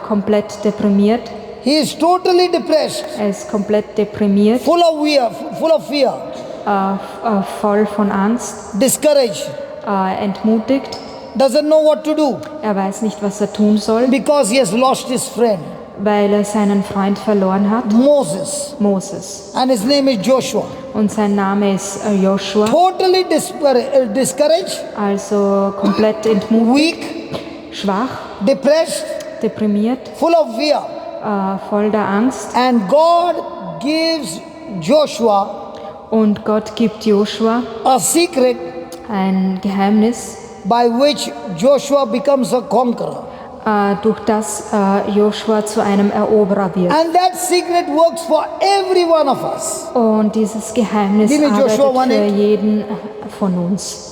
komplett deprimiert. He is totally depressed, Er ist komplett deprimiert, full of fear, voll von Angst, discouraged, entmutigt. doesn't know what to do Er weiß nicht, was er tun soll, because he has lost his friend, weil er seinen Freund verloren hat, Moses, Moses. and his name is Joshua. Und sein Name ist Joshua. Totally discouraged, Also komplett entmutigt, weak, schwach, depressed, deprimiert, full of fear. voll der Angst. And God gives Joshua Und Gott gibt Joshua a secret ein Geheimnis, by which Joshua becomes a conqueror. durch das Joshua zu einem Eroberer wird. And that secret works for every one of us. Und dieses Geheimnis Give me Joshua arbeitet für 1:8. jeden von uns.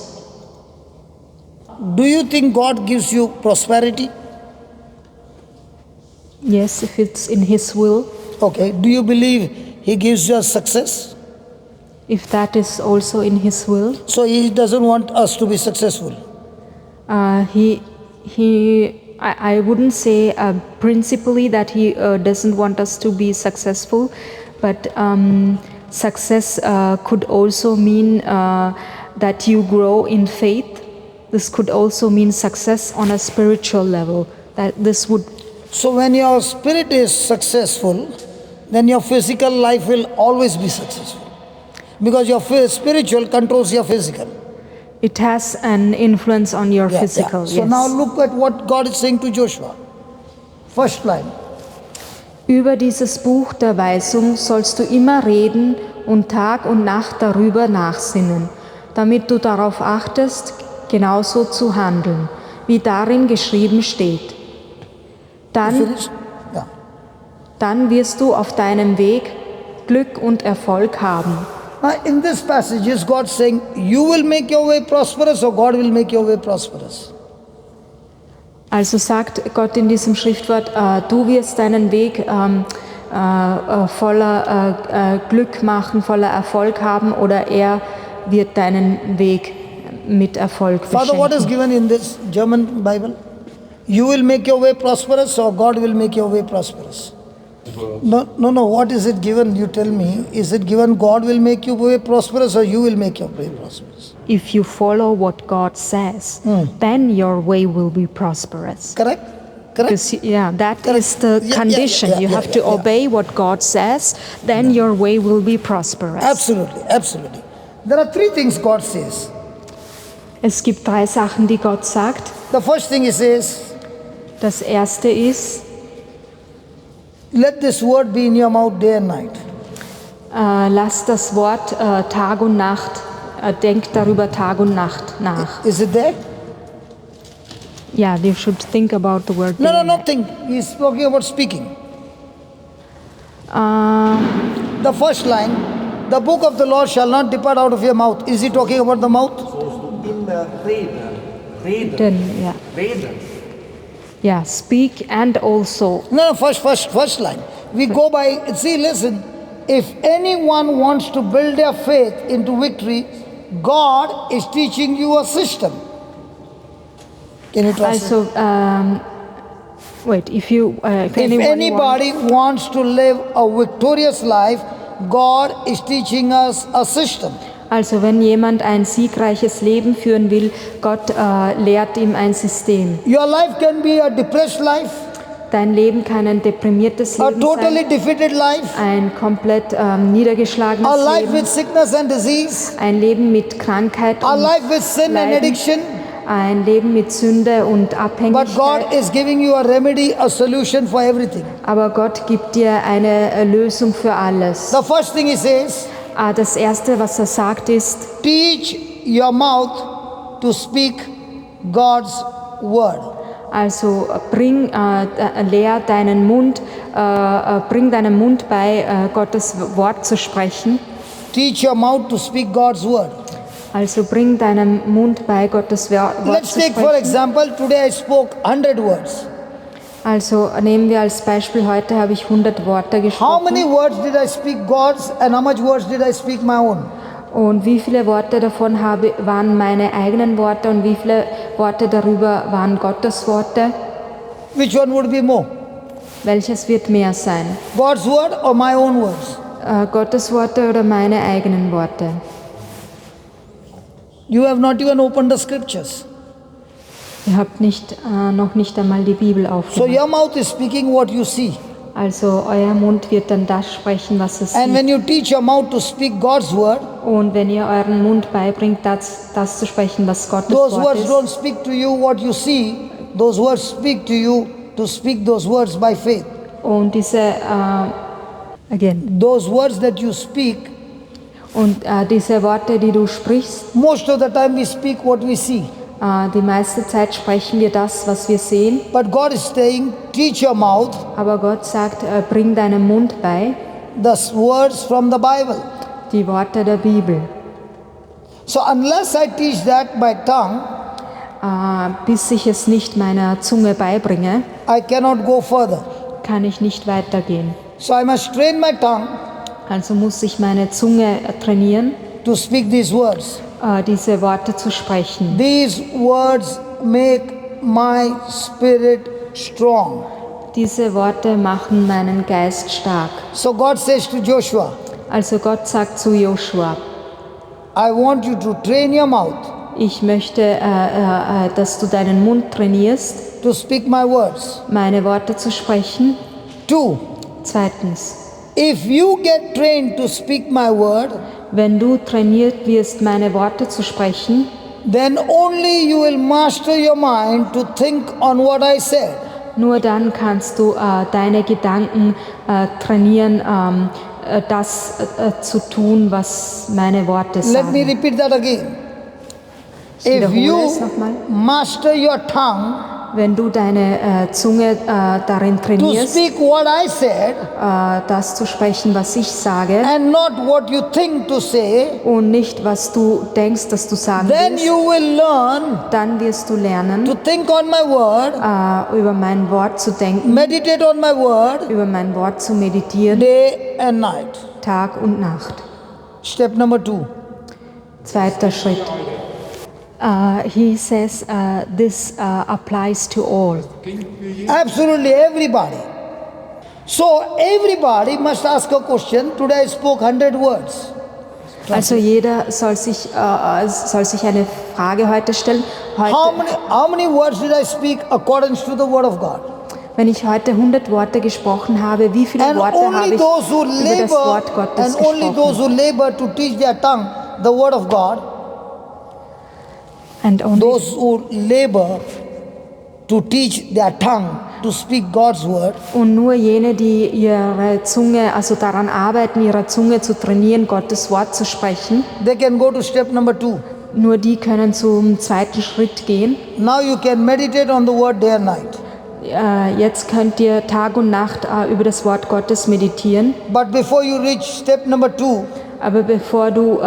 Do you think God gives you prosperity? Yes, if it's in His will. Okay. Do you believe He gives us success? If that is also in His will. So He doesn't want us to be successful. I wouldn't say principally that He doesn't want us to be successful, but success could also mean that you grow in faith. This could also mean success on a spiritual level. That this would. So when your spirit is successful, then your physical life will always be successful. Because your spiritual controls your physical. It has an influence on your Yeah, physical. yeah. So Yes. now look at what God is saying to Joshua. First line. Über dieses Buch der Weisung sollst du immer reden und Tag und Nacht darüber nachsinnen, damit du darauf achtest, genauso zu handeln, wie darin geschrieben steht. Dann, Finished? Yeah. dann wirst du auf deinem Weg Glück und Erfolg haben. Now in this passage is God saying, you will make your way prosperous or God will make your way prosperous? Also sagt Gott in diesem Schriftwort, du wirst deinen Weg voller Glück machen, voller Erfolg haben, oder er wird deinen Weg mit Erfolg Father, what is beschenken. given in this German Bible? You will make your way prosperous or God will make your way prosperous? No, what is it given? You tell me. Is it given God will make your way prosperous or you will make your way prosperous? If you follow what God says, then your way will be prosperous. Correct? Correct? Because, yeah, that Correct. is the Yeah, condition. yeah, You yeah, have yeah, to yeah. obey what God says, then your way will be prosperous. Absolutely, absolutely. There are three things God says. Es gibt 3 Sachen, die Gott sagt. The first thing He says, Das erste ist, let this word be in your mouth day and night. lass das Wort Tag und Nacht, denk darüber Tag und Nacht nach. Is it there? Yeah, you should think about the word. No, day and no, night. think. He's talking about speaking. Uh, The first line, the book of the Lord shall not depart out of your mouth. Is He talking about the mouth? Immer reden. Reden. Then, yeah. Reden. Yeah, speak and also. No, first line. We go by, see, listen. If anyone wants to build their faith into victory, God is teaching you a system. Can you trust Also, wait, if If anyone anybody wants to live a victorious life, God is teaching us a system. Also wenn jemand ein siegreiches Leben führen will, Gott lehrt ihm ein System. Your life can be a depressed life, Dein Leben kann ein deprimiertes a Leben totally sein, defeated life, ein komplett niedergeschlagenes a life Leben, with sickness and disease, ein Leben mit Krankheit a und life with sin and Leiden, addiction. ein Leben mit Sünde und But Abhängigkeit. God is giving you a remedy, a solution for everything. Aber Gott gibt dir eine Lösung für alles. The first thing He says, Das Erste, was er sagt, ist, teach your mouth to speak God's word. Also lehr deinen Mund, bring deinem Mund bei, Gottes Wort zu sprechen. Teach your mouth to speak God's word. Also bring deinem Mund bei, Gottes Wort Let's zu take for sprechen. example, today I spoke 100 words. Also nehmen wir als Beispiel, heute habe ich 100 Worte How many gesprochen. words did I speak God's and how much words did I speak my own? Und wie viele Worte davon waren meine eigenen Worte und wie viele Worte darüber waren Gottes Worte? Which one would be more? Welches wird mehr sein? God's word or my own words? Gottes Worte oder meine eigenen Worte? You have not even opened the scriptures. Ihr habt noch nicht einmal die Bibel So aufgemacht. your mouth is speaking what you see. Also euer Mund wird dann das sprechen, was es And sieht. when you teach your mouth to speak God's word, Und wenn ihr euren Mund beibringt, das zu sprechen, was Gottes those Wort words ist, don't speak to you what you see. Those words speak to you to speak those words by faith. und diese Those words that you speak, diese Worte, die du sprichst, most of the time we speak what we see. die meiste Zeit sprechen wir das, was wir sehen. But God is saying, teach your mouth Aber Gott sagt, bring deinem Mund bei the words from the Bible. die Worte der Bibel. So unless I teach that by tongue, Bis ich es nicht meiner Zunge beibringe, I cannot go further. kann ich nicht weitergehen. So I must train my tongue Also muss ich meine Zunge trainieren, to speak these words. diese Worte zu sprechen. These words make my spirit strong. Diese Worte machen meinen Geist stark. So God says to Joshua, Also Gott sagt zu Joshua, I want you to train your mouth ich möchte, dass du deinen Mund trainierst, to speak my words. meine Worte zu sprechen. 2. Zweitens, If you get trained to speak my word, wenn du trainiert wirst, meine Worte zu sprechen, then only you will master your mind to think on what I said. nur dann kannst du deine Gedanken trainieren, das zu tun, was meine Worte Let me sagen. repeat that again. Ich If wiederhole es you nochmal. master your tongue Wenn du deine Zunge darin to trainierst, speak what I said das zu sprechen, was ich sage, and not what you think to say, und nicht, was du denkst, dass du sagen then willst, you will learn dann wirst du to lernen, think on my word, über mein Wort zu denken, meditate on my word über mein Wort zu meditieren, day and night. Tag und Nacht. Step number 2. Zweiter Schritt. He says this applies to all. Absolutely everybody. So everybody must ask a question. Today I spoke 100 words. Also jeder soll sich eine Frage heute stellen. How many words did I speak according to the word of God? Wenn ich heute 100 Worte gesprochen habe, wie viele And Worte habe only ich those who über das Wort labor Gottes and only those gesprochen? who labor to teach their tongue the word of God, And only those who labor to teach their tongue to speak God's word, Und nur jene, die ihre Zunge, also daran arbeiten, ihre Zunge zu trainieren, Gottes Wort zu sprechen, they can go to step number 2. nur die können zum zweiten Schritt gehen. Now you can meditate on the word day and night. Jetzt könnt ihr Tag und Nacht über das Wort Gottes meditieren. But before you reach step number 2, Aber bevor du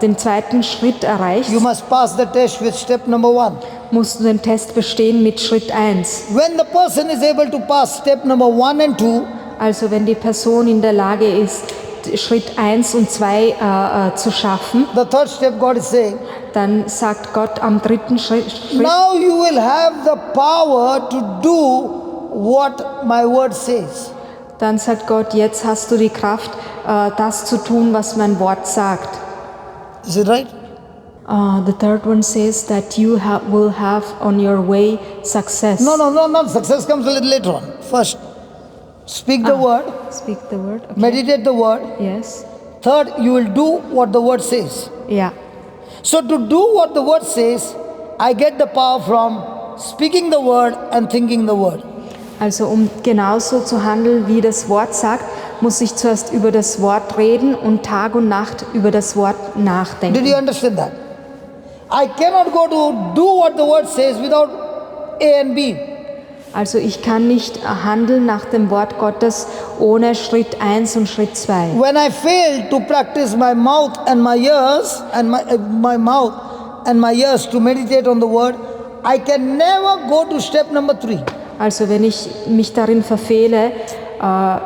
den zweiten Schritt erreichst, you must pass the test with step number 1. musst du den Test bestehen mit Schritt 1. When the person is able to pass step number 1 and 2, Also wenn die Person in der Lage ist, Schritt 1 und 2 zu schaffen, the third step God is saying, dann sagt Gott am dritten Schritt, now you will have the power to do what my word says. dann sagt Gott, jetzt hast du die Kraft, das zu tun, was mein Wort sagt. Is it right? The third one says that you will have on your way success. No. Success comes a little later on. First, speak the word, Speak the word. Okay. meditate the word. Yes. Third, you will do what the word says. Ja. So to do what the word says, I get the power from speaking the word and thinking the word. Also um genauso zu handeln, wie das Wort sagt, muss ich zuerst über das Wort reden und Tag und Nacht über das Wort Did nachdenken. you understand that? I cannot go to do what the word says without A and B. Also ich kann nicht handeln nach dem Wort Gottes ohne Schritt 1 und Schritt 2. When I fail to practice my mouth and my ears and my mouth and my ears to meditate on the word, I can never go to step number 3. Also wenn ich mich darin verfehle,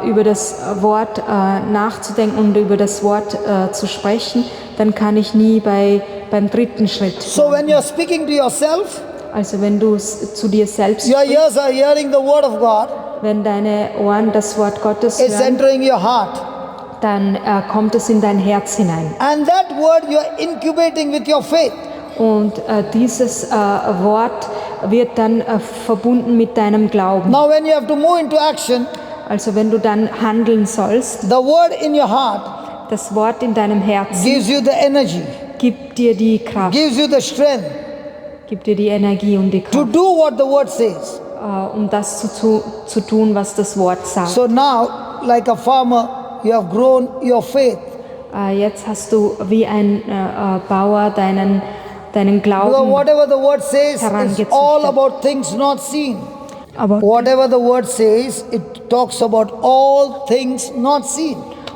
über das Wort nachzudenken und über das Wort zu sprechen, dann kann ich nie beim dritten Schritt. So when you're speaking to yourself, Also wenn du zu dir selbst your sprichst, ears are hearing the word of God, wenn deine Ohren das Wort Gottes it's hören, entering your heart. dann kommt es in dein Herz hinein. And that word you're incubating with your faith. Und dieses Wort wird dann verbunden mit deinem Glauben. Now when you have to move into action, Also wenn du dann handeln sollst, the word in your heart das Wort in deinem Herzen gives you the energy, gibt dir die Kraft, gives you the strength gibt dir die Energie und die to Kraft, do what the word says. um das zu tun, was das Wort sagt. So now, like a farmer, you have grown your faith. Jetzt hast du wie ein Bauer deinen Because Glauben. whatever the word says, it's herangezüchtet. all about things not seen. Aber Whatever the word says, it talks about all things not seen.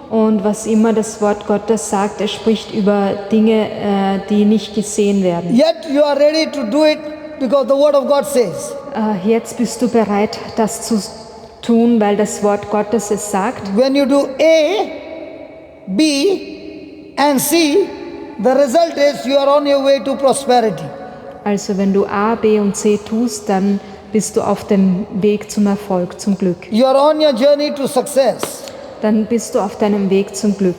und was immer das Wort Gottes sagt, er spricht über Dinge, die nicht gesehen werden. Yet you are ready to do it because the word of God says. Jetzt bist du bereit, das zu tun, weil das Wort Gottes es sagt. When you do A, B, and C, the result is you are on your way to prosperity. Also wenn du A, B und C tust, dann bist du auf dem Weg zum Erfolg, zum Glück. You are on your journey to success. Dann bist du auf deinem Weg zum Glück.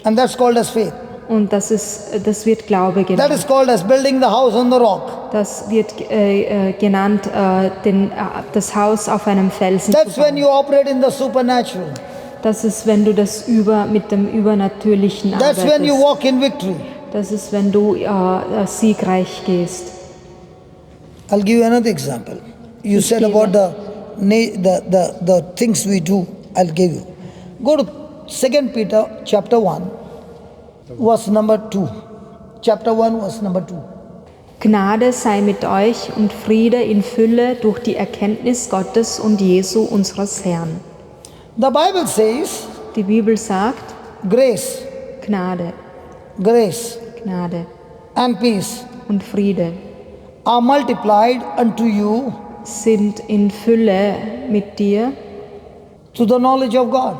And that's called as faith. Und das wird Glaube That genannt. is called as building the house on the rock. Das wird genannt, das Haus auf einem Felsen zu That's when bauen. you operate in the supernatural. Das ist, wenn du mit dem Übernatürlichen That's when you arbeitest. walk in victory. Das ist, wenn du siegreich gehst. I'll give you another example. You said about the things we do. I'll give you. Go to 2 Peter chapter 1, verse number 2. Chapter 1, verse number 2. Gnade sei mit euch und Friede in Fülle durch die Erkenntnis Gottes und Jesu unseres Herrn. The Bible says Die Bibel sagt, grace, Gnade, grace, Gnade and peace und Friede are multiplied unto you sind in Fülle mit dir to the knowledge of God.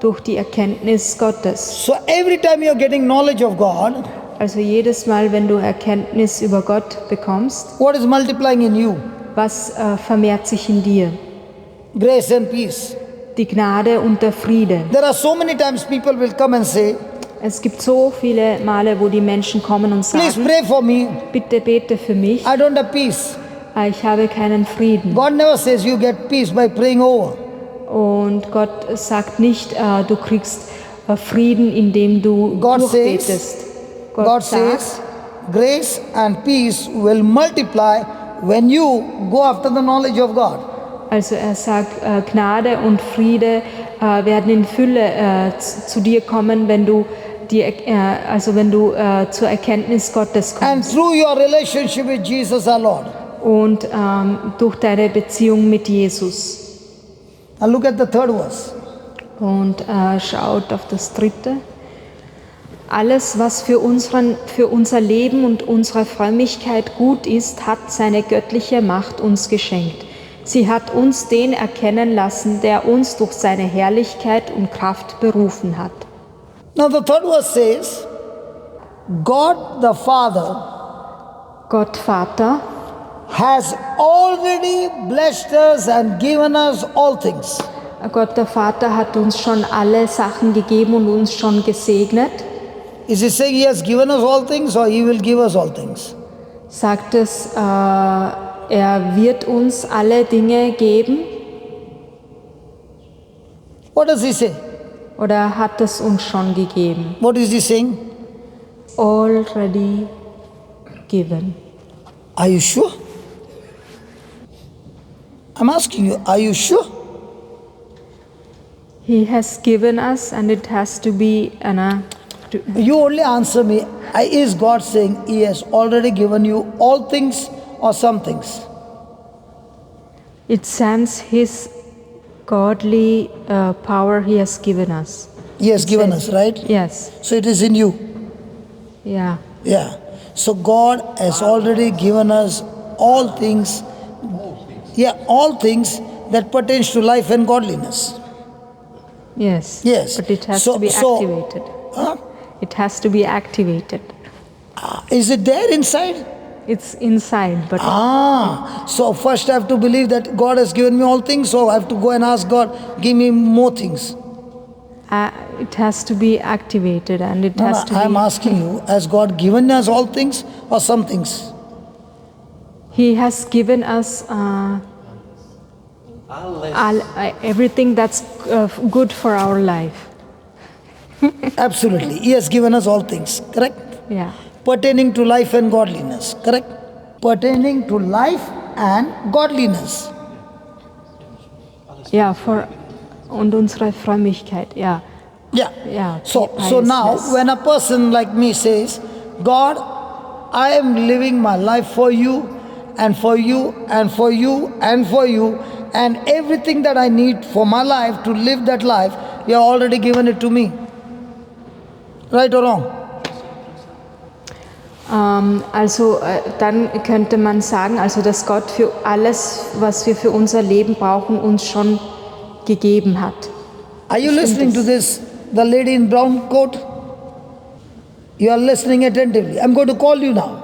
durch die Erkenntnis Gottes. So every time you're getting knowledge of God, Also jedes Mal, wenn du Erkenntnis über Gott bekommst, what is multiplying in you? was vermehrt sich in dir? Grace and peace. Die Gnade und der Friede. There are so many times people will come and say, Es gibt so viele Male, wo die Menschen kommen und please sagen, pray for me. bitte bete für mich, I don't have peace. ich habe keinen Frieden. God never says you get peace by praying over. Und Gott sagt nicht, du kriegst Frieden, indem du God durchbetest. says, Gott God sagt, says, grace and peace will multiply when you go after the knowledge of God. also er sagt, Gnade und Friede werden in Fülle zu dir kommen, wenn du zur Erkenntnis Gottes And kommst through your relationship with Jesus our Lord. und durch deine Beziehung mit Jesus. And look at the third verse. Und schaut auf das dritte. Alles, was für unser Leben und unsere Frömmigkeit gut ist, hat seine göttliche Macht uns geschenkt. Sie hat uns den erkennen lassen, der uns durch seine Herrlichkeit und Kraft berufen hat. Now the third verse says, God the Father Gott Vater has already blessed us and given us all things. Gott der Vater hat uns schon alle Sachen gegeben und uns schon gesegnet. Is he saying he has given us all things or he will give us all things? Sagt es, er wird uns alle Dinge geben What does he say? oder hat es uns schon gegeben? What is he saying? Already given. Are you sure? I'm asking you, are you sure? He has given us and it has to be You only answer me. Is God saying he has already given you all things or some things? It sends His godly power He has given us. He has given us, right? Yes. So it is in you. Yeah. Yeah. So God has already given us all things. Yeah, all things that pertains to life and godliness. Yes. Yes. But it has So- to be so- activated. Huh? It has to be activated. Is it there inside? It's inside, but So first I have to believe that God has given me all things, so I have to go and ask God, give me more things. it has to be activated, and it has to I am be. asking you, has God given us all things or some things? He has given us everything that's good for our life. Absolutely. He has given us all things, correct? Yeah. Pertaining to life and godliness, correct? Pertaining to life and godliness. Ja, und unsere Frömmigkeit, ja. Yeah. Yeah, So now piousness. when a person like me says, God, I am living my life for you and for you and for you and for you, and everything that I need for my life to live that life, you have already given it to me. Right or wrong? Dann könnte man sagen, also dass Gott für alles, was wir für unser Leben brauchen, uns schon gegeben hat. Are you listening to this, the lady in brown coat? You are listening attentively. I'm going to call you now.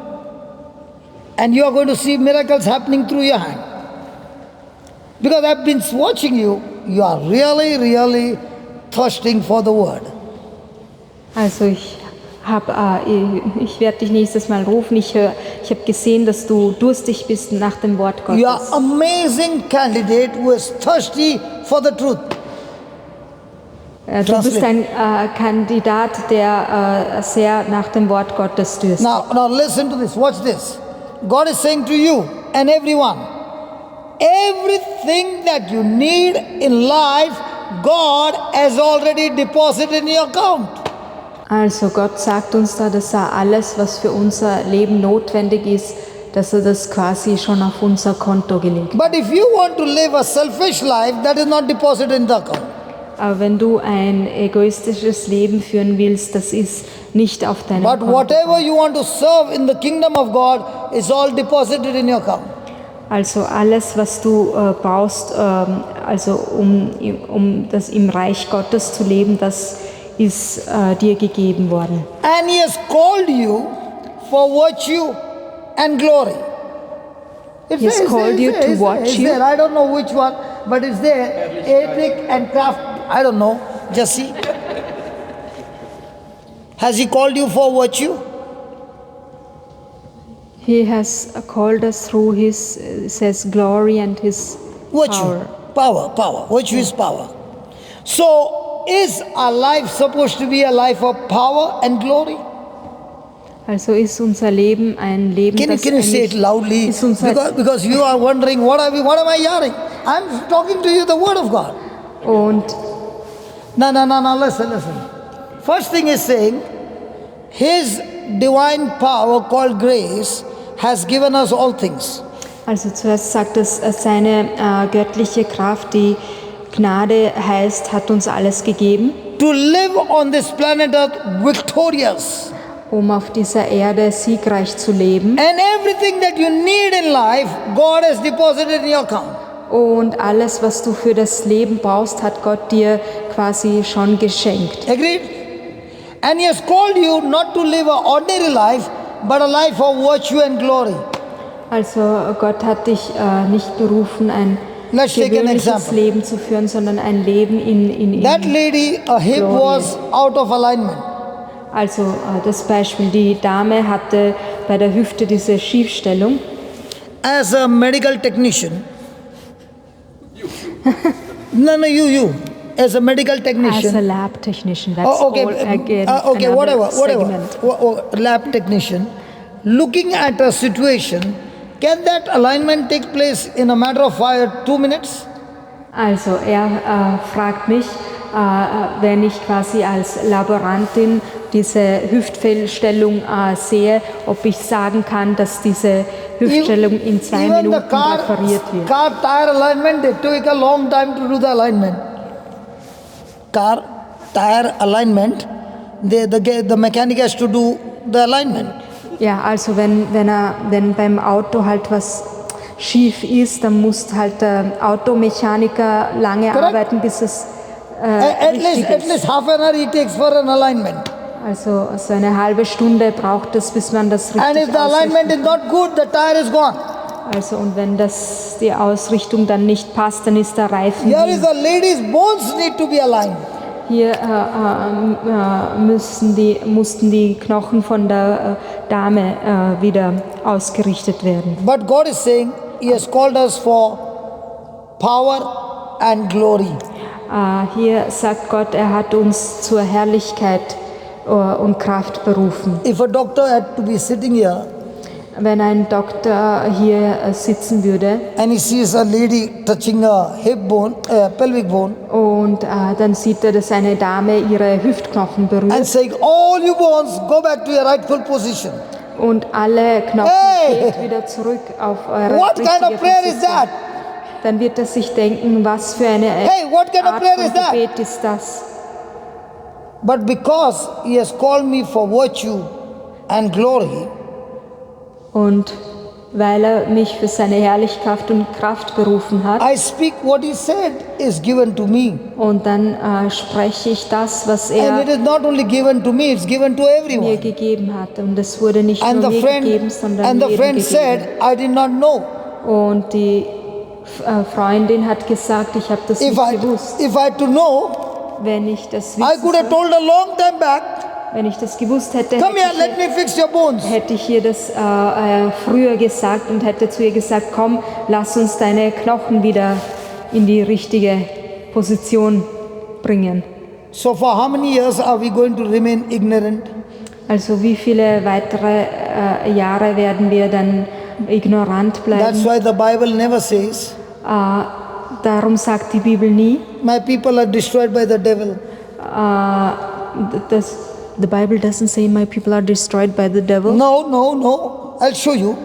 And you are going to see miracles happening through your hand. Because I've been watching you, you are really, really thirsting for the word. Also ich werde dich nächstes Mal rufen. Ich habe gesehen, dass du durstig bist nach dem Wort You are Gottes. amazing candidate who is thirsty for the truth. Du bist ein Kandidat, der sehr nach dem Wort Gottes dürstet. Now listen to this, watch this. God is saying to you and everyone, everything that you need in life, God has already deposited in your account. Also Gott sagt uns da, dass alles, was für unser Leben notwendig ist, dass das quasi schon auf unser Konto gelegt hat. But if you want to live a selfish life, that is not deposited in the account. Aber wenn du ein egoistisches Leben führen willst, das ist nicht auf deinem But Konto. whatever you want to serve in the kingdom of God is all deposited in your account. Also alles, was du brauchst, also um das im Reich Gottes zu leben, das ist dir gegeben worden. And He has called you for virtue and glory. He has called you to watch you. I don't know which one, but it's there. Ethic and craft. I don't know. Just see. Has He called you for virtue? He has called us through His, says, glory and His Virtue. Power. Virtue is power. So, is our life supposed to be a life of power and glory? Also ist unser Leben ein Leben, Can you say it loudly? ist unser, Because you are wondering, what am I hearing? I'm talking to you the word of God. und No, listen. First thing is saying, His divine power called grace has given us all things. also zuerst sagt es, seine göttliche Kraft, die Gnade heißt, hat uns alles gegeben, To live on this planet Earth victorious. um auf dieser Erde siegreich zu leben. And everything that you need in life, God has deposited in your account. Und alles, was du für das Leben brauchst, hat Gott dir quasi schon geschenkt. Agreed? And He has called you not to live an ordinary life, but a life of virtue and glory. Also Gott hat dich nicht berufen, ein Let's take an gewöhnliches example. Leben zu führen, sondern ein Leben in That lady, her hip Glory. was out of alignment. Also das Beispiel, die Dame hatte bei der Hüfte diese Schiefstellung. As a medical technician, no, you. As a medical As a technician, lab technician, that's okay, all again okay, another whatever. segment. Lab technician, looking at a situation, can that alignment take place in a matter of 2 minutes? Also er fragt mich, wenn ich quasi als Laborantin diese Hüftfeldstellung sehe, ob ich sagen kann, dass diese Hüftstellung in 2 Even the Minuten repariert wird. car tire alignment, they took a long time to do the alignment. Car tire alignment, the mechanic has to do the alignment. Ja, also wenn beim Auto halt was schief ist, dann muss halt der Automechaniker lange Correct. arbeiten, bis es At richtig ist. least half an hour he takes for an alignment. Also so eine halbe Stunde braucht es, bis man das And if richtig the alignment ausrichten is not good, the tire is gone. kann. Also und wenn die Ausrichtung dann nicht passt, dann ist der Reifen Here hin. is the lady's bones need to be aligned. Hier mussten die Knochen von der Dame wieder ausgerichtet werden. But God is saying He has called us for power and glory. Hier sagt Gott, er hat uns zur Herrlichkeit und Kraft berufen. If a doctor had to be sitting here Wenn ein Doktor hier sitzen würde and he sees a lady touching a hip bone, pelvic bone, und dann sieht er, dass eine Dame ihre Hüftknochen and berührt saying, all you bones go back to your rightful position. und alle Knochen Hey! geht wieder zurück auf eure What kind richtige of prayer is Position. that? Dann wird er sich denken, was für eine Hey, what kind of Art prayer von is that? Gebet ist das? But because He has called me for virtue and glory, Und weil er mich für seine Herrlichkeit und Kraft berufen hat, I speak what He said is given to me. und dann spreche ich das, was And er it is not only given to me, it's given to mir everyone. gegeben hat. Und es wurde nicht And nur the mir gegeben, friend, sondern and the jedem friend said, gegeben. I did not know. Und die Freundin hat gesagt, ich habe das If nicht gewusst. I had to know, Wenn ich das I could have wissen told her long time back, wenn ich das gewusst hätte, come here, let me fix your bones. hätte ich ihr das früher gesagt und hätte zu ihr gesagt, komm, lass uns deine Knochen wieder in die richtige Position bringen. So for how many years are we going to remain ignorant? Also wie viele weitere Jahre werden wir dann ignorant That's bleiben? why the Bible never says, Darum sagt die Bibel nie, my people are destroyed by the devil. the Bible doesn't say my people are destroyed by the devil. No, no, no. I'll show you.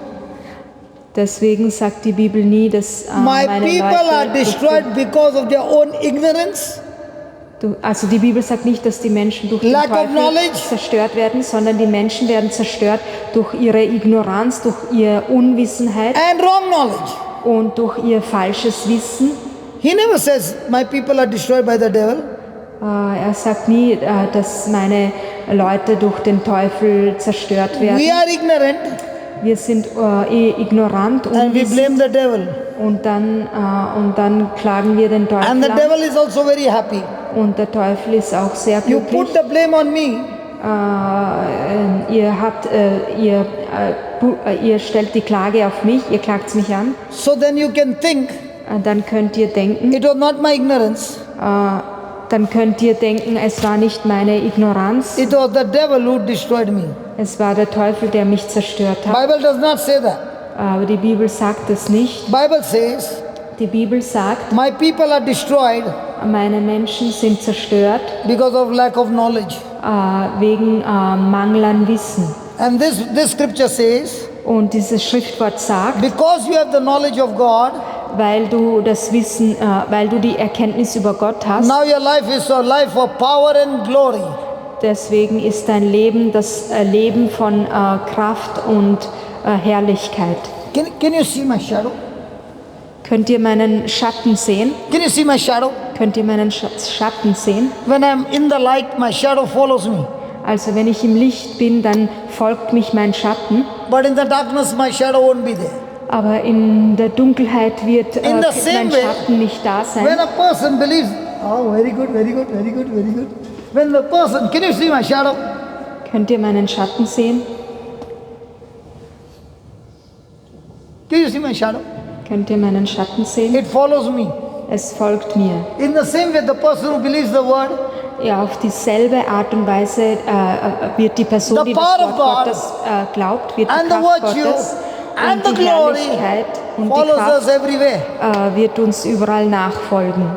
Deswegen sagt die Bibel nie, dass My meine people are Leute destroyed because of their own ignorance, also die Bibel sagt nicht, dass die Menschen durch den Lack of Teufel knowledge. zerstört werden, sondern die Menschen werden zerstört durch ihre Ignoranz, durch ihre Unwissenheit and wrong knowledge. und durch ihr falsches Wissen. He never says, my people are destroyed by the devil. Er sagt nie, dass meine Leute durch den Teufel zerstört werden. We are ignorant Wir sind ignorant and we blame the devil. und dann klagen wir den Teufel And the an. devil is also very happy. Und der Teufel ist auch sehr You glücklich. put the blame on me. Ihr stellt die Klage auf mich, ihr klagt mich an. So then you can think, Dann könnt ihr denken, it was not my ignorance. es war nicht meine Ignoranz, It was the devil who destroyed me. es war der Teufel, der mich zerstört hat. Bible does not say that. Aber die Bibel sagt es nicht. Bible says, Die Bibel sagt, my people are destroyed meine Menschen sind zerstört because of lack of knowledge. wegen Mangel an Wissen. And this scripture says, Und dieses Schriftwort sagt, because you have the knowledge of God, weil du das Wissen, weil du die Erkenntnis über Gott hast, now your life is a life of power and glory. deswegen ist dein Leben das Leben von Kraft und Herrlichkeit. Can you see my shadow? Könnt ihr meinen Schatten sehen? Can you see my shadow? Könnt ihr meinen Schatten sehen? When I'm in the light, my shadow follows me. Also wenn ich im Licht bin, dann folgt mich mein Schatten, But in the darkness, my shadow won't be there. aber in der Dunkelheit wird In the same mein way, Schatten nicht da When sein. a person believes, oh, very good, very good, very good, very good. When the person, can you see my shadow? Könnt ihr meinen Schatten sehen? Can you see my shadow? Könnt ihr meinen Schatten sehen? It follows me. Es folgt mir. In the same way, the person who believes the word, Ja, auf dieselbe Art und Weise wird die Person, The die das power of Wort God Gottes glaubt, wird die and the Kraft virtue Gottes and und the die glory Herrlichkeit und die follows us Kraft everywhere. wird uns überall nachfolgen.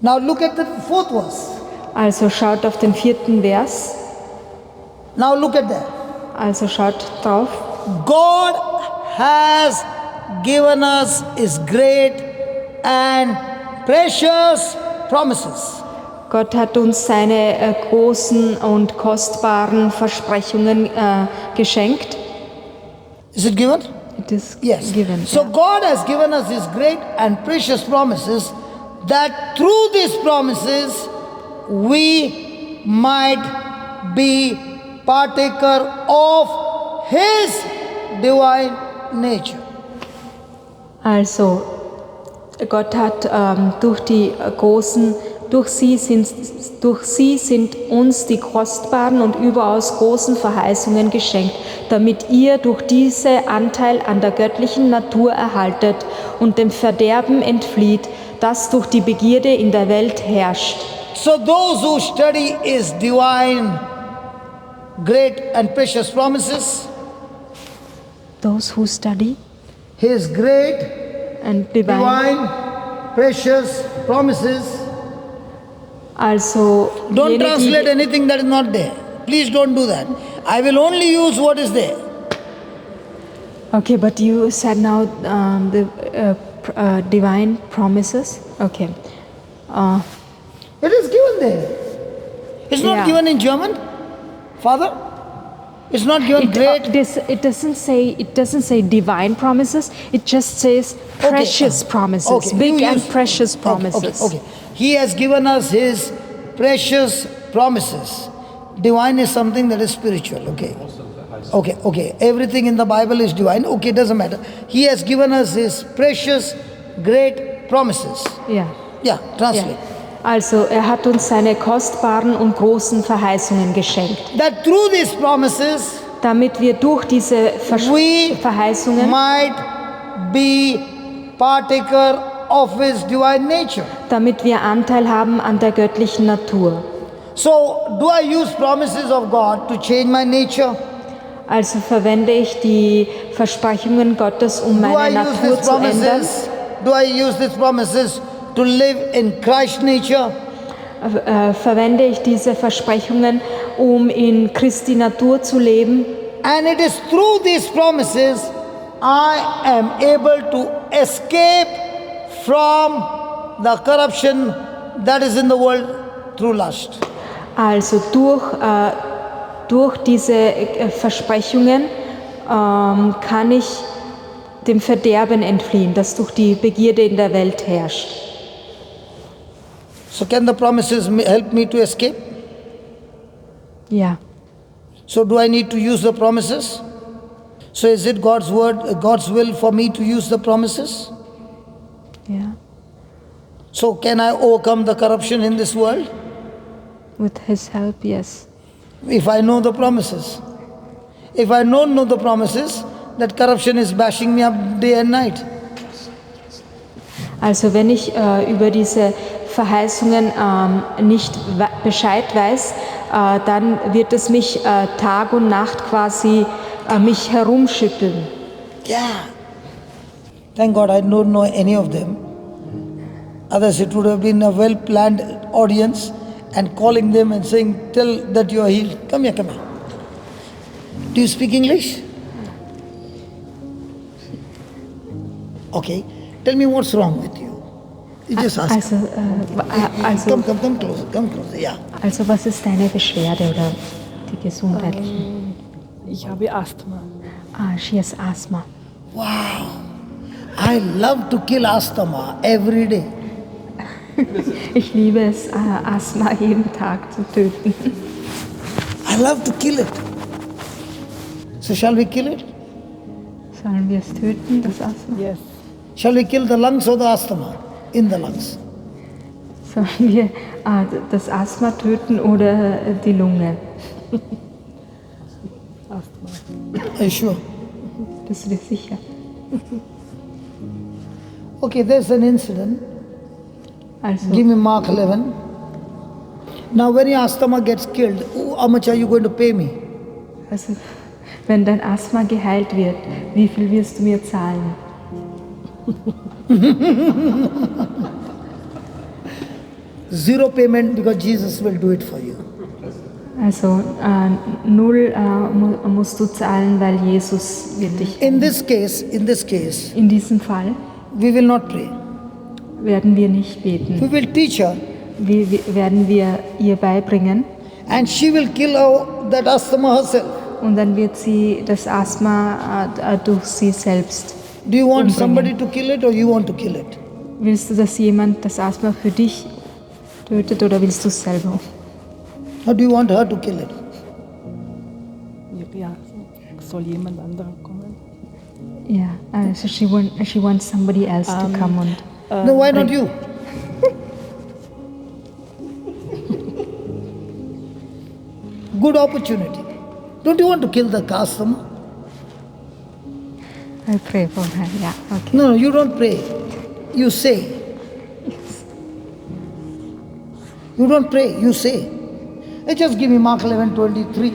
Now look at the fourth verse. Also schaut auf den 4. Vers. Now look at that. Also schaut drauf. God has given us His great and precious promises. Gott hat uns seine großen und kostbaren Versprechungen geschenkt. Is it given? It is Yes. given. So ja. God has given us His great and precious promises, that through these promises we might be partaker of His divine nature. Also, Gott hat durch sie sind uns die kostbaren und überaus großen Verheißungen geschenkt, damit ihr durch diese Anteil an der göttlichen Natur erhaltet und dem Verderben entflieht, das durch die Begierde in der Welt herrscht. So those who study His divine, great and precious promises, Those who study His great, and divine. precious promises. Also, Don't jene, translate die, anything that is not there. Please don't do that. I will only use what is there. okay, but you said now the divine promises. Okay. It is given there. It's not Yeah. given in German, Father. It's not given great. It doesn't say divine promises. It just says precious promises, Okay, big you and use- precious promises. Okay. He has given us His precious promises. Divine is something that is spiritual. Okay. Everything in the Bible is divine. Okay, doesn't matter. He has given us His precious, great promises. Ja. Yeah, translate. Ja. Also, hat uns seine kostbaren und großen Verheißungen geschenkt, That through these promises damit wir durch diese we Verheißungen, might be partaker of His divine nature. damit wir Anteil haben an der göttlichen Natur. So, do I use promises of God to change my nature? Also verwende ich die Versprechungen Gottes, um Do I meine use Natur these zu ändern? promises? Do I use these promises to live in Christ's nature? Verwende ich diese Versprechungen, um in Christi Natur zu leben? And it is through these promises I am able to escape from the corruption that is in the world through lust. Also durch diese Versprechungen kann ich dem Verderben entfliehen, das durch die Begierde in der Welt herrscht. So can the promises help me to escape? Ja. So do I need to use the promises? So is it God's word, God's will for me to use the promises? Ja. So can I overcome the corruption in this world? With His help, yes. If I know the promises. If I don't know the promises, that corruption is bashing me up day and night. Also wenn ich über diese Verheißungen nicht Bescheid weiß, dann wird es mich Tag und Nacht quasi mich herumschütteln. Yeah. Thank God I don't know any of them. Otherwise it would have been a well-planned audience and calling them and saying, tell that you are healed. Come here. Do you speak English? Okay. Tell me what's wrong with you. You just ask. Come closer. Yeah. Also was ist deine Beschwerde oder die Gesundheit? Ich habe Asthma. She has asthma. Wow. I love to kill asthma every day. Ich liebe es, Asthma jeden Tag zu töten. I love to kill it. So shall we kill it? Sollen wir es töten, das Asthma? Yes. Shall we kill the lungs or the asthma? In the lungs. Sollen wir das Asthma töten oder die Lunge? Asthma. Are you sure? Bist du dir sicher? Okay, there's an incident. Also, Give me Mark 11. Now when your asthma gets killed, how much are you going to pay me? also, wenn dein Asthma geheilt wird, wie viel wirst du mir zahlen? Zero payment because Jesus will do it for you. Also 0 musst du zahlen, weil Jesus wird dich. In this case, In diesem Fall we will not pray. werden wir nicht beten. We will teach her, Werden wir ihr beibringen and she will kill that asthma herself. und dann wird sie das Asthma durch sie selbst. Do you want umbringen. somebody to kill it or you want to kill it? Willst du, dass jemand das Asthma für dich tötet oder willst du es selber? Or do you want her to kill it? Ja, soll jemand anderer kommen? Ja, so she wants somebody else to come und No, why not you? Good opportunity. Don't you want to kill the customer? I pray for her. Yeah, okay. No, you don't pray. You say. You don't pray, you say. Hey, just give me Mark 11:23.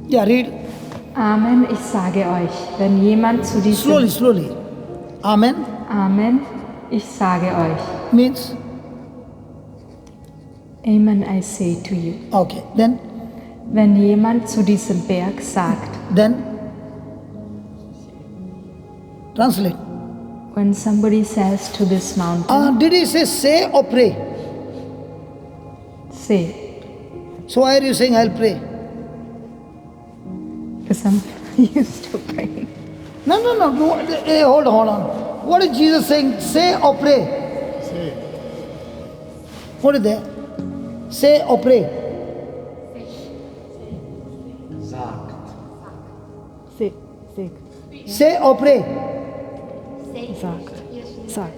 Yeah, read. Amen, ich sage euch, wenn jemand zu diesem... Slowly. Amen Amen, ich sage euch. means, Amen, I say to you. okay, then, Wenn jemand zu diesem Berg sagt, translate. when somebody says to this mountain, Did he say or pray? say, So why are you saying I'll pray? because I'm used to praying. No. Hey, hold on. What is Jesus saying? Say or pray? Say. What is there? Say or pray? Say or pray? Sagt.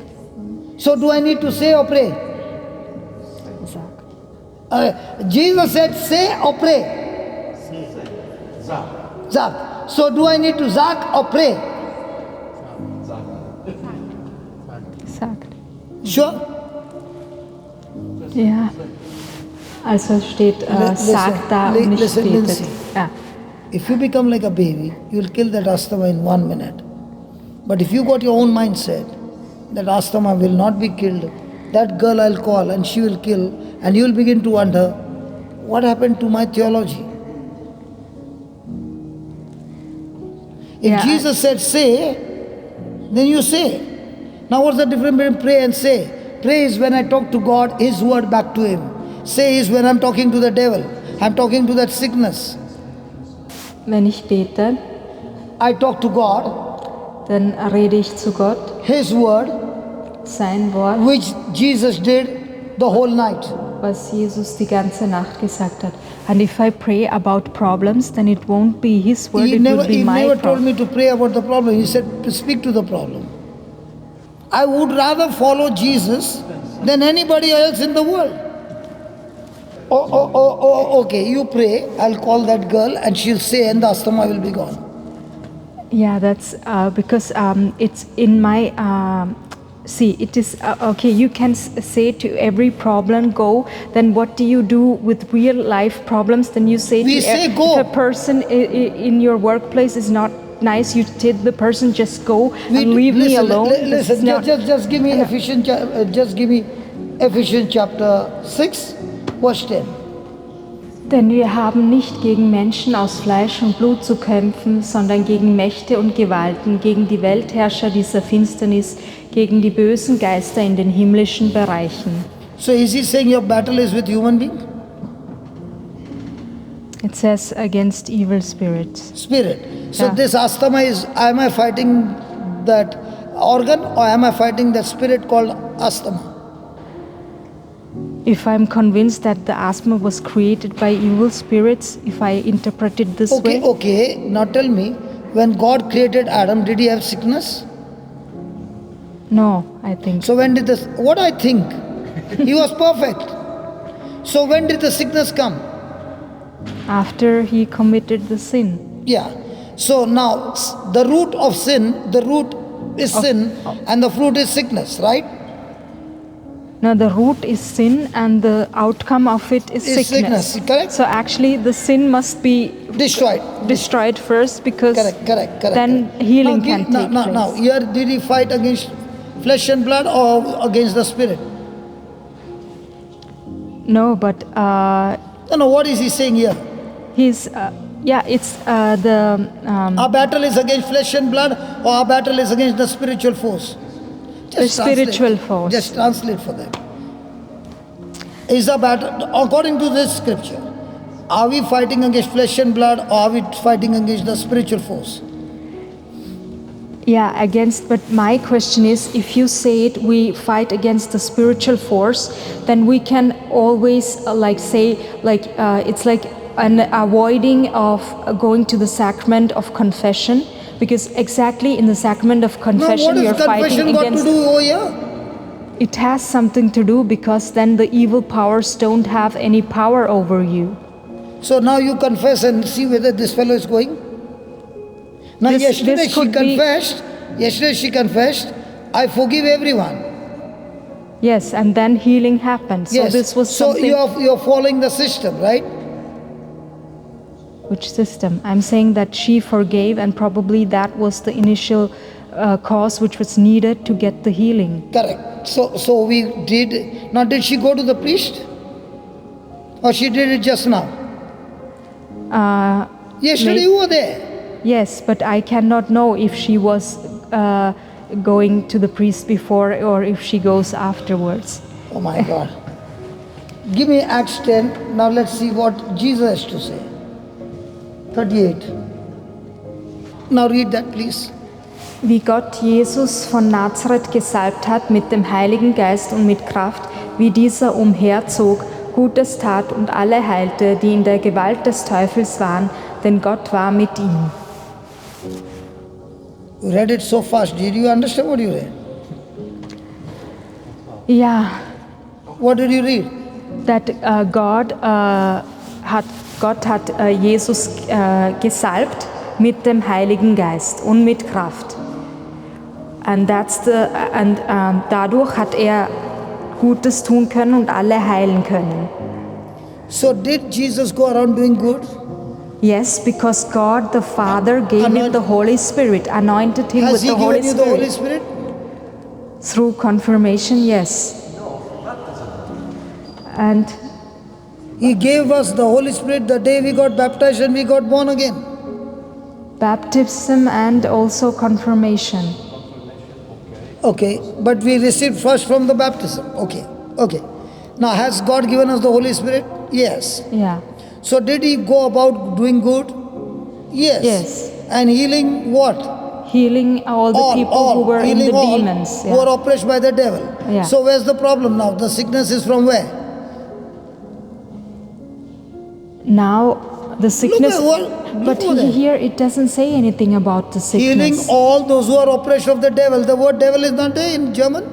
So do I need to say or pray? Jesus said say or pray? Zak. So do I need to zak or pray? Sagt. Sure? Ja. Also steht, sagt da und nicht listen, betet. Lindsay. Ja. If you become like a baby, you'll kill that asthma in 1 minute. But if you got your own mindset, that asthma will not be killed, that girl I'll call and she will kill, and you'll begin to wonder, what happened to my theology? If Yeah, Jesus said say, then you say. Now what's the difference between pray and say? Pray is when I talk to God, His word back to Him. Say is when I'm talking to the devil. I'm talking to that sickness. Wenn ich bete, I talk to God, dann rede ich zu Gott, His word, sein Wort, which Jesus did the whole night. was Jesus die ganze Nacht gesagt hat. And if I pray about problems, then it won't be His word, it will be He my never told problem. me to pray about the problem. He said to speak to the problem. I would rather follow Jesus than anybody else in the world. Okay, you pray, I'll call that girl and she'll say and the asthma will be gone. Yeah, that's because it's in my... see, it is... okay, you can say to every problem, go. Then what do you do with real life problems? Then you say We to say go. if a person in your workplace is not nice, you tell the person just go and leave me alone. This is Listen, not- just give me Ephesians chapter 6, verse 10. Denn wir haben nicht gegen Menschen aus Fleisch und Blut zu kämpfen, sondern gegen Mächte und Gewalten, gegen die Weltherrscher dieser Finsternis, gegen die bösen Geister in den himmlischen Bereichen. So is he saying your battle is with human being? It says against evil spirits. Spirit. So Yeah. this asthma is, am I fighting that organ or am I fighting that spirit called asthma? If I'm convinced that the asthma was created by evil spirits, if I interpret it this way, Okay. Now tell me, when God created Adam, did he have sickness? no, I think. So when did this, what I think, he was perfect. So when did the sickness come? After he committed the sin. Yeah. So now the root of sin, the root is sin and the fruit is sickness, right? Now the root is sin and the outcome of it is Is sickness, correct? So actually the sin must be Destroyed. first because Correct. then healing can take place. Now, here did he fight against flesh and blood or against the spirit? No, but No, what is he saying here? he's it's Our battle is against flesh and blood, or our battle is against the spiritual force? the spiritual force. Just translate for them. Is a battle, according to this scripture, are we fighting against flesh and blood, or are we fighting against the spiritual force? Yeah, against. But my question is, if you say it, we fight against the spiritual force, then we can always it's like an avoiding of going to the sacrament of confession, because exactly in the sacrament of Now, confession what you're has fighting confession got to against. do over here? It has something to do, because then the evil powers don't have any power over you. So now you confess and see whether this fellow is going. Now yesterday she confessed, I forgive everyone. Yes, and then healing happened. So Yes. this was So something. you're following the system, right? Which system? I'm saying that she forgave, and probably that was the initial cause which was needed to get the healing. Correct. So we did. Now did she go to the priest? Or she did it just now? Yesterday you were there. Yes, but I cannot know if she was going to the priest before or if she goes afterwards. Oh my God. Give me Acts 10. Now let's see what Jesus has to say. 38. Now read that, please. Wie Gott Jesus von Nazareth gesalbt hat mit dem Heiligen Geist und mit Kraft, wie dieser umherzog, Gutes tat und alle heilte, die in der Gewalt des Teufels waren, denn Gott war mit ihm. You read it so fast. Did you understand what you read? Ja, What did you read? that Gott hat Jesus gesalbt mit dem Heiligen Geist und mit Kraft. And dadurch hat Gutes tun können und alle heilen können. So did Jesus go around doing good? Yes, because God the Father gave him the Holy Spirit, anointed him Has with he the Holy given you the Holy Spirit. Spirit? Through confirmation, yes. And He gave us the Holy Spirit the day we got baptized and we got born again. baptism and also confirmation. Okay, but we received first from the baptism. Okay. Now, has God given us the Holy Spirit? Yes. Yeah. So did he go about doing good? Yes. Yes. And healing what? Healing all the people who were in the Healing all demons. who were oppressed by the devil. Yeah. So where's the problem now? The sickness is from where? Now the sickness, but here it doesn't say anything about the sickness. Healing all those who are oppressed of the devil. The word devil is not there in German.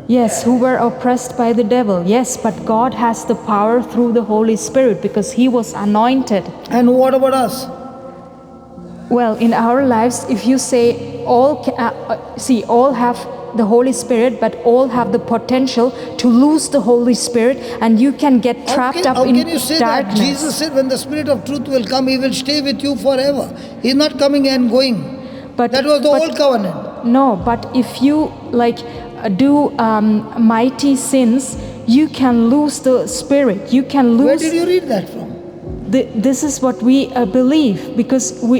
Yes, who were oppressed by the devil. Yes, but God has the power through the Holy Spirit because he was anointed. And what about us? Well, in our lives, if you say all have the Holy Spirit, but all have the potential to lose the Holy Spirit, and you can get trapped up in How can you say darkness. that? Jesus said when the Spirit of truth will come, he will stay with you forever. He's not coming and going. But That was the old covenant. No, but if you do mighty sins, you can lose the Spirit. You can lose. Where did you read that from? This is what we believe because when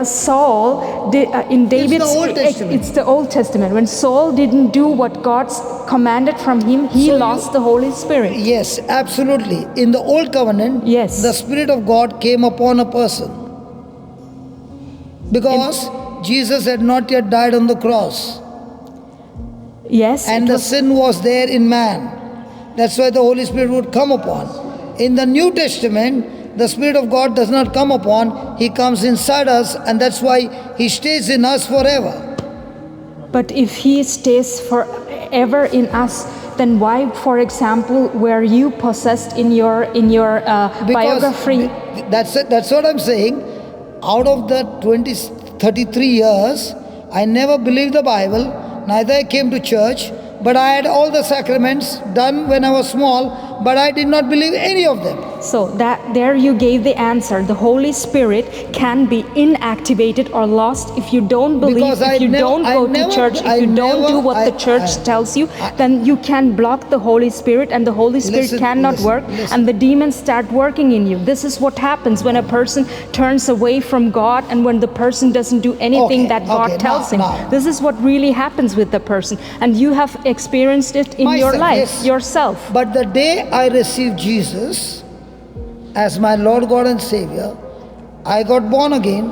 Saul did in David's It's the Old Testament. it's the Old Testament. When Saul didn't do what God commanded from him, he lost the Holy Spirit. Yes, absolutely. In the old covenant, Yes. the Spirit of God came upon a person because Jesus had not yet died on the cross, Yes, and the sin was there in man. That's why the Holy Spirit would come upon. In the New Testament, the Spirit of God does not come upon, he comes inside us, and that's why he stays in us forever. But if he stays forever in us, then why, for example, were you possessed in your biography? That's what I'm saying. Out of the 33 years, I never believed the Bible, neither I came to church, but I had all the sacraments done when I was small, but I did not believe any of them. So that there you gave the answer. The Holy Spirit can be inactivated or lost if you don't believe, Because if you don't go to church, if you don't do what the church tells you, then you can block the Holy Spirit and the Holy Spirit cannot work and the demons start working in you. This is what happens when a person turns away from God and when the person doesn't do anything that God tells him. This is what really happens with the person, and you have experienced it in your life yourself. But the day I received Jesus as my Lord God and Savior, I got born again,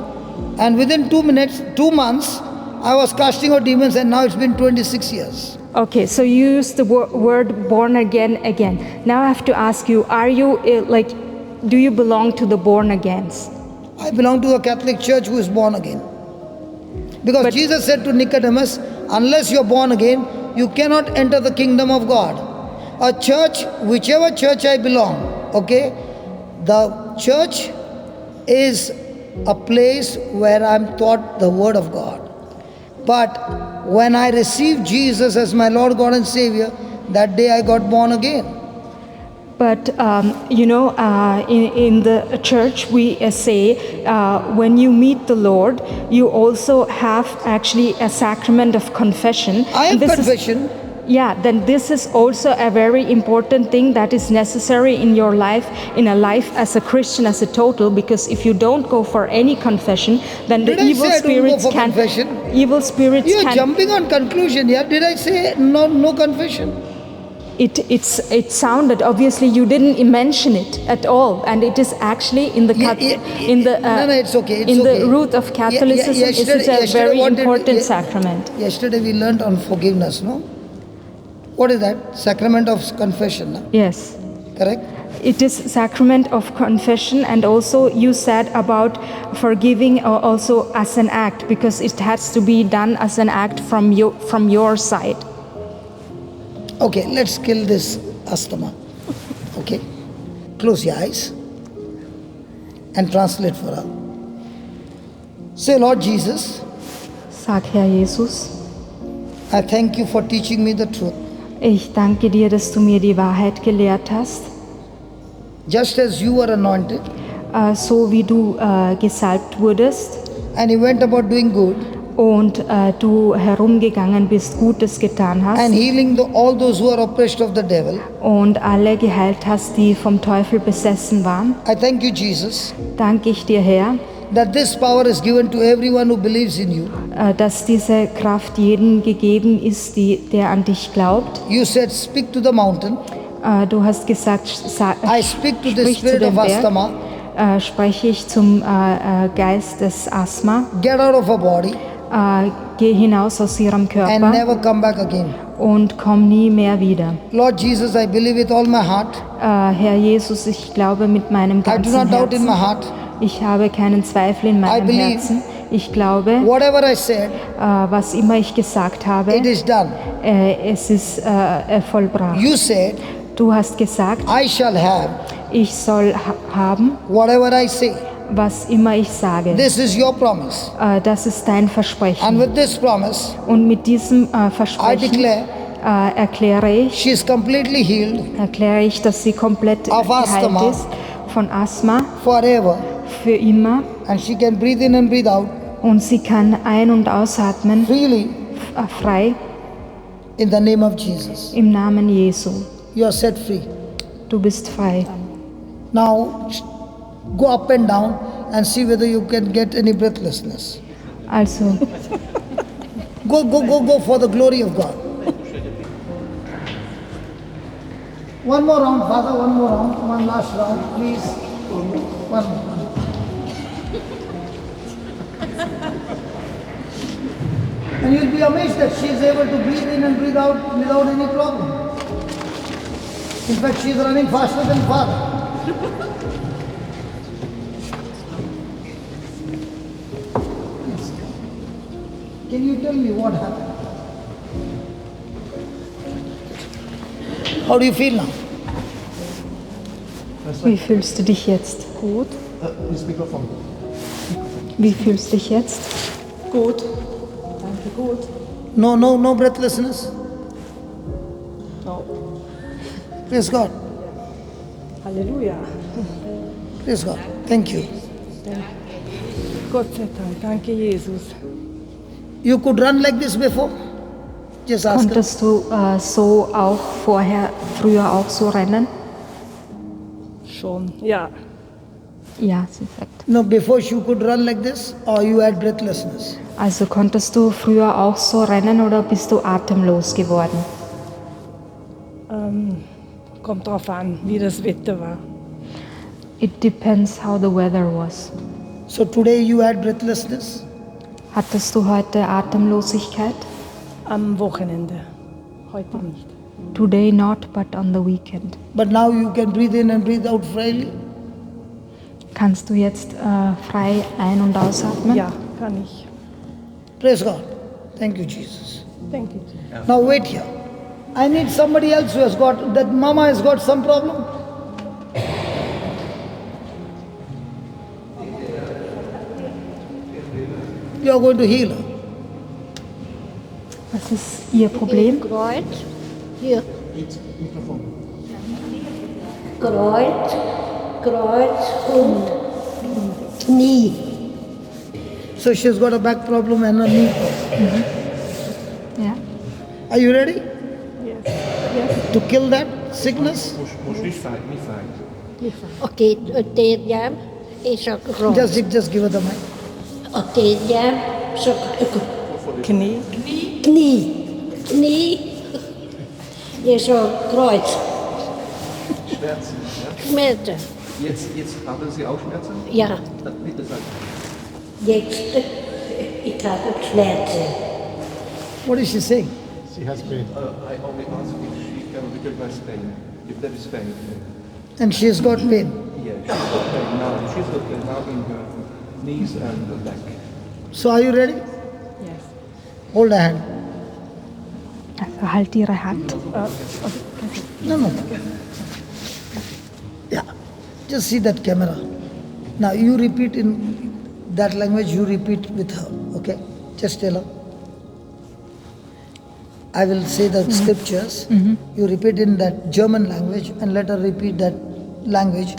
and within 2 months, I was casting out demons, and now it's been 26 years. Okay, so you use the word born again. Now I have to ask you, are you do you belong to the born agains? I belong to a Catholic church who is born again. Because Jesus said to Nicodemus, unless you're born again, you cannot enter the kingdom of God. A church, whichever church I belong, okay, the church is a place where I'm taught the word of God. But when I received Jesus as my Lord God and Savior, that day I got born again. But in the church we say when you meet the Lord, you also have actually a sacrament of confession. I have confession. Then this is also a very important thing that is necessary in your life, in a life as a Christian as a total, because if you don't go for any confession, then the evil spirits can... Evil spirits You're jumping on conclusion here. Did I say no confession? It sounded, obviously you didn't mention it at all, and it is actually in the it's okay. In the root of Catholicism, it is a very important sacrament. Yesterday we learned on forgiveness, no? What is that? Sacrament of confession, no? Yes. Correct? It is sacrament of confession, and also you said about forgiving also as an act, because it has to be done as an act from your side. Okay, let's kill this asthma. Okay, close your eyes and translate for us. Say, Lord Jesus, sag, Herr Jesus, I thank you for teaching me the truth. Ich danke dir, dass du mir die Wahrheit gelehrt hast. Just as you were anointed, so wie du gesalbt wurdest, and you went about doing good, und du herumgegangen bist, Gutes getan hast, and healing all those who are oppressed of the devil, und alle geheilt hast, die vom Teufel besessen waren. I thank you, Jesus, danke ich dir, Herr, that this power is given to everyone who believes in you. Dass diese Kraft jedem gegeben ist, der an dich glaubt. You said, speak to the mountain. Du hast gesagt, I speak to the spirit of asthma. Spreche ich zum Geist des Asthma. Get out of her body. Geh hinaus aus ihrem Körper. And never come back again. Und komm nie mehr wieder. Lord Jesus, I believe with all my heart. Herr Jesus, ich glaube mit meinem ganzen I do not doubt Herzen. In my heart. Ich habe keinen Zweifel in meinem Herzen. Ich glaube, whatever I said, was immer ich gesagt habe, it is done. Es ist vollbracht. You said, du hast gesagt, I shall have, ich soll haben, whatever I say. Was immer ich sage. This is your promise. Das ist dein Versprechen. And with this promise, und mit diesem Versprechen I declare, erkläre ich, she is completely healed, erkläre ich, dass sie komplett geheilt ist von Asthma, forever, für immer, and she can breathe in and breathe out, und sie kann ein- und ausatmen, freely, frei, in the name of Jesus. Im Namen Jesu. You are set free. Du bist frei. Now, go up and down and see whether you can get any breathlessness. Also, go for the glory of God. One more round, Father, one more round, one last round, please. One more. And you'll be amazed that she is able to breathe in and breathe out without any problem. In fact, she is running faster than Father. Can you tell me what happened? How do you feel now? wie fühlst du dich jetzt? Gut. Wie fühlst du dich jetzt? Gut. Danke, gut. No breathlessness? No. Praise God. Halleluja. Praise God. Thank you. Gott sei Dank. Danke, Jesus. You could run like this before? Just ask her. Konntest du so auch früher auch so rennen? Schon, ja. Ja, sie sagt. No, before you could run like this or you had breathlessness? Also konntest du früher auch so rennen oder bist du atemlos geworden? Kommt drauf an, wie das Wetter war. It depends how the weather was. So today you had breathlessness? Hattest du heute Atemlosigkeit? Am Wochenende. Heute nicht. Today not, but on the weekend. But now you can breathe in and breathe out freely? Kannst du jetzt frei ein- und ausatmen? Ja, kann ich. Praise God. Thank you, Jesus. Thank you. Now wait here. I need somebody else who has got, that mama has got some problem. You are going to heal her. Was ist Ihr Problem? Kreuz, hier. Kreuz und Knie. So she's got a back problem and a knee problem. Ja. Are you ready Yes. to kill that sickness? Oké, het jam is ook groot. Just give her the mic. Oké, jam is ook Knie. knie. Is ook kreuz. Schmerzen. Schmerzen. Jetzt haben Sie auch Schmerzen? Ja, Dann bitte sagen. jetzt, ik had ook Schmerzen. What is she saying? I only ask if she can recognize pain. If there is pain. And she has got pain. Yeah, she's got pain now. She's got pain now in her knees and the back. So are you ready? Yes. Hold her hand. Also halt Ihre Hand. No. Yeah. Just see that camera. Now you repeat in that language, you repeat with her. Okay? Just tell her. I will say the scriptures. You repeat in that German language and let her repeat that language.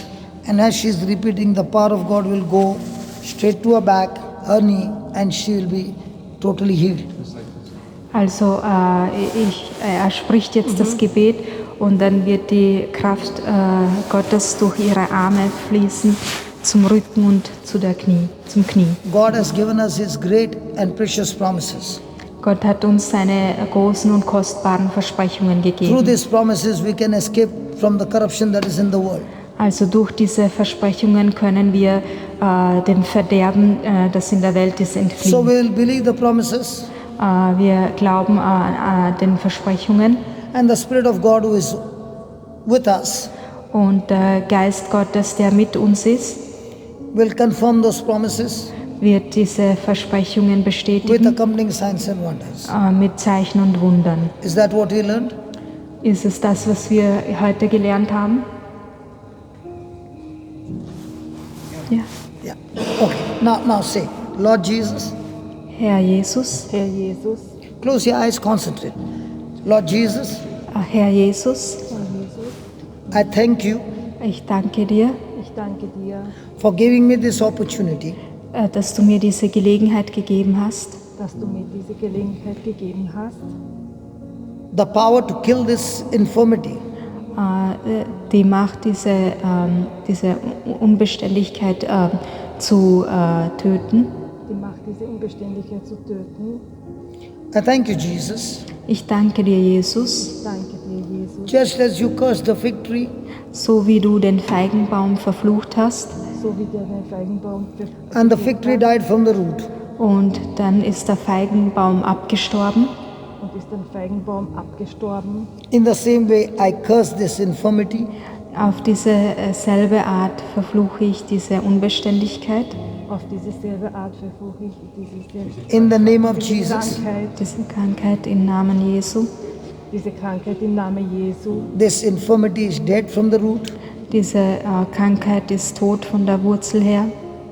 And as she is repeating, the power of God will go straight to her back, her knee, and she will be totally healed. Also er spricht jetzt das Gebet und dann wird die Kraft Gottes durch ihre Arme fließen zum Rücken und zum Knie. God has given us His great and precious promises. Gott hat uns seine großen und kostbaren Versprechungen Through gegeben. these promises, we can escape from the corruption that is in the world. Also durch diese Versprechungen können wir dem Verderben, das in der Welt ist, So entfliehen. we will believe the promises, Wir glauben an den Versprechungen and the Spirit of God who is with us und der Geist Gottes, der mit uns ist, will confirm those promises wird diese Versprechungen with bestätigen accompanying signs and wonders. mit Zeichen und Wundern. Is that what we learned? Ist es das, was wir heute gelernt haben? Ja. Yeah. Okay. Now say, Lord Jesus, Herr Jesus, Herr Jesus, close your eyes, concentrate. Lord Jesus, Herr Jesus, I thank you ich danke dir, ich danke dir, for giving me this opportunity dass du mir diese Gelegenheit gegeben hast, dass du mir diese Gelegenheit gegeben hast, the power to kill this infirmity die Macht, diese Unbeständigkeit zu töten. die Macht, diese Unbeständigkeit zu töten. I thank you, Jesus. Ich danke dir, Jesus, Danke dir, Jesus. Just as you cursed the fig tree so wie du den Feigenbaum verflucht hast So wie der Feigenbaum and the fig tree died from the root, und dann ist der Feigenbaum abgestorben. und ist ein Feigenbaum abgestorben. in the same way I curse this infirmity Auf diese selbe Art verfluche ich diese Unbeständigkeit, Auf diese selbe Art verfluche ich in the name of Jesus. Krankheit, diese Krankheit im Namen Jesu. diese Krankheit im Namen Jesu. This infirmity is dead from the root. Diese Krankheit ist tot von der Wurzel her.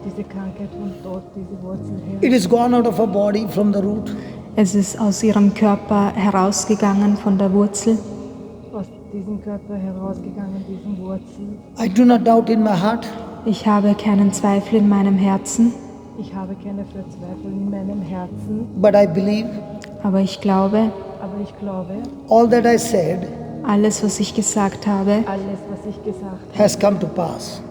Diese Krankheit von dort, diese Wurzel her. It is gone out of her body from the root. Es ist aus ihrem Körper herausgegangen von der Wurzel diesem Körper herausgegangen, diesen Wurzeln. I do not doubt in my heart. Ich habe keinen Zweifel in meinem Herzen, Ich habe keine Verzweiflung in meinem Herzen, But I believe aber ich glaube, aber ich glaube, all that I said alles, was ich gesagt habe, alles, was ich gesagt has come to pass.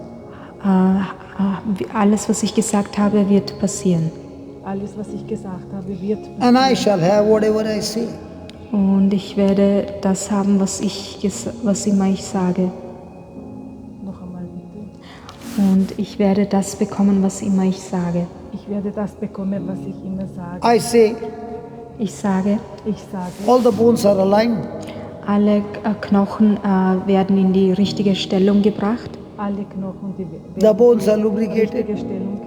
alles, was ich gesagt habe, wird passieren. alles, was ich gesagt habe, wird And I shall have whatever I say. Und ich werde das haben, was immer ich sage. noch einmal bitte. Und ich werde das bekommen, was immer ich sage. Ich werde das bekommen, was ich immer sage. I say, Ich sage, all the bones are aligned. alle Knochen werden in die richtige Stellung gebracht. Alle Knochen, die The bones are in die lubricated. richtige Stellung.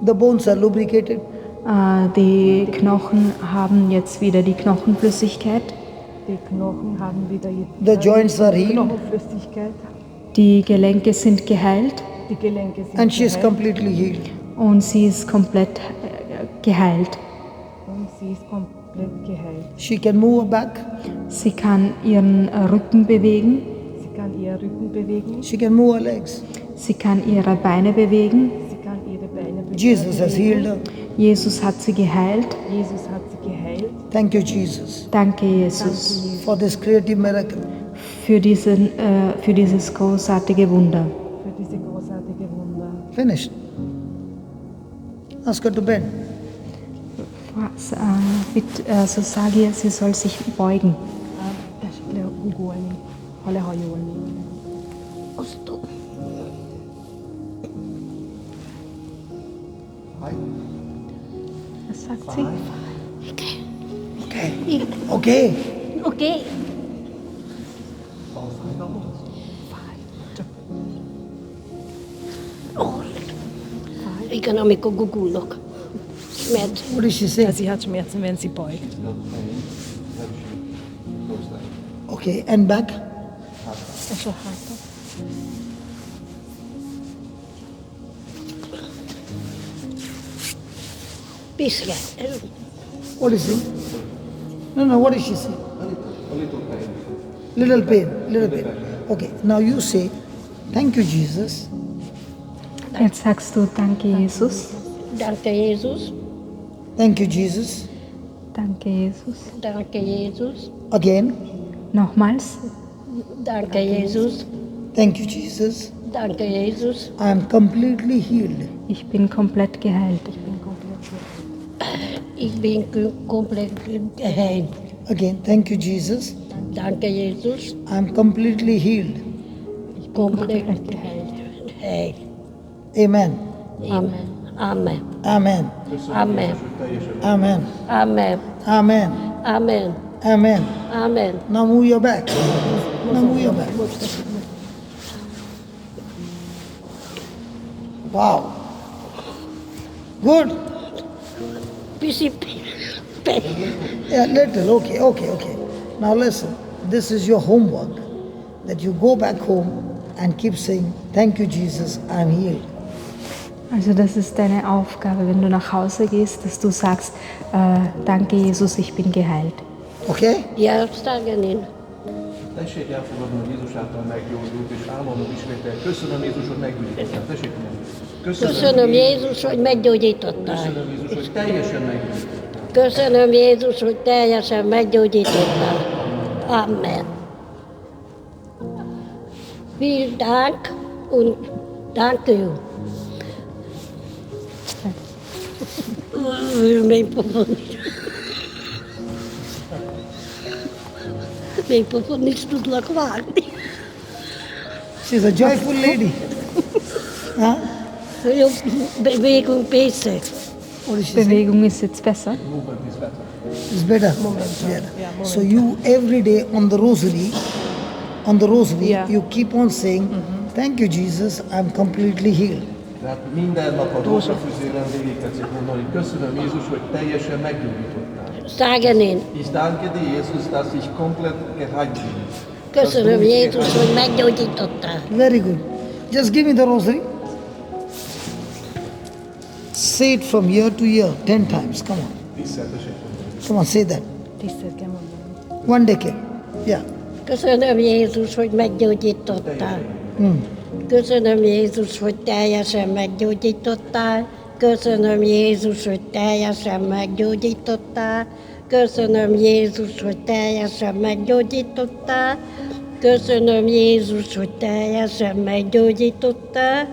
The bones are lubricated. Die Knochen haben jetzt wieder die Knochenflüssigkeit. Die Knochen haben wieder The joints are healed. Knochenflüssigkeit. Die Gelenke sind geheilt Die Gelenke sind And she is geheilt completely healed. und sie ist komplett geheilt. und sie ist komplett geheilt. She can move her back. Sie kann ihren Rücken bewegen, Sie kann ihr Rücken bewegen. She can move her legs. sie kann ihre Beine bewegen. Sie kann ihre Beine bewegen. Jesus has healed her. Jesus hat sie geheilt. Jesus hat sie geheilt. Thank you, Jesus, Danke, Jesus, for this creative miracle. für dieses großartige Wunder. Für diese großartige Wunder. Finished. Ask her to bend. So sage ihr, sie soll sich beugen. Tessék ugolni, ha lehajolni. Osztó. Was sagt sie? Okay. Okay. Oké. Igen, amikor gugulok. Mert What did she say? Ja, sie hat Schmerzen, wenn sie beugt. Okay. And back. És a háta. piszke. What is it? No. What did she say? A little pain. Little pain. Little pain. Okay. Now you say, thank you, Jesus. Jetzt sagst du Danke, Jesus. Danke, Jézus. Thank you, Jesus. Danke, Jesus. Danke, Jézus. Again. Nochmals. Danke, Jézus. Thank you, Jesus. Danke, Jézus. I am completely healed. Ich bin komplett geheilt. Ik ben compleet geheild. Again. Thank you, Jesus. Danke, Jézus. I am completely healed. Compleet geheild. Amen. Amen. Amen. Amen. Amen. Amen. Amen. Amen. Amen. Amen. Amen. Now move your back. Now move your back. Wow. Good. Pici pain. Yeah, little. Okay. Now listen. This is your homework. That you go back home and keep saying, thank you, Jesus, I'm healed. Also das ist deine Aufgabe, wenn du nach Hause gehst, dass du sagst, danke Jesus, ich bin geheilt. Okay? Ja, sagen ihn. Tessék elfogadni, hogy Jézus által meggyógyult, és álmodom ismétel. Köszönöm Jézus, hogy meggyógyítottál. Tessék mondani. Köszönöm, Jézus, hogy meggyógyítottál. Köszönöm Jézus, hogy teljesen meggyógyítottál. Köszönöm, Jézus, hogy teljesen meggyógyítottál. Amen. Vielen Dank und danke you. Mijn papa niet tudlak várni. She's a joyful lady. Huh? Jó, bewegünk persze. What did she say? Bewegung ist jetzt besser. Movement is better. It's better. Yeah. So you every day on the rosary, Yeah. you keep on saying, thank you, Jesus, I'm completely healed. Tehát minden nap a rózsafüzéren végig tetszik mondani, hogy köszönöm Jézus, hogy teljesen meggyógyítottál. Sagen ihn. Ich danke dir, Jesus, dass ich komplett geheilt bin. Köszönöm, Jézus, hogy meggyógyítottál. Very good. Just give me the rosary. Say it from year to year 10 times. Come on. Tízszer tessék mondani. Come on, say that. Tisztelt kell mondani. One decade. Yeah. Köszönöm Jézus, hogy meggyógyítottál. Köszönöm Jézus, hogy teljesen meggyógyítottál. Köszönöm Jézus, hogy teljesen meggyógyítottál. Köszönöm Jézus, hogy teljesen meggyógyítottál. Köszönöm Jézus, hogy teljesen meggyógyítottál.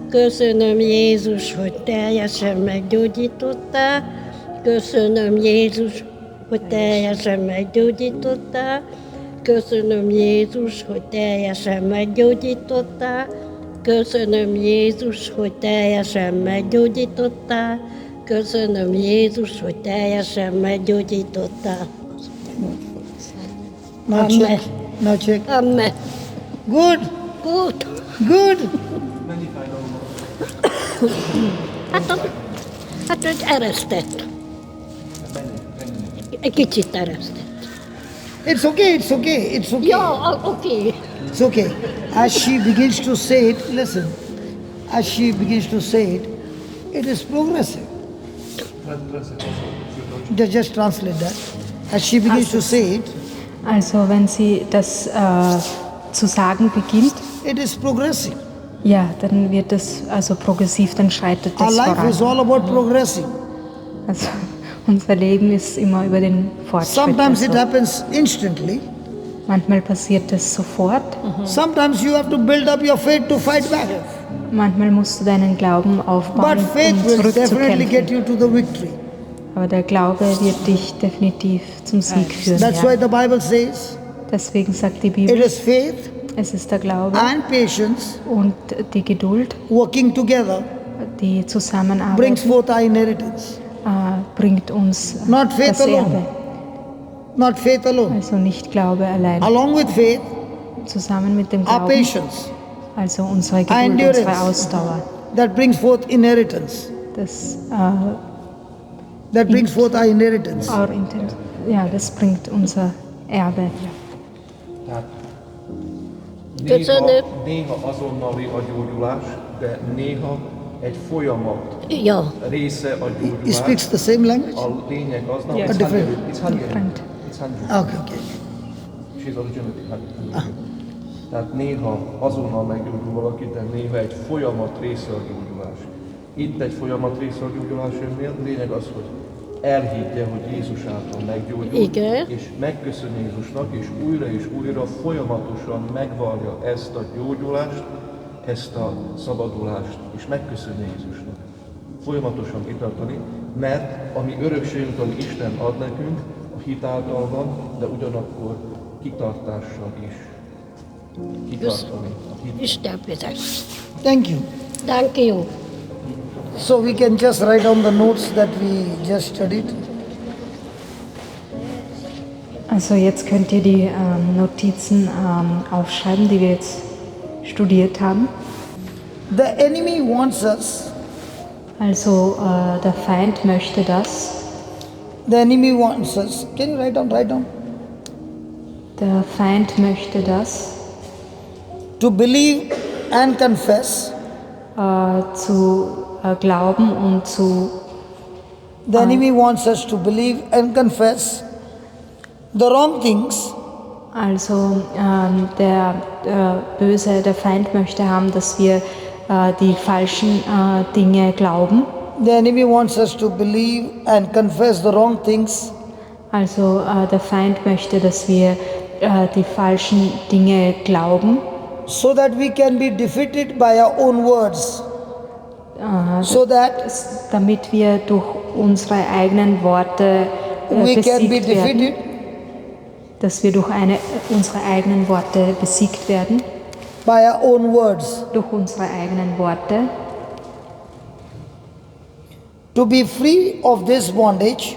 Köszönöm Jézus, hogy teljesen meggyógyítottál. Köszönöm Jézus, hogy teljesen meggyógyítottál. Köszönöm Jézus, hogy teljesen meggyógyítottál. Köszönöm Jézus, hogy teljesen meggyógyítottál. Köszönöm Jézus, hogy teljesen meggyógyítottál. Now check. Now check. Amen. Good. Gut. Good. Hát, hogy eresztett. Egy kicsit eresztett. It's okay. It's okay. It's okay. Ja, oké. It's okay. As she begins to say it, listen. As she begins to say it, it is progressive. Just translate that. As she begins to say it, Also wenn sie das zu sagen beginnt, it is progressive. ja, dann wird es also progressiv, dann schreitet Our das life is voran. all about progressing. Also unser Leben ist immer über den Fortschritt. Sometimes it Also, happens instantly. manchmal passiert es sofort, Sometimes you have to build up your faith to fight back. manchmal musst du deinen Glauben But aufbauen, faith um will definitely get zurückzukämpfen. you to the victory. Aber der Glaube wird dich definitiv zum Sieg führen. That's Ja. why the Bible says Deswegen sagt die it Bibel, is faith es ist der Glaube and patience und die Geduld, working together die Zusammenarbeit brings forth our inheritance. bringt uns Not faith das alone. Erbe. Not faith alone. Also nicht Glaube allein. Along with faith, Zusammen mit dem our Glauben, patience, also unsere Geduld, endurance. unsere Ausdauer. that brings forth inheritance. Das, That brings forth our inheritance. das bringt unser Erbe. Tehát Köszönöm. néha azonnali a gyógyulás, de néha egy folyamat Ja. része a He gyógyulás. speaks the same language? A lényeg az, no, Yeah. it's Different. Hungarian. It's Hungarian. Different. It's Hungarian. Okay, okay. She's originally Hungarian. Tehát néha azonnal meggyógyul valaki, de néha egy folyamat része a gyógyulás. Itt egy folyamat része a gyógyulás önnél, lényeg az, hogy elhiggye, hogy Jézus által meggyógyul, Igen. és megköszön Jézusnak, és újra folyamatosan megvallja ezt a gyógyulást, ezt a szabadulást, és megköszönje Jézusnak. Folyamatosan kitartani, mert ami örökségünk, ami Isten ad nekünk, a hit által van, de ugyanakkor kitartással is. Kitartani. A hit. Isten vezet. Thank you. Danke you. So we can just write down the notes that we just studied. Also jetzt könnt ihr die Notizen aufschreiben, die wir jetzt studiert haben. The enemy wants us. Also der Feind möchte das. The enemy wants us. Can you write down? Write down. Der Feind möchte das. To believe and confess. Zu glauben und zu The enemy wants us to believe and confess the wrong things. Also der Böse, der Feind möchte haben, dass wir die falschen Dinge glauben. The enemy wants us to believe and confess the wrong things. Also der Feind möchte, dass wir die falschen Dinge glauben. So that we can be defeated by our own words. So that damit wir durch unsere eigenen Worte we can be besiegt werden. defeated Dass wir durch unsere eigenen Worte besiegt werden. by our own words. Durch unsere eigenen Worte. To be free of this bondage,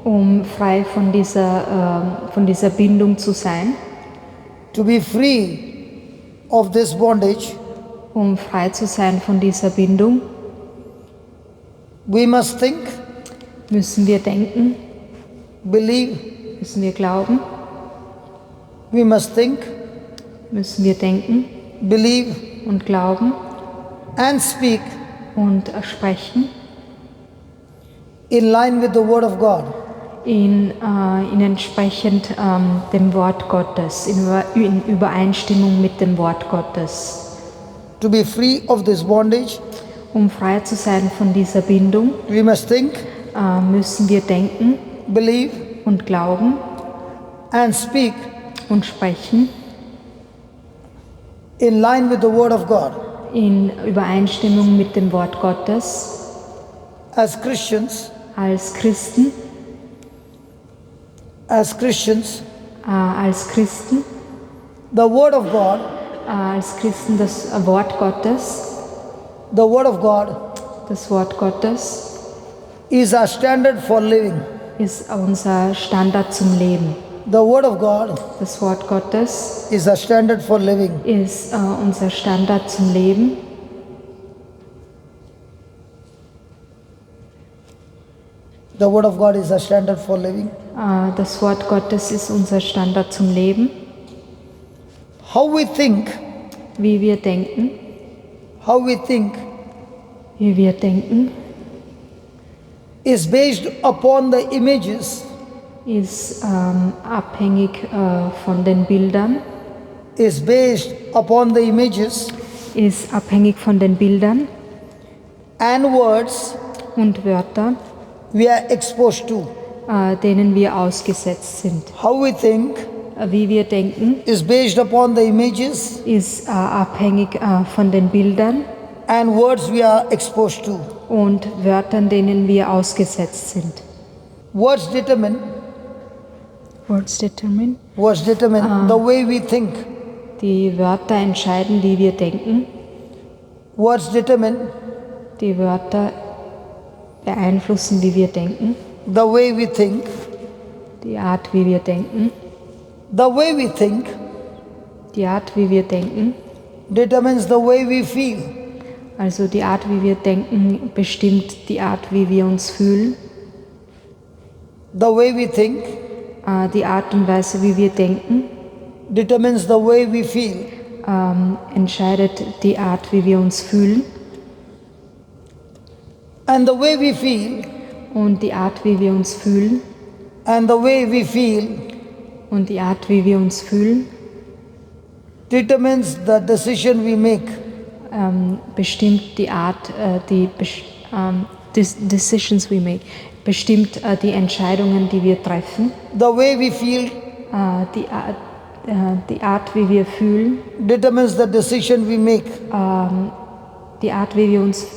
Um frei von dieser Bindung zu sein. to be free of this bondage, Um frei zu sein von dieser Bindung, we must think, müssen wir denken, believe, müssen wir glauben, we must think, müssen wir denken believe, und glauben and speak und sprechen in line with the word of God. in entsprechend dem Wort Gottes, in Übereinstimmung mit dem Wort Gottes. To be free of this bondage, Um frei zu sein von dieser Bindung, we must think, müssen wir denken believe, und glauben and speak und sprechen in line with the Word of God. in Übereinstimmung mit dem Wort Gottes. As Christians, Als Christen, as Christians, the Word of God, als Christen das Wort Gottes, the Word of God das Wort Gottes is our standard for living. ist unser Standard zum Leben. The Word of God Das Wort Gottes is our standard for living. ist unser Standard zum Leben. The Word of God is our standard for living. Das Wort Gottes ist unser Standard zum Leben. How we think, Wie wir denken, how we think is based upon the images, ist abhängig von den Bildern, is based upon the images ist abhängig von den Bildern and words und Wörter, we are exposed to. denen wir ausgesetzt sind. How we think Wie wir denken, is based upon the images ist abhängig von den Bildern and words we are exposed to. und Wörtern, denen wir ausgesetzt sind. Words determine the way we think. Die Wörter entscheiden, wie wir denken. Words determine Die Wörter beeinflussen, wie wir denken. the way we think. Die Art, wie wir denken. The way we think Die Art, wie wir denken. determines the way we feel. Also die Art, wie wir denken, bestimmt die Art, wie wir uns fühlen. The way we think Die Art und Weise, wie wir denken, determines the way we feel. entscheidet die Art, wie wir uns fühlen. And the way we feel Und die Art, wie wir uns fühlen, and the way we feel und die Art, wie wir uns fühlen, determines the decision we make. bestimmt die Art, decisions we make, bestimmt die Entscheidungen, die wir treffen. The way we feel Die Art, wie wir fühlen, determines the decision we make. die Art, wie wir uns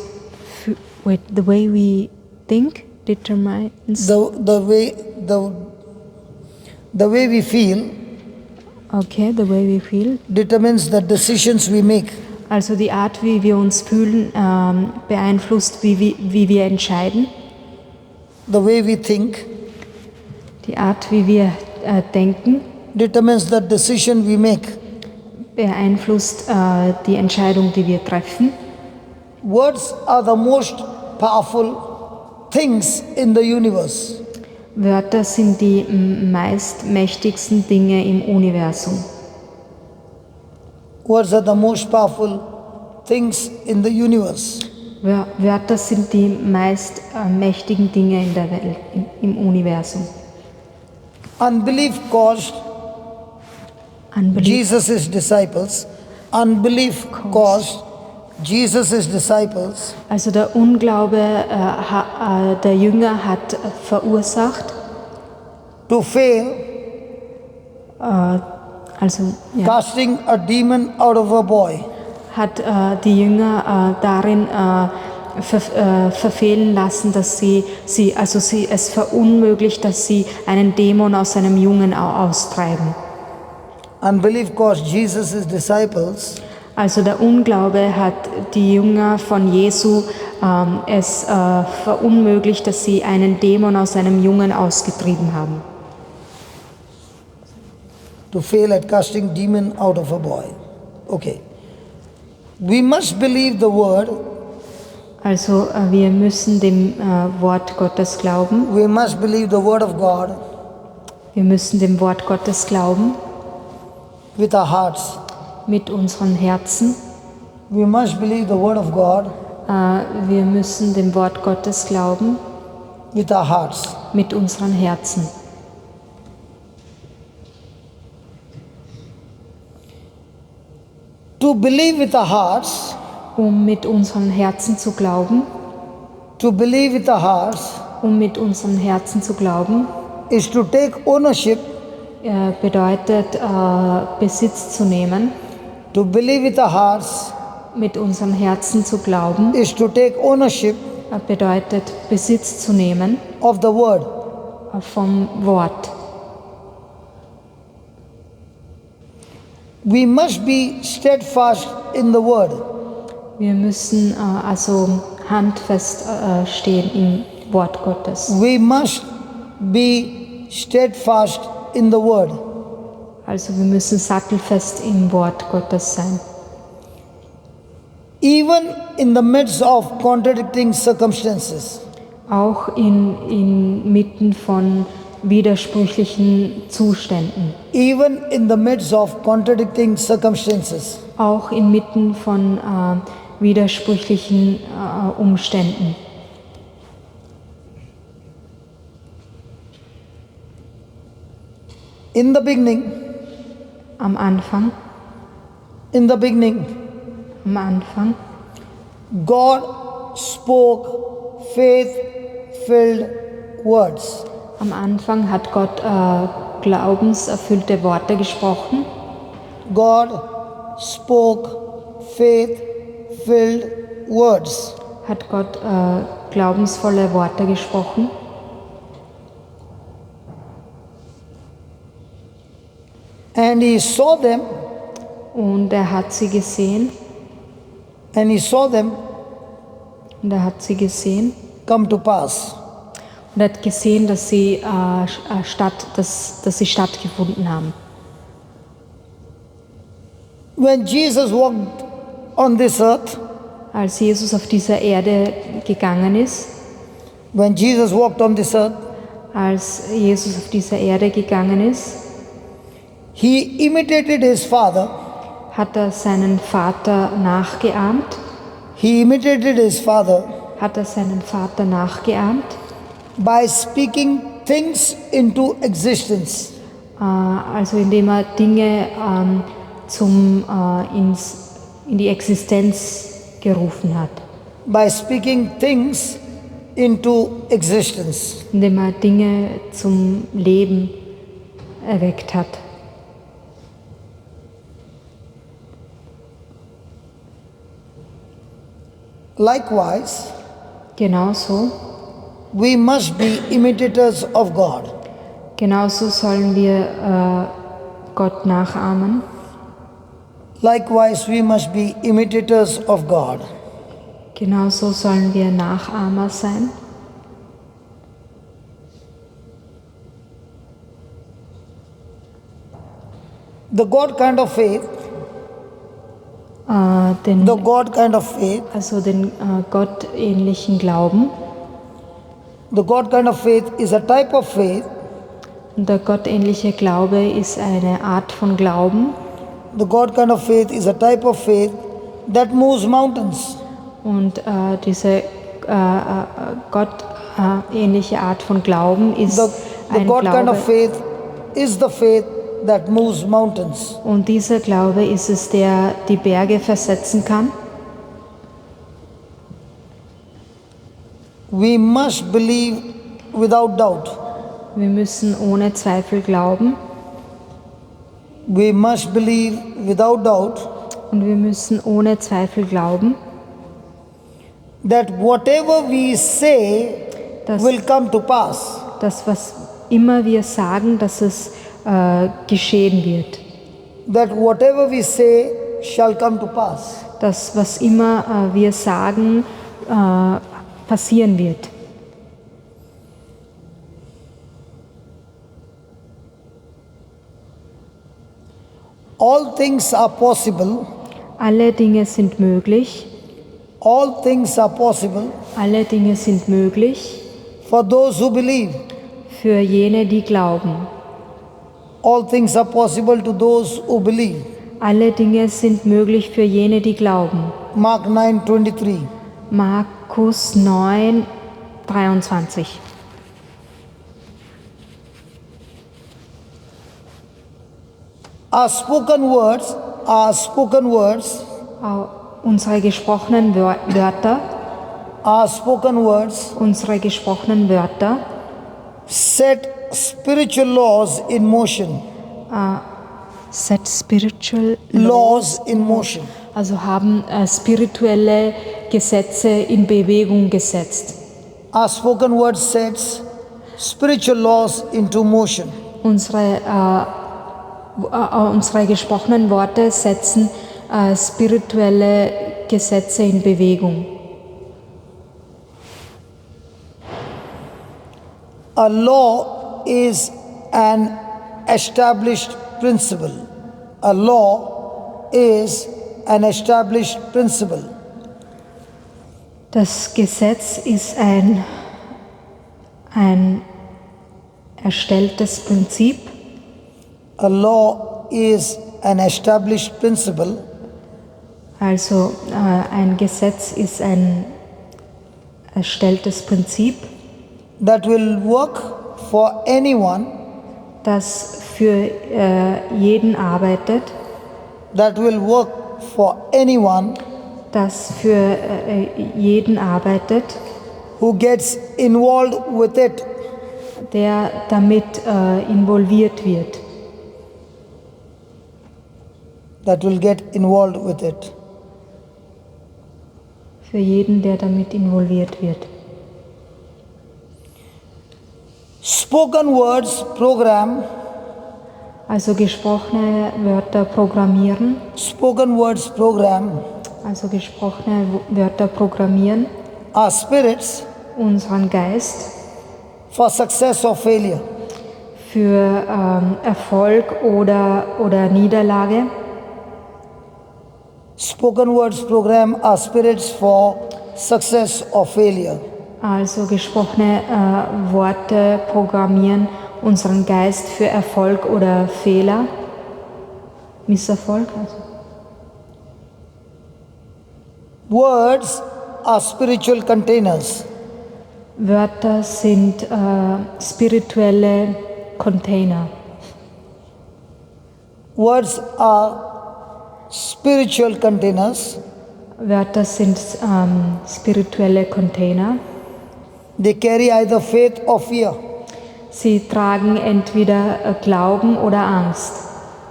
the way we think determines The way we feel the way we feel. determines the decisions we make. Also die Art, wie wir uns fühlen, beeinflusst, wie wir entscheiden. The way we think Die Art, wie wir denken, determines the decision we make. beeinflusst die Entscheidung, die wir treffen. Words are the most powerful things in the universe. Wörter sind die meist mächtigsten Dinge im Universum. Words are the most powerful things in the universe. Wörter sind die meist mächtigen Dinge in der Welt, im Universum. Unbelief caused Jesus' disciples. Unbelief caused Jesus' disciples Also der Unglaube der Jünger hat verursacht, to fail casting a demon out of a boy. hat die Jünger darin verfehlen lassen, dass sie es verunmöglicht, dass sie einen Dämon aus einem Jungen austreiben. Unbelief caused Jesus' disciples Also der Unglaube hat die Jünger von Jesu es verunmöglicht, dass sie einen Dämon aus einem Jungen ausgetrieben haben. to fail at casting demon out of a boy. Okay. We must believe the word. Also wir müssen dem Wort Gottes glauben. We must believe the word of God Wir müssen dem Wort Gottes glauben with our hearts. mit unseren Herzen. We must believe the word of God Wir müssen dem Wort Gottes glauben with our hearts. mit unseren Herzen. To believe with our hearts, Mit unseren Herzen zu glauben, to believe with our hearts mit unseren Herzen zu glauben, is to take ownership. bedeutet Besitz zu nehmen. To believe with our hearts Mit unseren Herzen zu glauben, is to take ownership bedeutet Besitz zu nehmen of the word. vom Wort. We must be steadfast in the word. Wir müssen also handfest stehen im Wort Gottes. We must be steadfast in the word. Also wir müssen sattelfest im Wort Gottes sein. Even in the midst of contradicting circumstances. Auch inmitten von widersprüchlichen Zuständen. Even in the midst of contradicting circumstances. Auch inmitten von widersprüchlichen Umständen. In the beginning, Am Anfang, in the beginning, am Anfang God spoke faith-filled words. Am Anfang hat Gott glaubenserfüllte Worte gesprochen. God spoke faith-filled words. Hat Gott glaubensvolle Worte gesprochen. And he saw them, Und er hat sie gesehen. and he saw them Und er hat sie gesehen. come to pass. Und er hat gesehen, dass sie, dass sie stattgefunden haben. When Jesus walked on this earth, Als Jesus auf dieser Erde gegangen ist, when Jesus walked on this earth, als Jesus auf dieser Erde gegangen ist, he imitated his father. hat er seinen Vater nachgeahmt. He imitated his father Hat er seinen Vater nachgeahmt, by speaking things into existence. also indem er Dinge in die Existenz gerufen hat. By speaking things into existence. Indem er Dinge zum Leben erweckt hat. Likewise, Genauso, we must be imitators of God. genauso sollen wir Gott nachahmen. Likewise, we must be imitators of God. Genauso sollen wir Nachahmer sein. The God kind of faith, Den the God kind of faith, gottähnlichen Glauben. the God kind of faith is a type of faith. Und der gottähnliche Glaube ist eine Art von Glauben. The God kind of faith is a type of faith that moves mountains. Und diese gottähnliche Art von Glauben ist The ein God kind Glaube. of faith is the faith that moves mountains. Und dieser Glaube ist es, der die Berge versetzen kann. We must believe without doubt. Wir müssen ohne Zweifel glauben We must believe without doubt und wir müssen ohne Zweifel glauben, that whatever we say dass, will come to pass. dass was immer wir sagen, dass es geschehen wird. That whatever we say shall come to pass. Dass was immer wir sagen, passieren wird. All things are possible. Alle Dinge sind möglich. All things are possible Alle Dinge sind möglich for those who believe. für jene, die glauben. All things are possible to those who believe. Alle Dinge sind möglich für jene, die glauben. Mark 9:23. Markus 9, 23. Our spoken words, Unsere gesprochenen Wörter, unsere gesprochenen Wörter set spiritual laws in motion. set spiritual Laws in motion. also haben spirituelle Gesetze in Bewegung gesetzt. Our spoken word sets spiritual laws into motion. Unsere gesprochenen Worte setzen spirituelle Gesetze in Bewegung. A law is an established principle. A law is an established principle. Das Gesetz ist ein erstelltes Prinzip. A law is an established principle Also ein Gesetz ist ein erstelltes Prinzip, that will work for anyone, das für jeden arbeitet, that will work for anyone das für jeden arbeitet, who gets involved with it. der damit involviert wird. That will get involved with it. Für jeden, der damit involviert wird. Spoken words program, Also gesprochene Wörter programmieren, spoken words program also gesprochene Wörter programmieren our spirits unseren Geist for success or failure. für Erfolg oder Niederlage. Spoken words program our spirits for success or failure. Also gesprochene Worte programmieren unseren Geist für Erfolg oder Fehler, Misserfolg. Also. Words are spiritual containers. Wörter sind spirituelle Container. Words are spiritual containers. Wörter sind spirituelle Container. They carry either faith or fear. Sie tragen entweder Glauben oder Angst.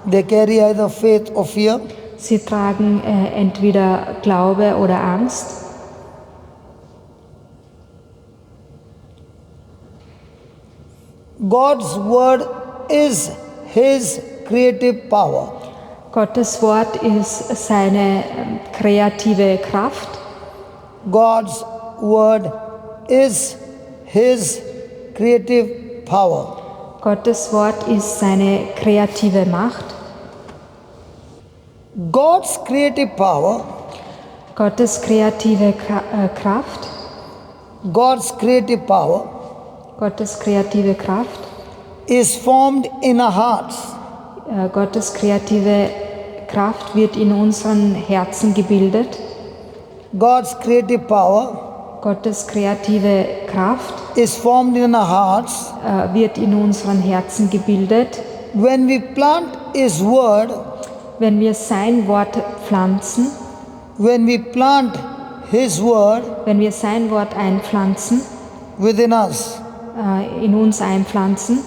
They carry either faith or fear. Sie tragen entweder Glaube oder Angst. God's word is His creative power. Gottes Wort ist seine kreative Kraft. God's word is His creative power. Gottes Wort ist seine kreative Macht. God's creative power, Gottes kreative Kraft, God's creative power Gottes kreative Kraft, is formed in our hearts. Gottes kreative Kraft wird in unseren Herzen gebildet. God's creative power Gottes kreative Kraft is formed in our hearts wird in unseren Herzen gebildet, when we plant His word, wenn wir sein Wort pflanzen, when we plant His word wenn wir sein Wort einpflanzen, within us. in uns einpflanzen.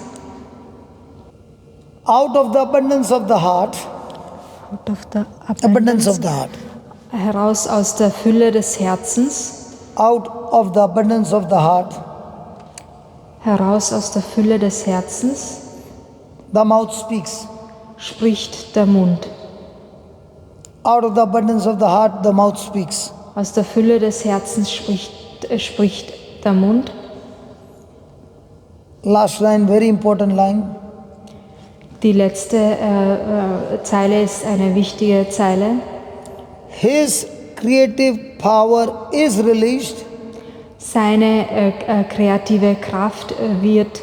Out of the abundance of the heart, Out of the abundance of the heart, heraus aus der Fülle des Herzens, out of the abundance of the heart, heraus aus der Fülle des Herzens, the mouth speaks. spricht der Mund. Out of the abundance of the heart, the mouth speaks. Aus der Fülle des Herzens spricht der Mund. Last line, very important line. Die letzte Zeile ist eine wichtige Zeile. His creative power is released Seine kreative Kraft wird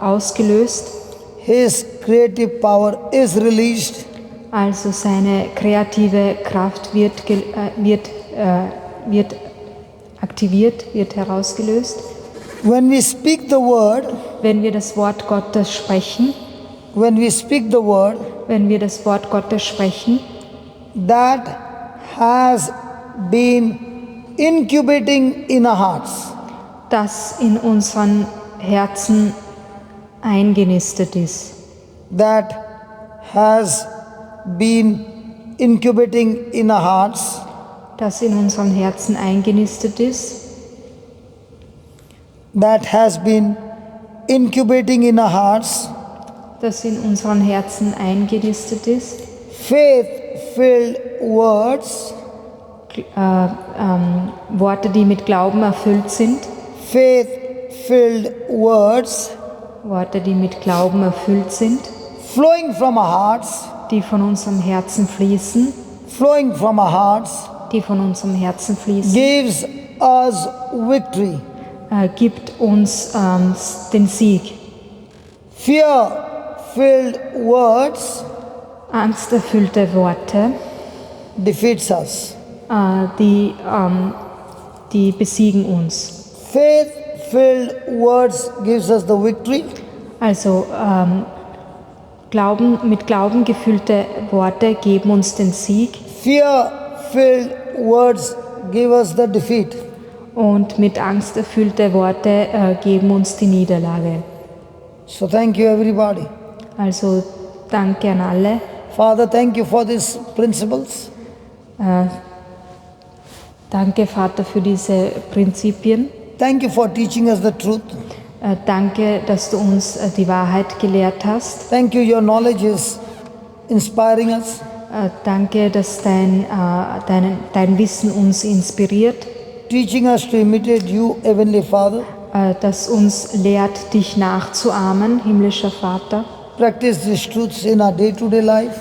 ausgelöst. His creative power is released Also seine kreative Kraft wird aktiviert, wird herausgelöst. when we speak the word. Wenn wir das Wort Gottes sprechen, when we speak the word, wenn wir das Wort Gottes sprechen, that has been incubating in our hearts. das in unseren Herzen eingenistet ist. That has been incubating in our hearts. Das in unseren Herzen eingenistet ist. That has been incubating in our hearts. Das in unseren Herzen eingenistet ist. Faith-filled words. Worte, die mit Glauben erfüllt sind. Faith-filled words. Worte, die mit Glauben erfüllt sind. Flowing from our hearts. Die von unserem Herzen fließen. Flowing from our hearts. Die von unserem Herzen fließen. Gives us victory. Gibt uns den Sieg. Fear-filled words. Angsterfüllte Worte. Defeats us. Die besiegen uns. Faith-filled words gives us the victory. Also mit Glauben gefüllte Worte geben uns den Sieg. Fear-filled words give us the defeat. Und mit Angst erfüllte Worte geben uns die Niederlage. So thank you everybody. Also danke an alle. Father, thank you for these principles. Danke, Vater, für diese Prinzipien. Thank you for teaching us the truth. Danke, dass du uns die Wahrheit gelehrt hast. Thank you, your knowledge is inspiring us. Danke, dass dein Wissen uns inspiriert. Teaching us to imitate you, Heavenly Father. Das uns lehrt, dich nachzuahmen, himmlischer Vater. Practice these truths in our day-to-day life.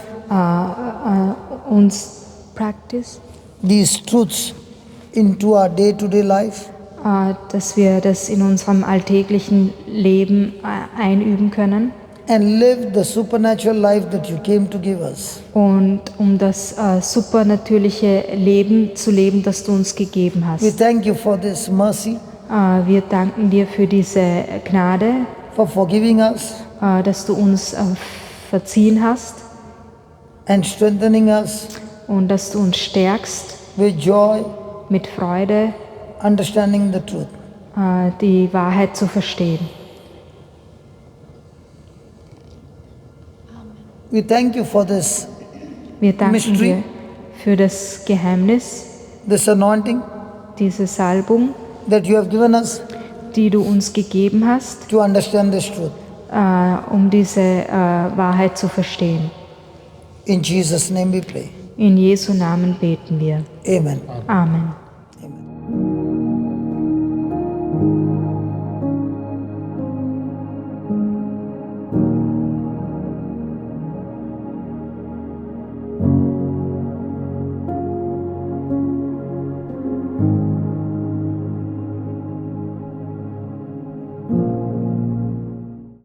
Practice. These truths into our day-to-day life. Dass wir das in unserem alltäglichen Leben einüben können. And live the supernatural life that you came to give us. Und um das supernatürliche Leben zu leben, das du uns gegeben hast. We thank you for this mercy. Wir danken dir für diese Gnade, for forgiving us, dass du uns verziehen hast. And strengthening us. Und dass du uns stärkst. With joy. Mit Freude. Understanding the truth. Die Wahrheit zu verstehen. We thank you for this Wir danken mystery, dir für das Geheimnis, this anointing, diese Salbung, that you have given us, die du uns gegeben hast, to understand this truth. Um diese Wahrheit zu verstehen. In Jesus' name we pray. In Jesu Namen beten wir. Amen. Amen. Amen.